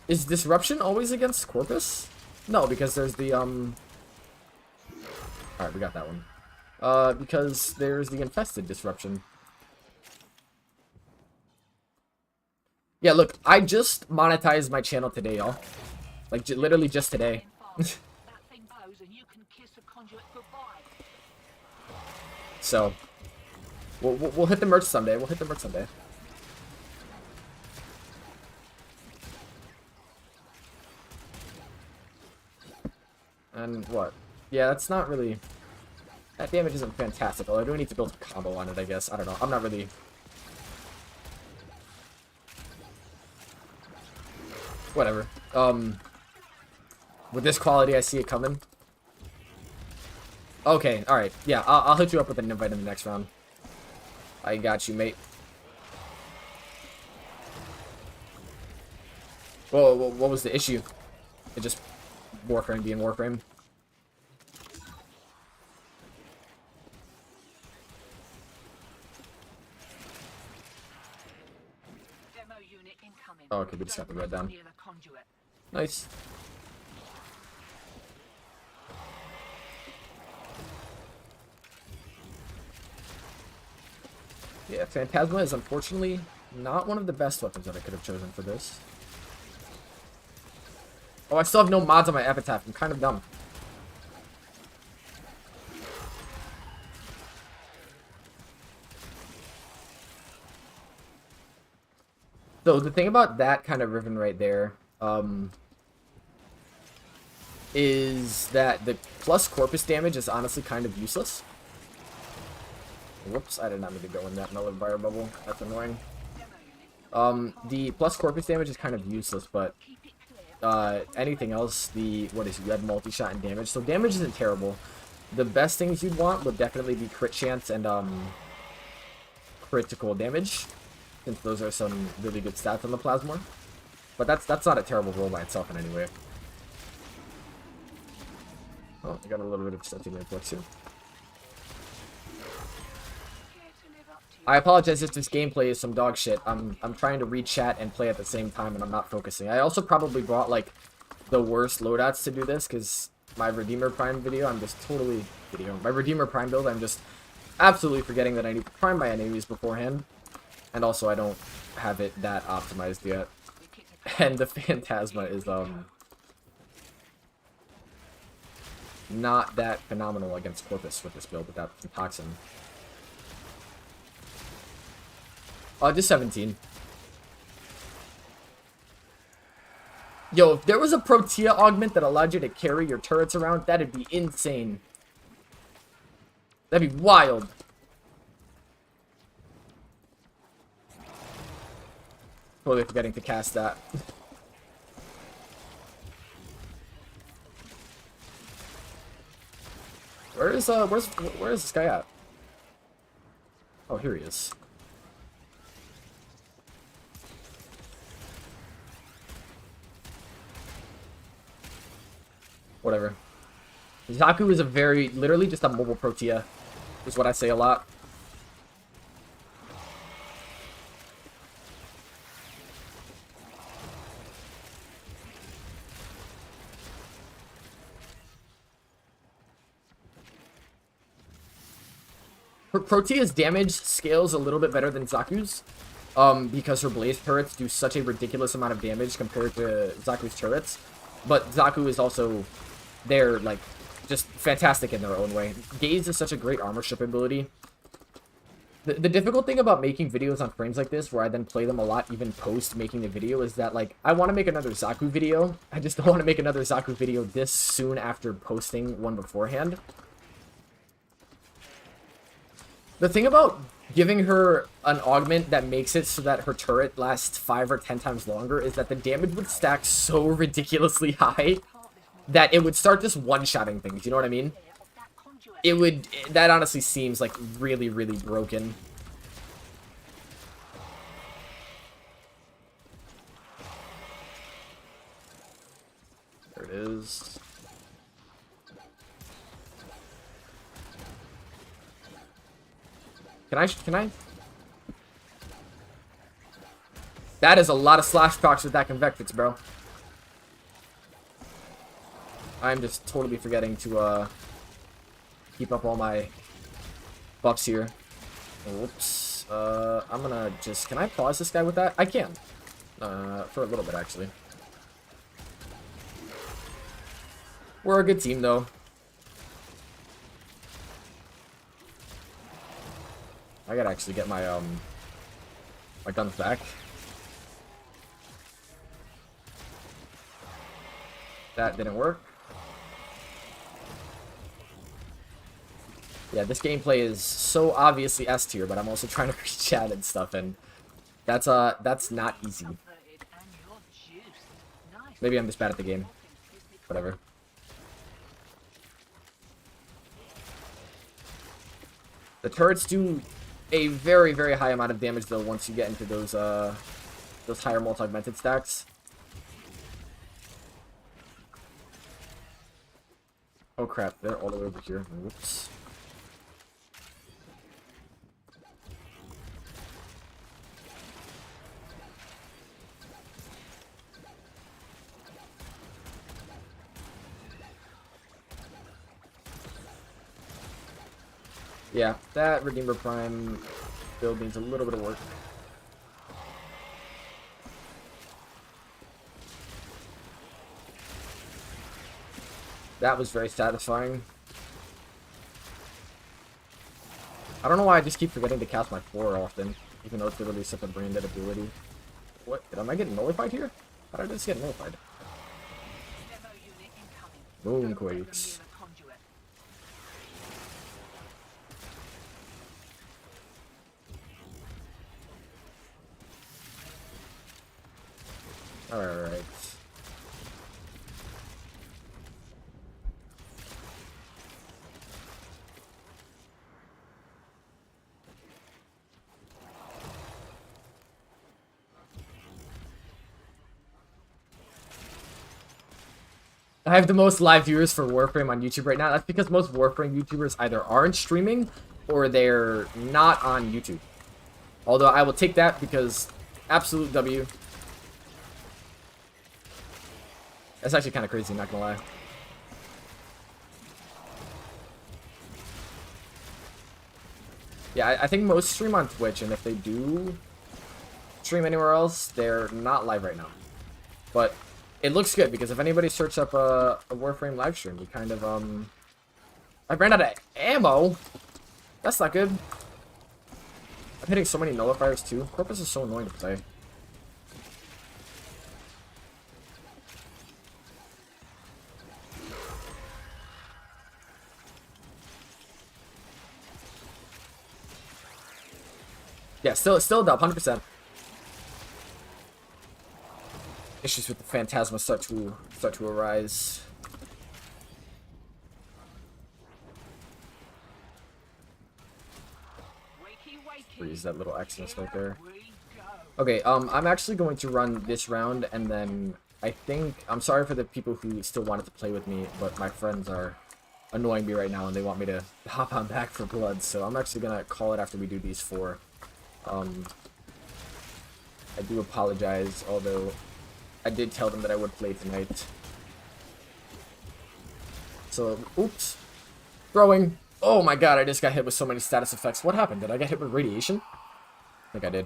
Disruption always against Corpus? No, because there's the Alright, we got that one. Because there's the Infested Disruption. Yeah, look, I just monetized my channel today, y'all. Like, literally just today. That thing bows and you can kiss a conduit goodbye. So, we'll hit the merch someday. We'll hit the merch someday. And what? Yeah, that's not really... That damage isn't fantastic, although I do need to build a combo on it, I guess. I don't know. I'm not really... Whatever. With this quality, I see it coming. Okay, alright. Yeah, I'll hit you up with an invite in the next round. I got you, mate. Whoa, what was the issue? It just... Warframe being Warframe. Demo unit incoming. Oh, okay, we just got the red down. Near the conduit. Nice. Yeah, Phantasma is unfortunately not one of the best weapons that I could have chosen for this. Oh, I still have no mods on my epitaph. I'm kind of dumb. So the thing about that kind of ribbon right there, is that the plus Corpus damage is honestly kind of useless. Whoops, I did not mean to go in that null fire bubble. That's annoying. The plus corpus damage is kind of useless, but anything else, the what is it? You have multi-shot and damage, so damage isn't terrible. The best things you'd want would definitely be crit chance and critical damage, since those are some really good stats on the Plasmor. But that's not a terrible roll by itself in any way. Oh, I got a little bit of stunting reflex here. I apologize if this gameplay is some dog shit. I'm trying to read chat and play at the same time, and I'm not focusing. I also probably brought like the worst loadouts to do this, because my Redeemer Prime video, I'm just totally my Redeemer Prime build, I'm just absolutely forgetting that I need to prime my enemies beforehand, and also I don't have it that optimized yet. And the Phantasma is not that phenomenal against Corpus with this build without the Toxin. Just 17. Yo, if there was a Protea augment that allowed you to carry your turrets around, that'd be insane. That'd be wild. Totally forgetting to cast that. Where is this guy at? Oh, here he is. Whatever. Zaku is a literally just a mobile Protea, is what I say a lot. Protea's damage scales a little bit better than Zaku's, because her blaze turrets do such a ridiculous amount of damage compared to Zaku's turrets. But Zaku is also, they're like just fantastic in their own way. Gaze is such a great armor strip ability. The difficult thing about making videos on frames like this, where I then play them a lot even post making the video, is that like I want to make another Zaku video. I just don't want to make another Zaku video this soon after posting one beforehand. The thing about giving her an augment that makes it so that her turret lasts 5 or 10 times longer is that the damage would stack so ridiculously high that it would start just one-shotting things, you know what I mean? That honestly seems like really, really broken. There it is. Can I? That is a lot of slash procs with that Convectrix, bro. I'm just totally forgetting to, keep up all my buffs here. Whoops. I'm gonna just... Can I pause this guy with that? I can. For a little bit, actually. We're a good team, though. I gotta actually get my, my guns back. That didn't work. Yeah, this gameplay is so obviously S tier, but I'm also trying to read chat and stuff, and that's not easy. Maybe I'm just bad at the game. Whatever. The turrets do a very, very high amount of damage, though, once you get into those higher multi-augmented stacks. Oh crap, they're all the way over here. Whoops. Yeah, that Redeemer Prime build needs a little bit of work. That was very satisfying. I don't know why I just keep forgetting to cast my 4 often, even though it's literally such a brain dead ability. What? Am I getting nullified here? How did I just get nullified? Moonquakes. Alright. I have the most live viewers for Warframe on YouTube right now. That's because most Warframe YouTubers either aren't streaming or they're not on YouTube. Although I will take that because absolute W. That's actually kind of crazy, not gonna lie. Yeah, I think most stream on Twitch, and if they do stream anywhere else, they're not live right now. But it looks good, because if anybody searches up a Warframe live stream, we kind of, I ran out of ammo! That's not good. I'm hitting so many nullifiers, too. Corpus is so annoying to play. Yeah, still a dub, 100%. Issues with the Phantasma start to arise. Freeze that little Xmas right there. Okay, I'm actually going to run this round, and then I think I'm sorry for the people who still wanted to play with me, but my friends are annoying me right now, and they want me to hop on back for blood. So I'm actually gonna call it after we do these 4. I do apologize, although I did tell them that I would play tonight. So, oops. Throwing. Oh my god, I just got hit with so many status effects. What happened? Did I get hit with radiation? I think I did.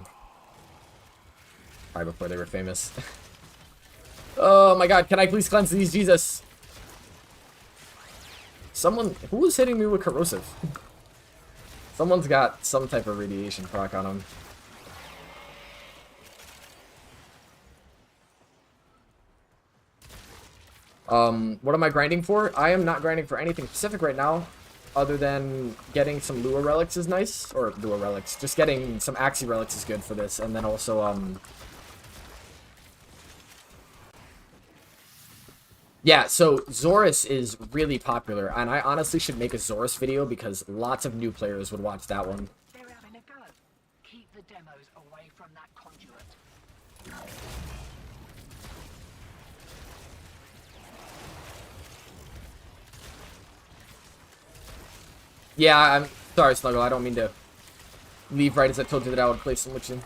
Probably before they were famous. Oh my god, can I please cleanse these, Jesus? Someone, who was hitting me with corrosive? Someone's got some type of radiation proc on them. What am I grinding for? I am not grinding for anything specific right now, other than getting some Lua relics is nice, or Lua relics. Just getting some Axie relics is good for this, and then also, yeah, so Zorus is really popular, and I honestly should make a Zorus video because lots of new players would watch that one. They're having a go. Keep the demos away from that conduit. Yeah, I'm sorry, Snuggle. I don't mean to leave right as I told you that I would play some with you.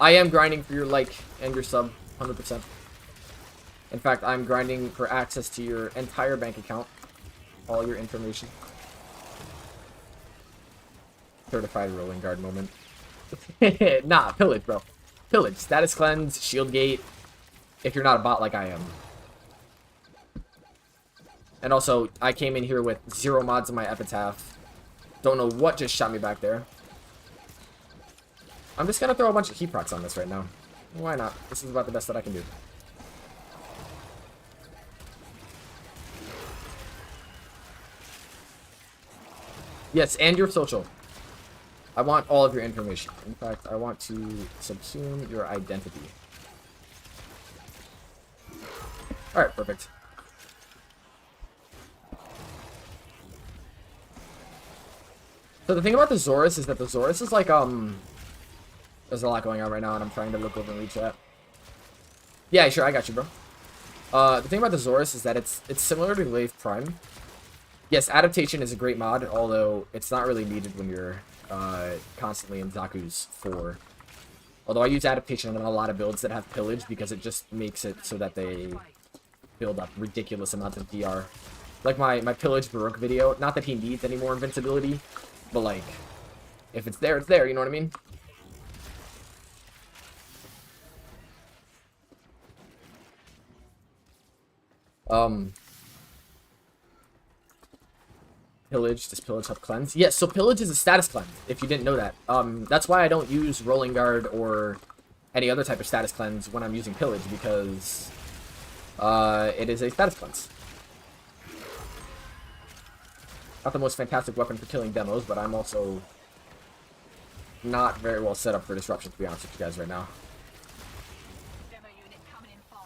I am grinding for your like and your sub, 100%. In fact, I'm grinding for access to your entire bank account, all your information. Certified rolling guard moment. Nah, pillage, bro. Pillage, status cleanse, shield gate. If you're not a bot like I am. And also, I came in here with 0 mods in my epitaph. Don't know what just shot me back there. I'm just gonna throw a bunch of heat procs on this right now. Why not? This is about the best that I can do. Yes, and your social. I want all of your information. In fact, I want to subsume your identity. Alright, perfect. So the thing about the Zorus is that the Zorus is like, there's a lot going on right now, and I'm trying to look over and read chat. Yeah, sure, I got you, bro. The thing about the Zorus is that it's similar to Glaive Prime. Yes, adaptation is a great mod, although it's not really needed when you're constantly in Zaku's 4. Although I use adaptation on a lot of builds that have pillage because it just makes it so that they build up ridiculous amounts of DR. Like my pillage Baroque video, not that he needs any more invincibility, but like, if it's there, you know what I mean? Pillage, does pillage help cleanse? Yes, so pillage is a status cleanse, if you didn't know that. That's why I don't use rolling guard or any other type of status cleanse when I'm using pillage, because it is a status cleanse. Not the most fantastic weapon for killing demos, but I'm also not very well set up for disruption, to be honest with you guys right now. Demo unit coming in fast.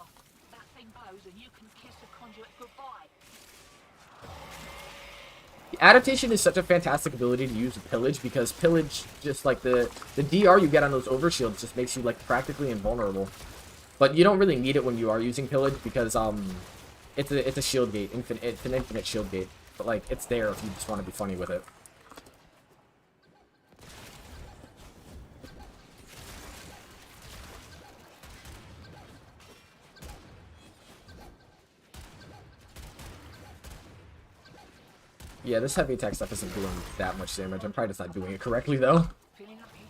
Adaptation is such a fantastic ability to use with Pillage, because Pillage, just like the DR you get on those overshields just makes you like practically invulnerable. But you don't really need it when you are using Pillage, because it's a shield gate, it's an infinite shield gate. But like it's there if you just want to be funny with it. Yeah, this heavy attack stuff isn't doing that much damage. I'm probably just not doing it correctly, though.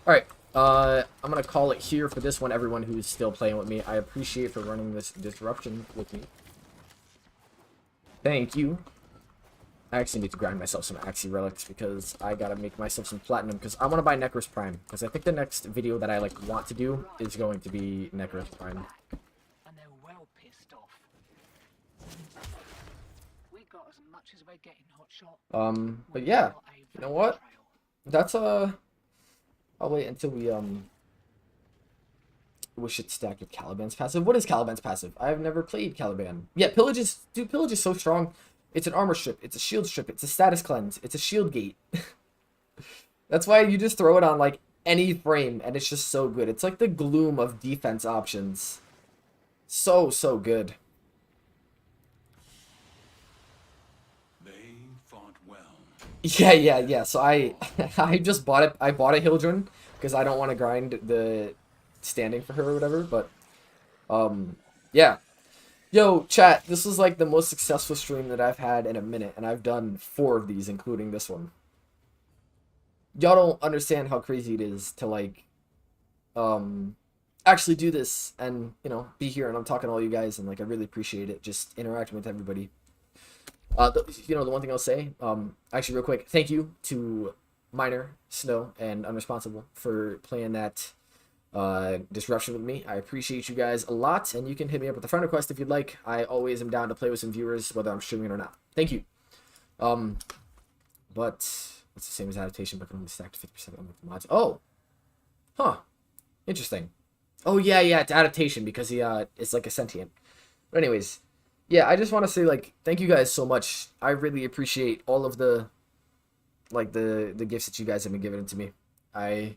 Alright, I'm gonna call it here for this one, everyone who's still playing with me. I appreciate for running this disruption with me. Thank you. I actually need to grind myself some Axie Relics, because I gotta make myself some Platinum, because I want to buy Necros Prime, because I think the next video that I, like, want to do is going to be Necros Prime. And they're well pissed off. We got as much as we're getting, Hotshot. But yeah, you know what? That's, I'll wait until we should stack with Caliban's passive. What is Caliban's passive? I've never played Caliban. Yeah, Pillage is so strong. It's an armor strip, it's a shield strip, it's a status cleanse, it's a shield gate. That's why you just throw it on like any frame and it's just so good. It's like the Gloom of defense options. So good. They fought well. Yeah. So I just bought it. I bought a Hildrun because I don't want to grind the standing for her or whatever, but yeah. Yo, chat, this was like the most successful stream that I've had in a minute, and I've done 4 of these, including this one. Y'all don't understand how crazy it is to, like, actually do this and, you know, be here, and I'm talking to all you guys, and, like, I really appreciate it, just interacting with everybody. You know, the one thing I'll say, actually, real quick, thank you to Miner, Snow, and Unresponsible for playing that disruption with me. I appreciate you guys a lot, and you can hit me up with a friend request if you'd like. I always am down to play with some viewers, whether I'm streaming or not. Thank you. But it's the same as adaptation, but can only stack to 50% of the mods. Oh, huh, interesting. Oh yeah, it's adaptation because he it's like a sentient. But anyways, yeah, I just want to say, like, thank you guys so much. I really appreciate all of the, like, the gifts that you guys have been giving to me. I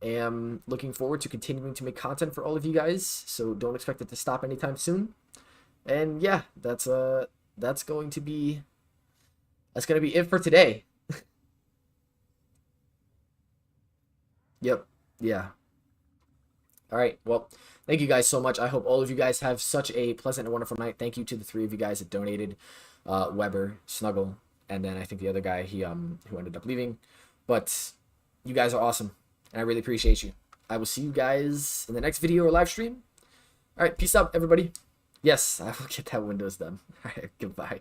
am looking forward to continuing to make content for all of you guys, so don't expect it to stop anytime soon. And yeah, that's going to be it for today. Yep. Yeah. All right, well, thank you guys so much. I hope all of you guys have such a pleasant and wonderful night. Thank you to the 3 of you guys that donated, Weber, Snuggle, and then I think the other guy, he who ended up leaving. But you guys are awesome, and I really appreciate you. I will see you guys in the next video or live stream. All right, peace out, everybody. Yes, I will get that Windows done. All right, goodbye.